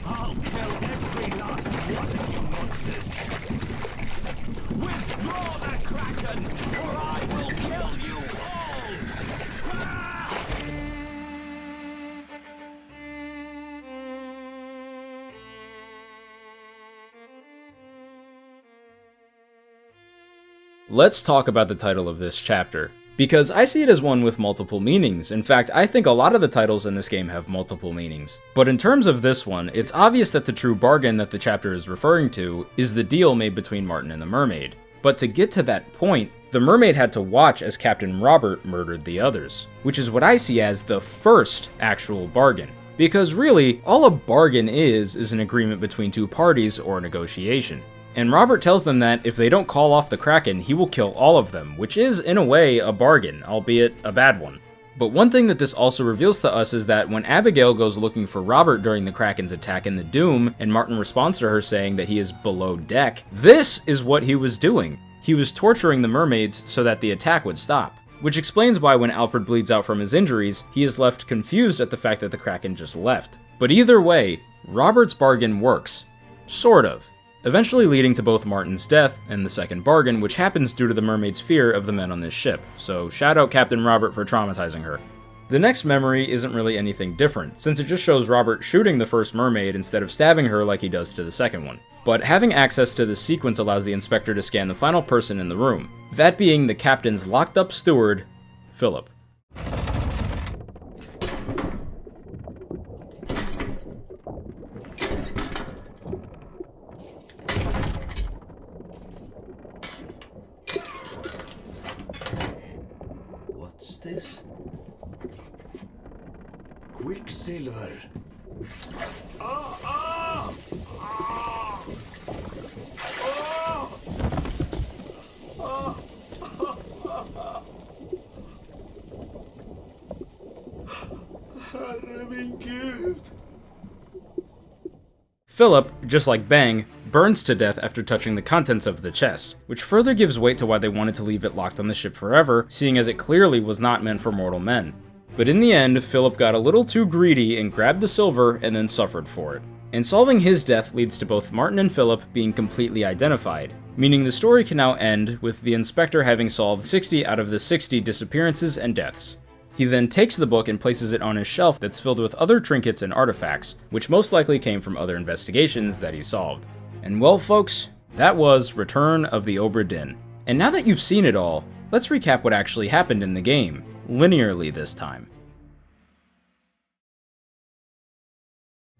I'll kill every last one of you monsters. Withdraw the Kraken, or I will kill you all! Let's talk about the title of this chapter, because I see it as one with multiple meanings. In fact, I think a lot of the titles in this game have multiple meanings. But in terms of this one, it's obvious that the true bargain that the chapter is referring to is the deal made between Martin and the mermaid. But to get to that point, the mermaid had to watch as Captain Robert murdered the others, which is what I see as the first actual bargain. Because really, all a bargain is an agreement between two parties or a negotiation. And Robert tells them that if they don't call off the Kraken, he will kill all of them, which is, in a way, a bargain, albeit a bad one. But one thing that this also reveals to us is that when Abigail goes looking for Robert during the Kraken's attack in the Doom, and Martin responds to her saying that he is below deck, this is what he was doing. He was torturing the mermaids so that the attack would stop. Which explains why when Alfred bleeds out from his injuries, he is left confused at the fact that the Kraken just left. But either way, Robert's bargain works. Sort of. Eventually leading to both Martin's death and the second bargain, which happens due to the mermaid's fear of the men on this ship, so shout out Captain Robert for traumatizing her. The next memory isn't really anything different, since it just shows Robert shooting the first mermaid instead of stabbing her like he does to the second one. But having access to this sequence allows the inspector to scan the final person in the room, that being the captain's locked up steward, Philip. What's this? Quicksilver. Philip, just like Bang, burns to death after touching the contents of the chest, which further gives weight to why they wanted to leave it locked on the ship forever, seeing as it clearly was not meant for mortal men. But in the end, Philip got a little too greedy and grabbed the silver and then suffered for it. And solving his death leads to both Martin and Philip being completely identified, meaning the story can now end with the inspector having solved 60 out of the 60 disappearances and deaths. He then takes the book and places it on his shelf that's filled with other trinkets and artifacts, which most likely came from other investigations that he solved. And well folks, that was Return of the Obra Dinn. And now that you've seen it all, let's recap what actually happened in the game, linearly this time.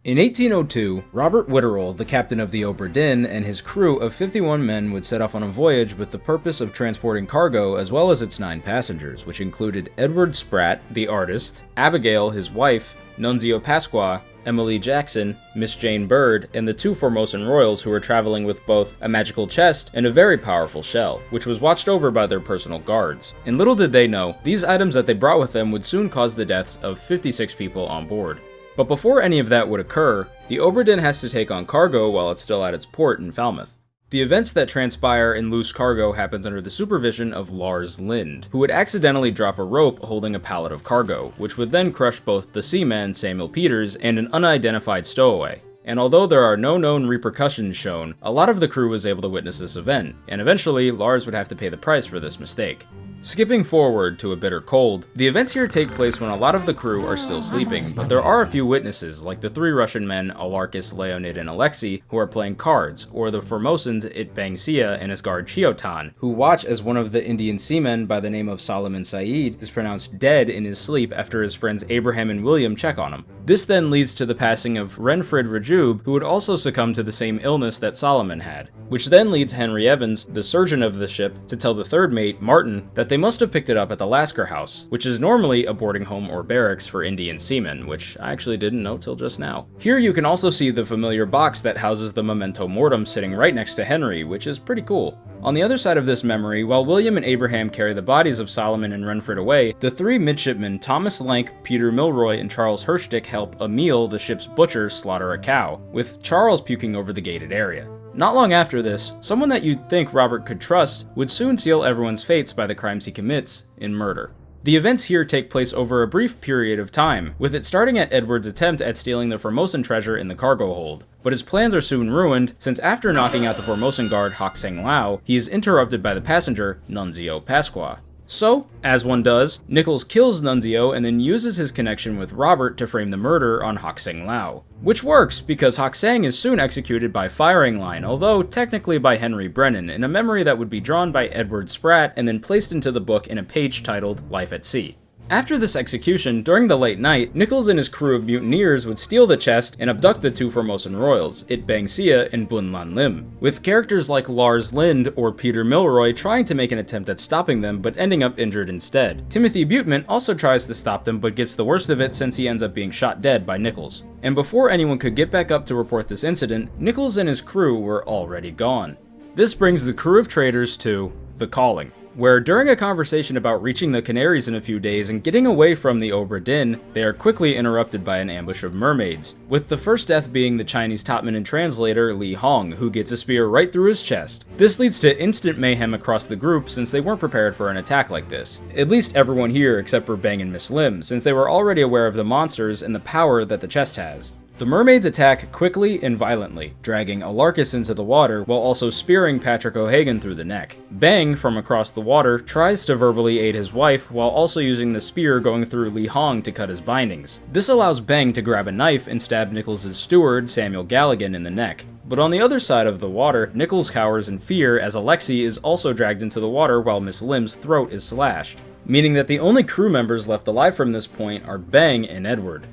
In 1802, Robert Witterell, the captain of the Obra Dinn, and his crew of 51 men would set off on a voyage with the purpose of transporting cargo as well as its 9 passengers, which included Edward Spratt, the artist, Abigail, his wife, Nunzio Pasqua, Emily Jackson, Miss Jane Bird, and the 2 Formosan royals who were traveling with both a magical chest and a very powerful shell, which was watched over by their personal guards. And little did they know, these items that they brought with them would soon cause the deaths of 56 people on board. But before any of that would occur, the Obra Dinn has to take on cargo while it's still at its port in Falmouth. The events that transpire in loose cargo happens under the supervision of Lars Lind, who would accidentally drop a rope holding a pallet of cargo, which would then crush both the seaman Samuel Peters and an unidentified stowaway. And although there are no known repercussions shown, a lot of the crew was able to witness this event, and eventually Lars would have to pay the price for this mistake. Skipping forward to A Bitter Cold, the events here take place when a lot of the crew are still sleeping, but there are a few witnesses, like the 3 Russian men Alarkis, Leonid, and Alexei, who are playing cards, or the Formosans Itbangsia and his guard Chiotan, who watch as one of the Indian seamen by the name of Solomon Said is pronounced dead in his sleep after his friends Abraham and William check on him. This then leads to the passing of Renfrid Rajub, who would also succumb to the same illness that Solomon had, which then leads Henry Evans, the surgeon of the ship, to tell the 3rd mate, Martin, that they must have picked it up at the Lasker House, which is normally a boarding home or barracks for Indian seamen, which I actually didn't know till just now. Here you can also see the familiar box that houses the memento mortem sitting right next to Henry, which is pretty cool. On the other side of this memory, while William and Abraham carry the bodies of Solomon and Renford away, the three midshipmen Thomas Lank, Peter Milroy, and Charles Hirschdick help Emil, the ship's butcher, slaughter a cow, with Charles puking over the gated area. Not long after this, someone that you'd think Robert could trust would soon seal everyone's fates by the crimes he commits in murder. The events here take place over a brief period of time, with it starting at Edward's attempt at stealing the Formosan treasure in the cargo hold. But his plans are soon ruined, since after knocking out the Formosan guard Hock Seng Lao, he is interrupted by the passenger Nunzio Pasqua. So, as one does, Nichols kills Nunzio and then uses his connection with Robert to frame the murder on Hock Seng Lao. Which works, because Hock Seng is soon executed by firing line, although technically by Henry Brennan, in a memory that would be drawn by Edward Spratt and then placed into the book in a page titled Life at Sea. After this execution, during the late night, Nichols and his crew of mutineers would steal the chest and abduct the two Formosan royals, It Bang Sia and Bun Lan Lim, with characters like Lars Lind or Peter Milroy trying to make an attempt at stopping them but ending up injured instead. Timothy Buteman also tries to stop them but gets the worst of it since he ends up being shot dead by Nichols. And before anyone could get back up to report this incident, Nichols and his crew were already gone. This brings the crew of traders to The Calling, where during a conversation about reaching the Canaries in a few days and getting away from the Obra Dinn, they are quickly interrupted by an ambush of mermaids, with the first death being the Chinese topman and translator Li Hong, who gets a spear right through his chest. This leads to instant mayhem across the group since they weren't prepared for an attack like this. At least everyone here except for Bang and Miss Lim, since they were already aware of the monsters and the power that the chest has. The mermaids attack quickly and violently, dragging Alarcus into the water while also spearing Patrick O'Hagan through the neck. Bang, from across the water, tries to verbally aid his wife while also using the spear going through Li Hong to cut his bindings. This allows Bang to grab a knife and stab Nichols' steward, Samuel Galligan, in the neck. But on the other side of the water, Nichols cowers in fear as Alexei is also dragged into the water while Miss Lim's throat is slashed, meaning that the only crew members left alive from this point are Bang and Edward.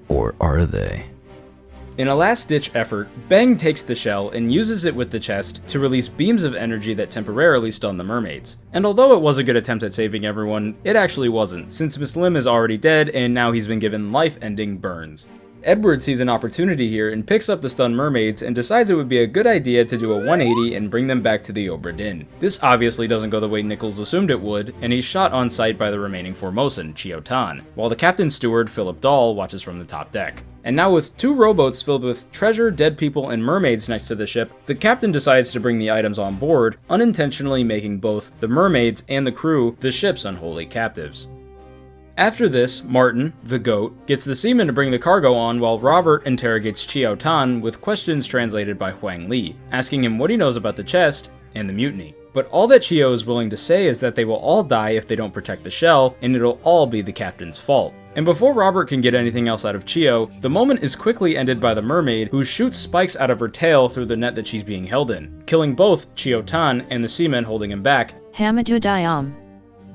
Or are they? In a last-ditch effort, Bang takes the shell and uses it with the chest to release beams of energy that temporarily stun the mermaids. And although it was a good attempt at saving everyone, it actually wasn't, since Miss Lim is already dead and now he's been given life-ending burns. Edward sees an opportunity here and picks up the stunned mermaids and decides it would be a good idea to do a 180 and bring them back to the Obra Dinn. This obviously doesn't go the way Nichols assumed it would, and he's shot on sight by the remaining Formosan, Chio Tan, while the captain's steward, Philip Dahl, watches from the top deck. And now with two rowboats filled with treasure, dead people, and mermaids next to the ship, the captain decides to bring the items on board, unintentionally making both the mermaids and the crew the ship's unholy captives. After this, Martin, the goat, gets the seamen to bring the cargo on while Robert interrogates Chio Tan with questions translated by Huang Li, asking him what he knows about the chest and the mutiny. But all that Chio is willing to say is that they will all die if they don't protect the shell, and it'll all be the captain's fault. And before Robert can get anything else out of Chio, the moment is quickly ended by the mermaid, who shoots spikes out of her tail through the net that she's being held in, killing both Chio Tan and the seamen holding him back. Hamadu Dayam.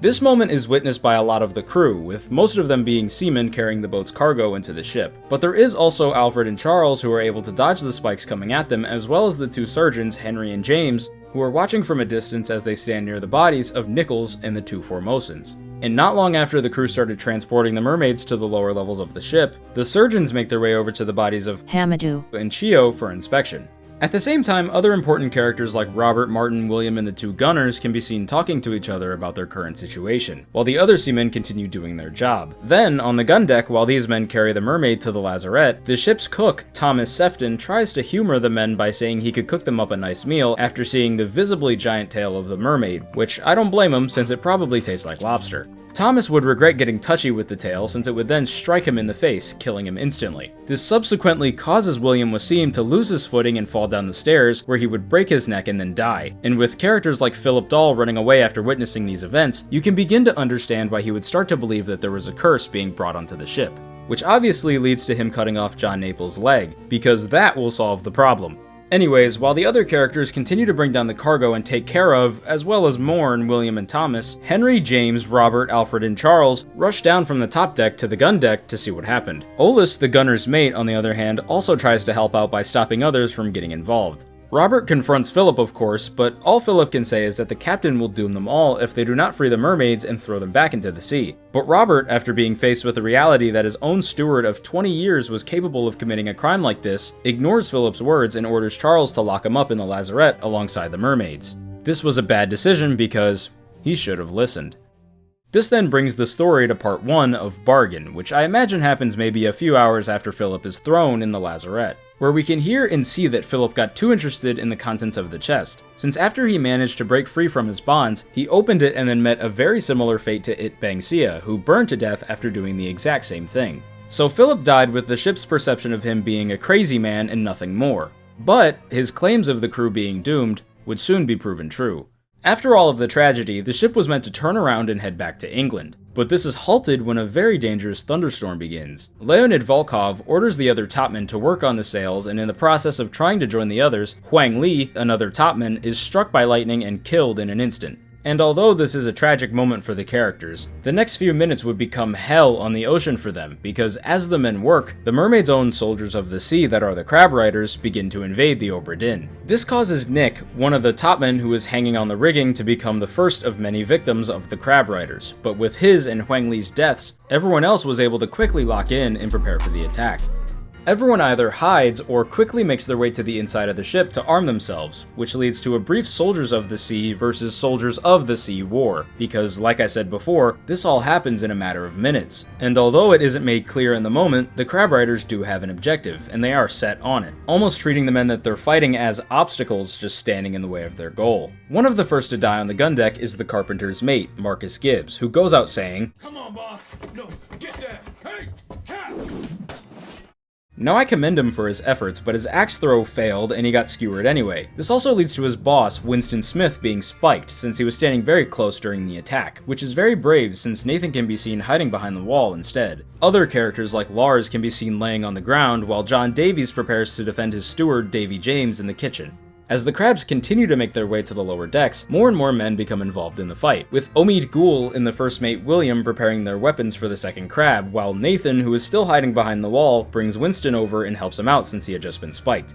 This moment is witnessed by a lot of the crew, with most of them being seamen carrying the boat's cargo into the ship. But there is also Alfred and Charles who are able to dodge the spikes coming at them, as well as the two surgeons, Henry and James, who are watching from a distance as they stand near the bodies of Nichols and the two Formosans. And not long after the crew started transporting the mermaids to the lower levels of the ship, the surgeons make their way over to the bodies of Hamadu and Chio for inspection. At the same time, other important characters like Robert, Martin, William, and the two gunners can be seen talking to each other about their current situation, while the other seamen continue doing their job. Then, on the gun deck, while these men carry the mermaid to the lazarette, the ship's cook, Thomas Sefton, tries to humor the men by saying he could cook them up a nice meal after seeing the visibly giant tail of the mermaid, which I don't blame him since it probably tastes like lobster. Thomas would regret getting touchy with the tail since it would then strike him in the face, killing him instantly. This subsequently causes William Wasim to lose his footing and fall down the stairs, where he would break his neck and then die. And with characters like Philip Dahl running away after witnessing these events, you can begin to understand why he would start to believe that there was a curse being brought onto the ship. Which obviously leads to him cutting off John Naples' leg, because that will solve the problem. Anyways, while the other characters continue to bring down the cargo and take care of, as well as mourn, William and Thomas, Henry, James, Robert, Alfred, and Charles rush down from the top deck to the gun deck to see what happened. Olus, the gunner's mate, on the other hand, also tries to help out by stopping others from getting involved. Robert confronts Philip, of course, but all Philip can say is that the captain will doom them all if they do not free the mermaids and throw them back into the sea. But Robert, after being faced with the reality that his own steward of 20 years was capable of committing a crime like this, ignores Philip's words and orders Charles to lock him up in the lazarette alongside the mermaids. This was a bad decision because he should have listened. This then brings the story to part 1 of Bargain, which I imagine happens maybe a few hours after Philip is thrown in the lazarette, where we can hear and see that Philip got too interested in the contents of the chest, since after he managed to break free from his bonds, he opened it and then met a very similar fate to It Bangsia, who burned to death after doing the exact same thing. So Philip died with the ship's perception of him being a crazy man and nothing more. But his claims of the crew being doomed would soon be proven true. After all of the tragedy, the ship was meant to turn around and head back to England, but this is halted when a very dangerous thunderstorm begins. Leonid Volkov orders the other topmen to work on the sails, and in the process of trying to join the others, Huang Li, another topman, is struck by lightning and killed in an instant. And although this is a tragic moment for the characters, the next few minutes would become hell on the ocean for them, because as the men work, the mermaids' own soldiers of the sea that are the crab riders begin to invade the Obra Dinn. This causes Nick, one of the topmen who is hanging on the rigging, to become the first of many victims of the crab riders, but with his and Huang Li's deaths, everyone else was able to quickly lock in and prepare for the attack. Everyone either hides or quickly makes their way to the inside of the ship to arm themselves, which leads to a brief Soldiers of the Sea versus Soldiers of the Sea war, because like I said before, this all happens in a matter of minutes. And although it isn't made clear in the moment, the crab riders do have an objective, and they are set on it, almost treating the men that they're fighting as obstacles just standing in the way of their goal. One of the first to die on the gun deck is the carpenter's mate, Marcus Gibbs, who goes out saying, "Come on, boss. No, get there. Hey, cat!" Now I commend him for his efforts, but his axe throw failed and he got skewered anyway. This also leads to his boss, Winston Smith, being spiked since he was standing very close during the attack, which is very brave since Nathan can be seen hiding behind the wall instead. Other characters like Lars can be seen laying on the ground while John Davies prepares to defend his steward, Davy James, in the kitchen. As the crabs continue to make their way to the lower decks, more and more men become involved in the fight, with Omid Ghoul and the first mate William preparing their weapons for the second crab, while Nathan, who is still hiding behind the wall, brings Winston over and helps him out since he had just been spiked.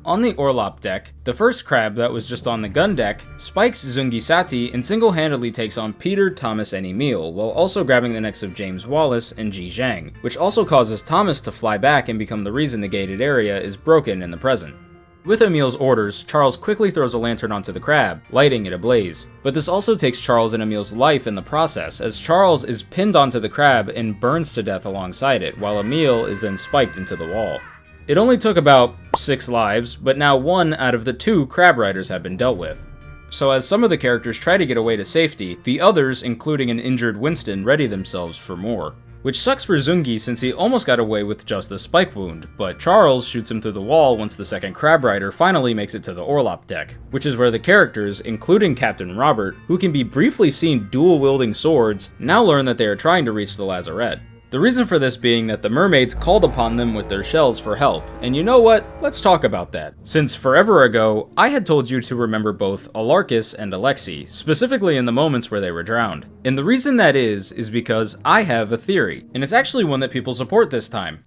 On the Orlop deck, the first crab that was just on the gun deck spikes Zungi Sati and single-handedly takes on Peter, Thomas, and Emil, while also grabbing the necks of James Wallace and Ji Zhang, which also causes Thomas to fly back and become the reason the gated area is broken in the present. With Emil's orders, Charles quickly throws a lantern onto the crab, lighting it ablaze. But this also takes Charles and Emil's life in the process, as Charles is pinned onto the crab and burns to death alongside it, while Emil is then spiked into the wall. It only took about 6 lives, but now 1 out of the 2 crab riders have been dealt with. So as some of the characters try to get away to safety, the others, including an injured Winston, ready themselves for more. Which sucks for Zungi since he almost got away with just the spike wound, but Charles shoots him through the wall once the second crab rider finally makes it to the Orlop deck, which is where the characters, including Captain Robert, who can be briefly seen dual-wielding swords, now learn that they are trying to reach the lazarette. The reason for this being that the mermaids called upon them with their shells for help, and you know what? Let's talk about that. Since forever ago, I had told you to remember both Alarcus and Alexei, specifically in the moments where they were drowned. And the reason that is because I have a theory, and it's actually one that people support this time.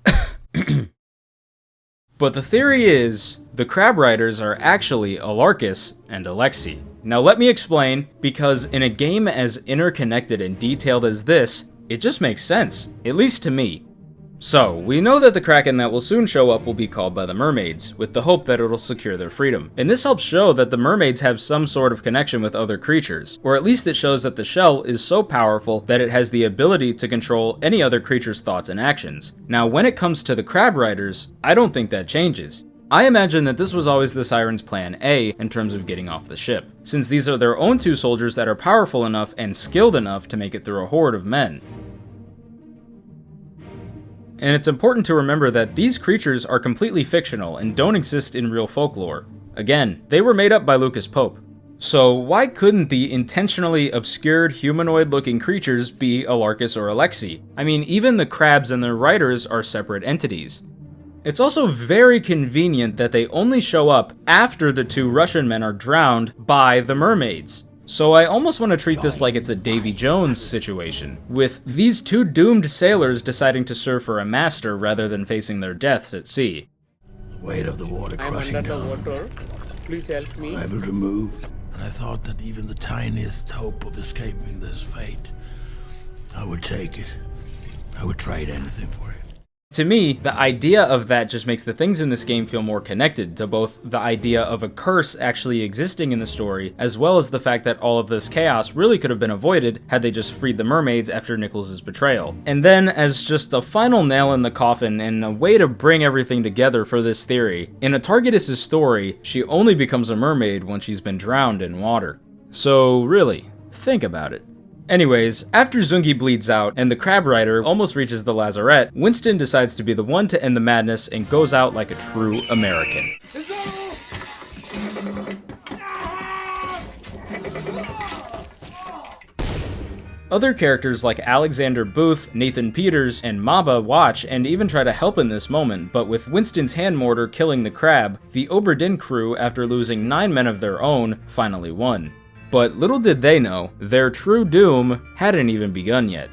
But the theory is, the crab riders are actually Alarcus and Alexei. Now let me explain, because in a game as interconnected and detailed as this, it just makes sense, at least to me. So, we know that the Kraken that will soon show up will be called by the mermaids, with the hope that it'll secure their freedom. And this helps show that the mermaids have some sort of connection with other creatures, or at least it shows that the shell is so powerful that it has the ability to control any other creature's thoughts and actions. Now, when it comes to the crab riders, I don't think that changes. I imagine that this was always the Sirens' plan A in terms of getting off the ship, since these are their own 2 soldiers that are powerful enough and skilled enough to make it through a horde of men. And it's important to remember that these creatures are completely fictional and don't exist in real folklore. Again, they were made up by Lucas Pope. So why couldn't the intentionally obscured humanoid-looking creatures be Alarcus or Alexei? I mean, even the crabs and their riders are separate entities. It's also very convenient that they only show up after the 2 Russian men are drowned by the mermaids. So I almost want to treat this like it's a Davy Jones situation, with these 2 doomed sailors deciding to serve for a master rather than facing their deaths at sea. Weight of the water crushing down. Please help me. I'm able to move, and I thought that even the tiniest hope of escaping this fate, I would take it. I would trade anything for it. To me, the idea of that just makes the things in this game feel more connected to both the idea of a curse actually existing in the story, as well as the fact that all of this chaos really could have been avoided had they just freed the mermaids after Nichols' betrayal. And then, as just a final nail in the coffin and a way to bring everything together for this theory, in Atargatis' story, she only becomes a mermaid when she's been drowned in water. So really, think about it. Anyways, after Zungi bleeds out and the crab rider almost reaches the lazarette, Winston decides to be the one to end the madness and goes out like a true American. Other characters like Alexander Booth, Nathan Peters, and Maba watch and even try to help in this moment, but with Winston's hand mortar killing the crab, the Obra Dinn crew, after losing 9 men of their own, finally won. But little did they know, their true doom hadn't even begun yet.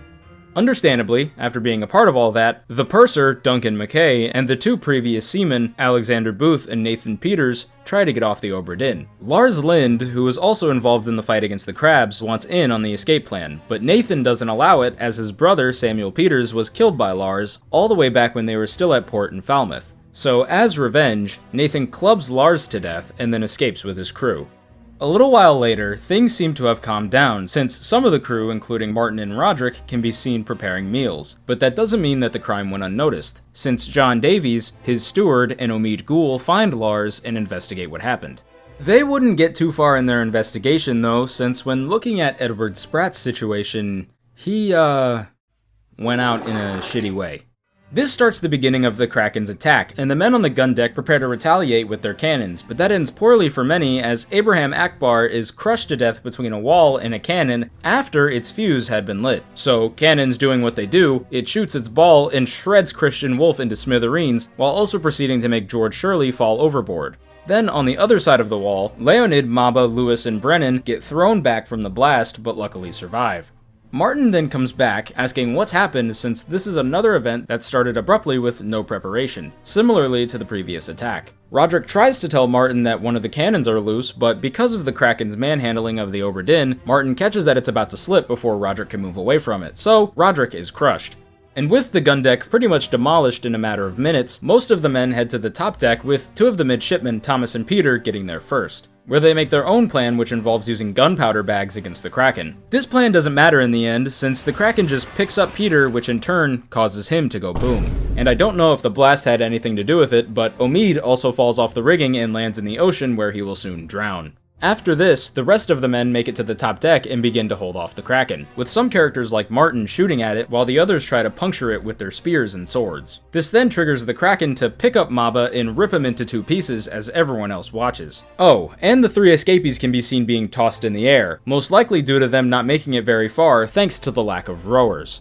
Understandably, after being a part of all that, the purser, Duncan McKay, and the 2 previous seamen, Alexander Booth and Nathan Peters, try to get off the Obra Dinn. Lars Lind, who was also involved in the fight against the crabs, wants in on the escape plan, but Nathan doesn't allow it as his brother, Samuel Peters, was killed by Lars all the way back when they were still at port in Falmouth. So as revenge, Nathan clubs Lars to death and then escapes with his crew. A little while later, things seem to have calmed down, since some of the crew, including Martin and Roderick, can be seen preparing meals. But that doesn't mean that the crime went unnoticed, since John Davies, his steward, and Omid Gul find Lars and investigate what happened. They wouldn't get too far in their investigation though, since when looking at Edward Spratt's situation, he, went out in a shitty way. This starts the beginning of the Kraken's attack, and the men on the gun deck prepare to retaliate with their cannons, but that ends poorly for many as Abraham Akbar is crushed to death between a wall and a cannon after its fuse had been lit. So, cannons doing what they do, it shoots its ball and shreds Christian Wolf into smithereens, while also proceeding to make George Shirley fall overboard. Then, on the other side of the wall, Leonid, Maba, Lewis, and Brennan get thrown back from the blast, but luckily survive. Martin then comes back, asking what's happened since this is another event that started abruptly with no preparation, similarly to the previous attack. Roderick tries to tell Martin that one of the cannons are loose, but because of the Kraken's manhandling of the Obra Dinn, Martin catches that it's about to slip before Roderick can move away from it, so Roderick is crushed. And with the gun deck pretty much demolished in a matter of minutes, most of the men head to the top deck with 2 of the midshipmen, Thomas and Peter, getting there first, where they make their own plan which involves using gunpowder bags against the Kraken. This plan doesn't matter in the end, since the Kraken just picks up Peter, which in turn causes him to go boom. And I don't know if the blast had anything to do with it, but Omid also falls off the rigging and lands in the ocean where he will soon drown. After this, the rest of the men make it to the top deck and begin to hold off the Kraken, with some characters like Martin shooting at it while the others try to puncture it with their spears and swords. This then triggers the Kraken to pick up Maba and rip him into 2 pieces as everyone else watches. Oh, and the 3 escapees can be seen being tossed in the air, most likely due to them not making it very far thanks to the lack of rowers.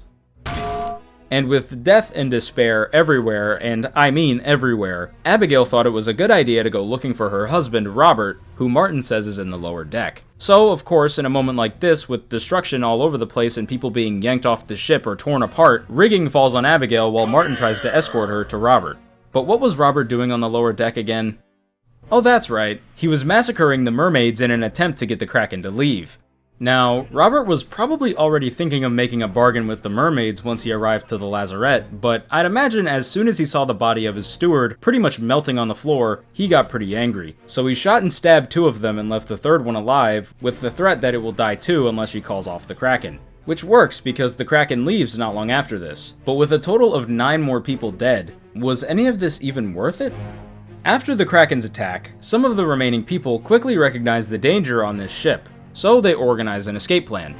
And with death and despair everywhere, and I mean everywhere, Abigail thought it was a good idea to go looking for her husband, Robert, who Martin says is in the lower deck. So, of course, in a moment like this, with destruction all over the place and people being yanked off the ship or torn apart, rigging falls on Abigail while Martin tries to escort her to Robert. But what was Robert doing on the lower deck again? Oh, that's right, he was massacring the mermaids in an attempt to get the Kraken to leave. Now, Robert was probably already thinking of making a bargain with the mermaids once he arrived to the lazarette, but I'd imagine as soon as he saw the body of his steward pretty much melting on the floor, he got pretty angry. So he shot and stabbed 2 of them and left the 3rd one alive, with the threat that it will die too unless she calls off the Kraken. Which works because the Kraken leaves not long after this. But with a total of 9 more people dead, was any of this even worth it? After the Kraken's attack, some of the remaining people quickly recognize the danger on this ship, so they organize an escape plan.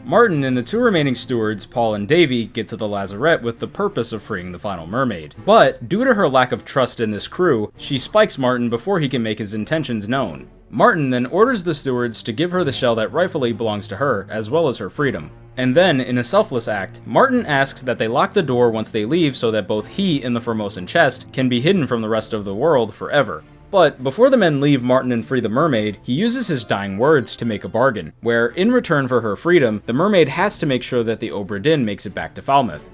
Martin and the 2 remaining stewards, Paul and Davy, get to the lazarette with the purpose of freeing the final mermaid. But, due to her lack of trust in this crew, she spikes Martin before he can make his intentions known. Martin then orders the stewards to give her the shell that rightfully belongs to her, as well as her freedom. And then, in a selfless act, Martin asks that they lock the door once they leave so that both he and the Formosan chest can be hidden from the rest of the world forever. But before the men leave Martin and free the mermaid, he uses his dying words to make a bargain, where in return for her freedom, the mermaid has to make sure that the Obra Dinn makes it back to Falmouth.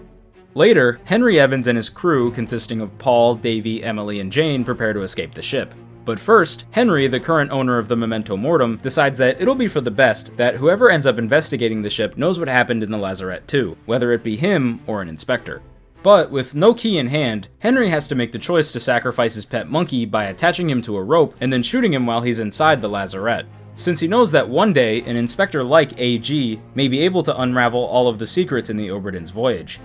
Later, Henry Evans and his crew, consisting of Paul, Davy, Emily, and Jane, prepare to escape the ship. But first, Henry, the current owner of the Memento Mortem, decides that it'll be for the best that whoever ends up investigating the ship knows what happened in the lazarette too, whether it be him or an inspector. But with no key in hand, Henry has to make the choice to sacrifice his pet monkey by attaching him to a rope and then shooting him while he's inside the lazarette, since he knows that one day an inspector like AG may be able to unravel all of the secrets in the Obra Dinn's voyage.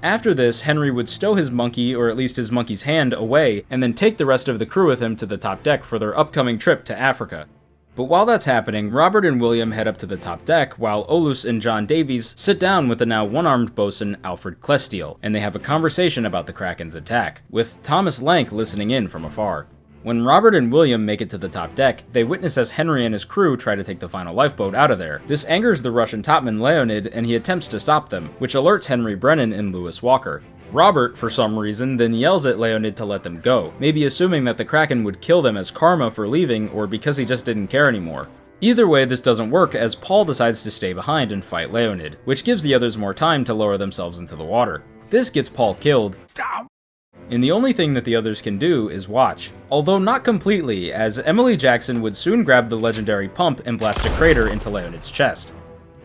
After this, Henry would stow his monkey, or at least his monkey's hand, away, and then take the rest of the crew with him to the top deck for their upcoming trip to Africa. But while that's happening, Robert and William head up to the top deck, while Olus and John Davies sit down with the now one-armed bosun Alfred Klestiel, and they have a conversation about the Kraken's attack, with Thomas Lank listening in from afar. When Robert and William make it to the top deck, they witness as Henry and his crew try to take the final lifeboat out of there. This angers the Russian topman Leonid, and he attempts to stop them, which alerts Henry Brennan and Lewis Walker. Robert, for some reason, then yells at Leonid to let them go, maybe assuming that the Kraken would kill them as karma for leaving, or because he just didn't care anymore. Either way, this doesn't work, as Paul decides to stay behind and fight Leonid, which gives the others more time to lower themselves into the water. This gets Paul killed, and the only thing that the others can do is watch. Although not completely, as Emily Jackson would soon grab the legendary pump and blast a crater into Leonid's chest.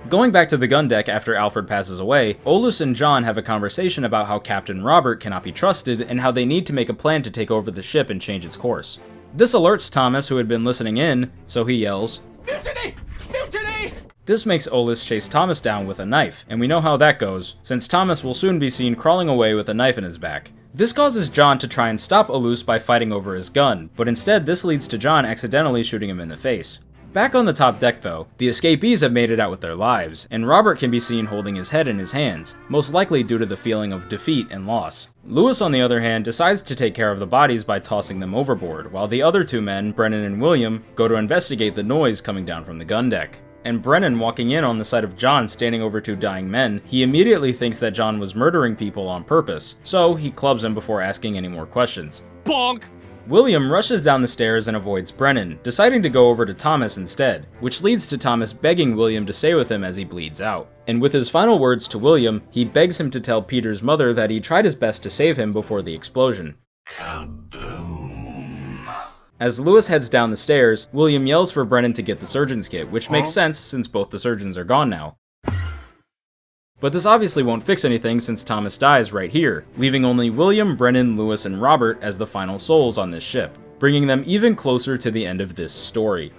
Going back to the gun deck after Alfred passes away, Olus and John have a conversation about how Captain Robert cannot be trusted and how they need to make a plan to take over the ship and change its course. This alerts Thomas, who had been listening in, so he yells, "Mutiny! Mutiny!" This makes Olus chase Thomas down with a knife, and we know how that goes, since Thomas will soon be seen crawling away with a knife in his back. This causes John to try and stop Olus by fighting over his gun, but instead this leads to John accidentally shooting him in the face. Back on the top deck though, the escapees have made it out with their lives, and Robert can be seen holding his head in his hands, most likely due to the feeling of defeat and loss. Lewis, on the other hand, decides to take care of the bodies by tossing them overboard, while the other two men, Brennan and William, go to investigate the noise coming down from the gun deck. And Brennan walking in on the sight of John standing over two dying men, he immediately thinks that John was murdering people on purpose, so he clubs him before asking any more questions. Bonk! William rushes down the stairs and avoids Brennan, deciding to go over to Thomas instead, which leads to Thomas begging William to stay with him as he bleeds out. And with his final words to William, he begs him to tell Peter's mother that he tried his best to save him before the explosion. As Lewis heads down the stairs, William yells for Brennan to get the surgeon's kit, which makes sense since both the surgeons are gone now. But this obviously won't fix anything since Thomas dies right here, leaving only William, Brennan, Lewis, and Robert as the final souls on this ship, bringing them even closer to the end of this story.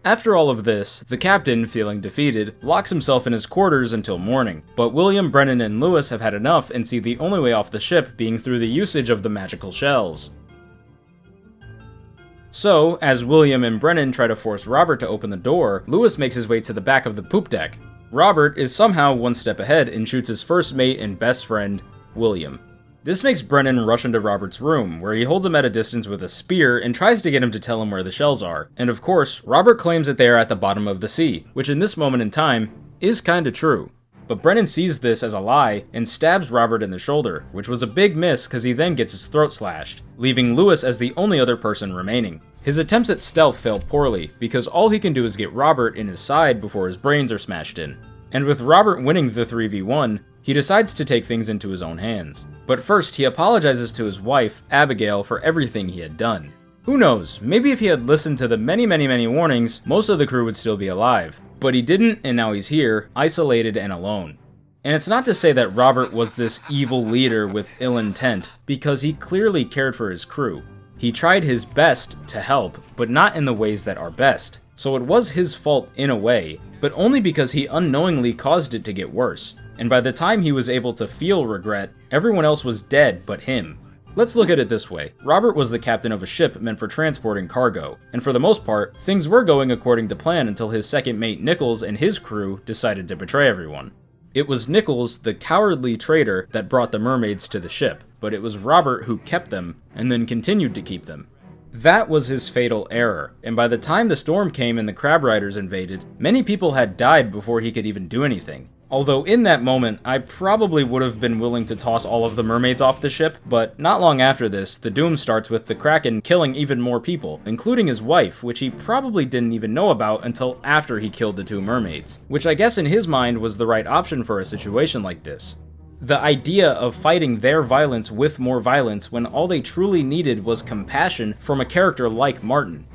After all of this, the captain, feeling defeated, locks himself in his quarters until morning, but William, Brennan, and Lewis have had enough and see the only way off the ship being through the usage of the magical shells. So, as William and Brennan try to force Robert to open the door, Lewis makes his way to the back of the poop deck. Robert is somehow one step ahead and shoots his first mate and best friend, William. This makes Brennan rush into Robert's room, where he holds him at a distance with a spear and tries to get him to tell him where the shells are. And of course, Robert claims that they are at the bottom of the sea, which in this moment in time is kinda true. But Brennan sees this as a lie and stabs Robert in the shoulder, which was a big miss because he then gets his throat slashed, leaving Lewis as the only other person remaining. His attempts at stealth fail poorly, because all he can do is get Robert in his side before his brains are smashed in. And with Robert winning the 3v1, he decides to take things into his own hands. But first, he apologizes to his wife, Abigail, for everything he had done. Who knows, maybe if he had listened to the many warnings, most of the crew would still be alive. But he didn't, and now he's here, isolated and alone. And it's not to say that Robert was this evil leader with ill intent, because he clearly cared for his crew. He tried his best to help, but not in the ways that are best. So it was his fault in a way, but only because he unknowingly caused it to get worse. And by the time he was able to feel regret, everyone else was dead but him. Let's look at it this way. Robert was the captain of a ship meant for transporting cargo, and for the most part, things were going according to plan until his second mate Nichols and his crew decided to betray everyone. It was Nichols, the cowardly traitor, that brought the mermaids to the ship, but it was Robert who kept them, and then continued to keep them. That was his fatal error, and by the time the storm came and the crab riders invaded, many people had died before he could even do anything. Although in that moment, I probably would have been willing to toss all of the mermaids off the ship, but not long after this, the doom starts with the Kraken killing even more people, including his wife, which he probably didn't even know about until after he killed the two mermaids, which I guess in his mind was the right option for a situation like this. The idea of fighting their violence with more violence when all they truly needed was compassion from a character like Martin.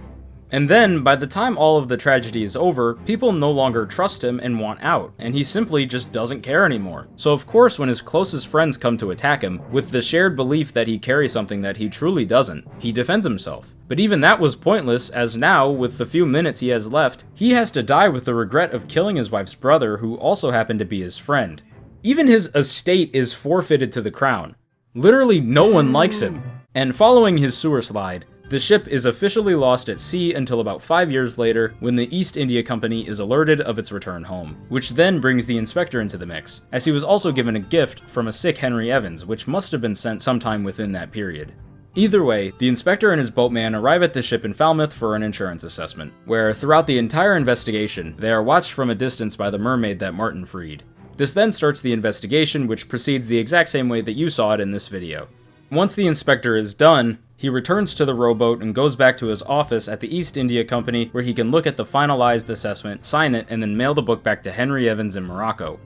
And then, by the time all of the tragedy is over, people no longer trust him and want out, and he simply just doesn't care anymore. So of course when his closest friends come to attack him, with the shared belief that he carries something that he truly doesn't, he defends himself. But even that was pointless, as now, with the few minutes he has left, he has to die with the regret of killing his wife's brother, who also happened to be his friend. Even his estate is forfeited to the crown. Literally no one likes him. And following his sewer slide, the ship is officially lost at sea until about 5 years later, when the East India Company is alerted of its return home, which then brings the inspector into the mix, as he was also given a gift from a sick Henry Evans, which must have been sent sometime within that period. Either way, the inspector and his boatman arrive at the ship in Falmouth for an insurance assessment, where throughout the entire investigation, they are watched from a distance by the mermaid that Martin freed. This then starts the investigation, which proceeds the exact same way that you saw it in this video. Once the inspector is done, he returns to the rowboat and goes back to his office at the East India Company, where he can look at the finalized assessment, sign it, and then mail the book back to Henry Evans in Morocco.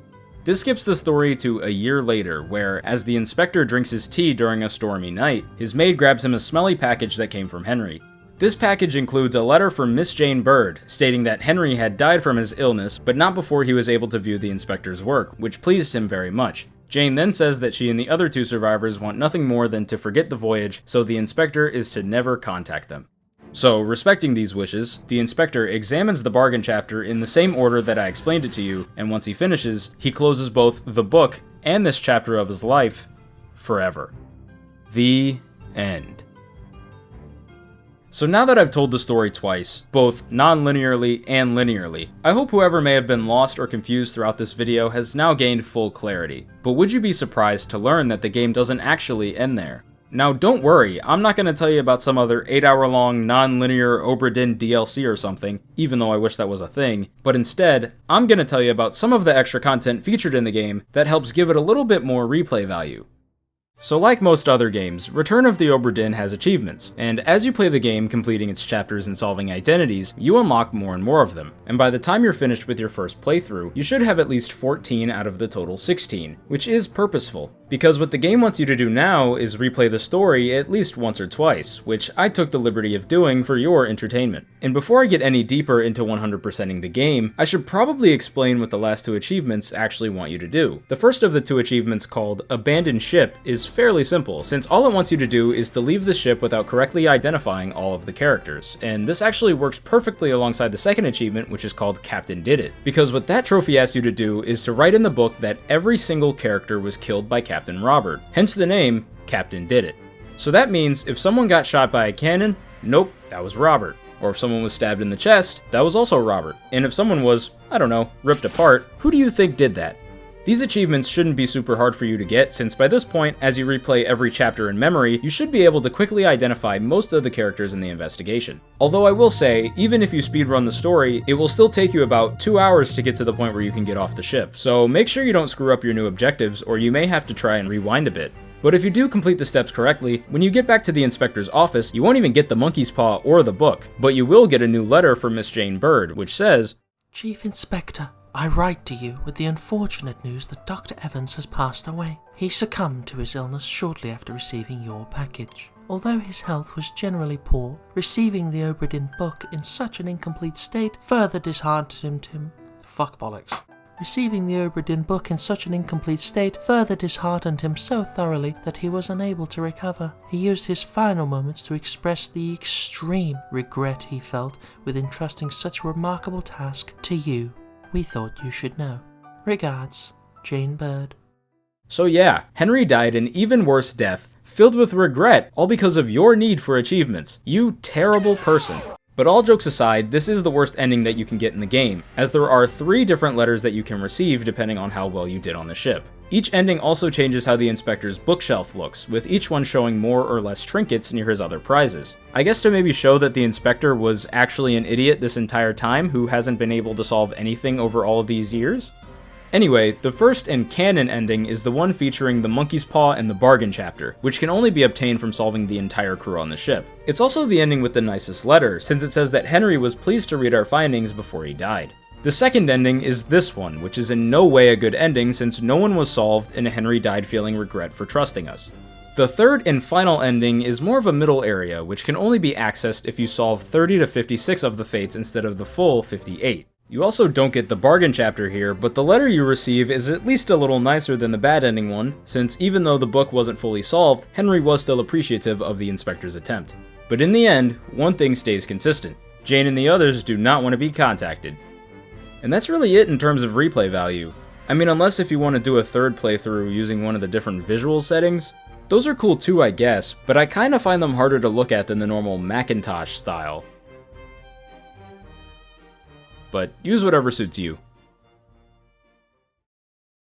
This skips the story to a year later, where, as the inspector drinks his tea during a stormy night, his maid grabs him a smelly package that came from Henry. This package includes a letter from Miss Jane Bird, stating that Henry had died from his illness, but not before he was able to view the inspector's work, which pleased him very much. Jane then says that she and the other two survivors want nothing more than to forget the voyage, so the inspector is to never contact them. So, respecting these wishes, the inspector examines the bargain chapter in the same order that I explained it to you, and once he finishes, he closes both the book and this chapter of his life forever. The end. So now that I've told the story twice, both non-linearly and linearly, I hope whoever may have been lost or confused throughout this video has now gained full clarity. But would you be surprised to learn that the game doesn't actually end there? Now don't worry, I'm not going to tell you about some other 8-hour-long non-linear Obra Dinn DLC or something, even though I wish that was a thing, but instead, I'm going to tell you about some of the extra content featured in the game that helps give it a little bit more replay value. So like most other games, Return of the Obra Dinn has achievements, and as you play the game completing its chapters and solving identities, you unlock more and more of them, and by the time you're finished with your first playthrough, you should have at least 14 out of the total 16, which is purposeful, because what the game wants you to do now is replay the story at least once or twice, which I took the liberty of doing for your entertainment. And before I get any deeper into 100%ing the game, I should probably explain what the last two achievements actually want you to do. The first of the two achievements, called Abandon Ship, is fairly simple, since all it wants you to do is to leave the ship without correctly identifying all of the characters, and this actually works perfectly alongside the second achievement, which is called Captain Did It, because what that trophy asks you to do is to write in the book that every single character was killed by Captain Robert, hence the name Captain Did It. So that means if someone got shot by a cannon, nope, that was Robert. Or if someone was stabbed in the chest, that was also Robert. And if someone was, I don't know, ripped apart, who do you think did that? These achievements shouldn't be super hard for you to get, since by this point, as you replay every chapter in memory, you should be able to quickly identify most of the characters in the investigation. Although I will say, even if you speedrun the story, it will still take you about 2 hours to get to the point where you can get off the ship, so make sure you don't screw up your new objectives, or you may have to try and rewind a bit. But if you do complete the steps correctly, when you get back to the inspector's office, you won't even get the monkey's paw or the book, but you will get a new letter from Miss Jane Bird, which says, Chief Inspector, I write to you with the unfortunate news that Dr. Evans has passed away. He succumbed to his illness shortly after receiving your package. Although his health was generally poor, receiving the Obra Dinn book in such an incomplete state further disheartened him. Fuck bollocks. Receiving the Obra Dinn book in such an incomplete state further disheartened him so thoroughly that he was unable to recover. He used his final moments to express the extreme regret he felt with entrusting such a remarkable task to you. We thought you should know. Regards, Jane Bird. So yeah, Henry died an even worse death, filled with regret, all because of your need for achievements. You terrible person. But all jokes aside, this is the worst ending that you can get in the game, as there are 3 different letters that you can receive depending on how well you did on the ship. Each ending also changes how the inspector's bookshelf looks, with each one showing more or less trinkets near his other prizes. I guess to maybe show that the inspector was actually an idiot this entire time who hasn't been able to solve anything over all of these years? Anyway, the first and canon ending is the one featuring the monkey's paw and the bargain chapter, which can only be obtained from solving the entire crew on the ship. It's also the ending with the nicest letter, since it says that Henry was pleased to read our findings before he died. The second ending is this one, which is in no way a good ending since no one was solved and Henry died feeling regret for trusting us. The third and final ending is more of a middle area, which can only be accessed if you solve 30 to 56 of the fates instead of the full 58. You also don't get the bargain chapter here, but the letter you receive is at least a little nicer than the bad ending one, since even though the book wasn't fully solved, Henry was still appreciative of the inspector's attempt. But in the end, one thing stays consistent. Jane and the others do not want to be contacted. And that's really it in terms of replay value. I mean, unless if you want to do a third playthrough using one of the different visual settings. Those are cool too, I guess, but I kinda find them harder to look at than the normal Macintosh style. But use whatever suits you.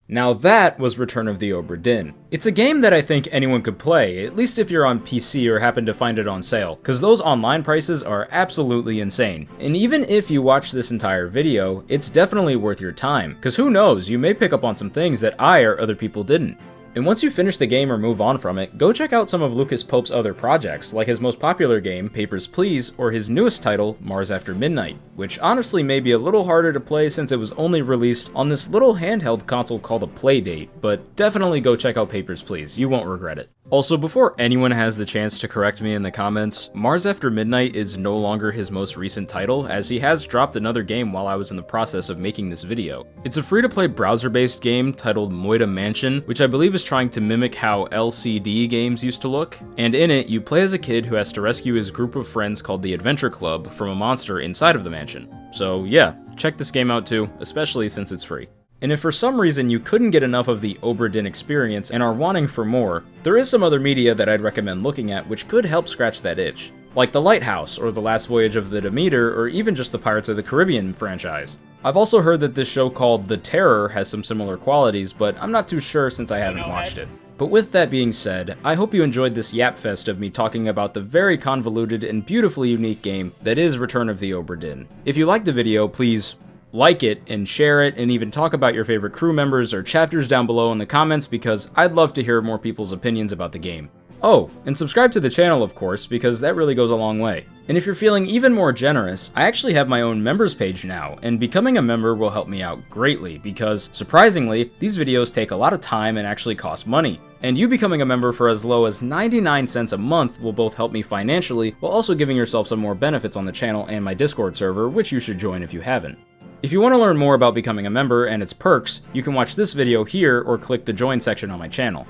Now that was Return of the Obra Dinn. It's a game that I think anyone could play, at least if you're on PC or happen to find it on sale, cause those online prices are absolutely insane. And even if you watch this entire video, it's definitely worth your time, cause who knows, you may pick up on some things that I or other people didn't. And once you finish the game or move on from it, go check out some of Lucas Pope's other projects, like his most popular game, Papers, Please, or his newest title, Mars After Midnight, which honestly may be a little harder to play since it was only released on this little handheld console called a Playdate, but definitely go check out Papers, Please, you won't regret it. Also, before anyone has the chance to correct me in the comments, Mars After Midnight is no longer his most recent title, as he has dropped another game while I was in the process of making this video. It's a free-to-play browser-based game titled Moida Mansion, which I believe is trying to mimic how LCD games used to look, and in it, you play as a kid who has to rescue his group of friends called the Adventure Club from a monster inside of the mansion. So yeah, check this game out too, especially since it's free. And if for some reason you couldn't get enough of the Obra Dinn experience and are wanting for more, there is some other media that I'd recommend looking at which could help scratch that itch. Like The Lighthouse, or The Last Voyage of the Demeter, or even just the Pirates of the Caribbean franchise. I've also heard that this show called The Terror has some similar qualities, but I'm not too sure since I haven't watched it. But with that being said, I hope you enjoyed this yap fest of me talking about the very convoluted and beautifully unique game that is Return of the Obra Dinn. If you liked the video, please like it and share it, and even talk about your favorite crew members or chapters down below in the comments, because I'd love to hear more people's opinions about the game. Oh, and subscribe to the channel, of course, because that really goes a long way. And if you're feeling even more generous, I actually have my own members page now, and becoming a member will help me out greatly, because, surprisingly, these videos take a lot of time and actually cost money. And you becoming a member for as low as 99 cents a month will both help me financially, while also giving yourself some more benefits on the channel and my Discord server, which you should join if you haven't. If you want to learn more about becoming a member and its perks, you can watch this video here or click the join section on my channel.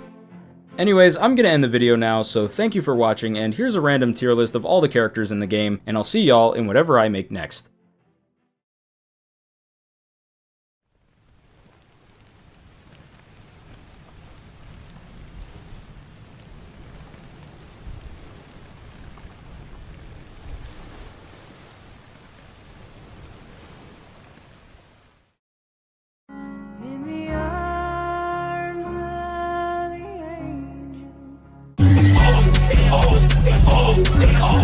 Anyways, I'm gonna end the video now, so thank you for watching, and here's a random tier list of all the characters in the game, and I'll see y'all in whatever I make next. Oh,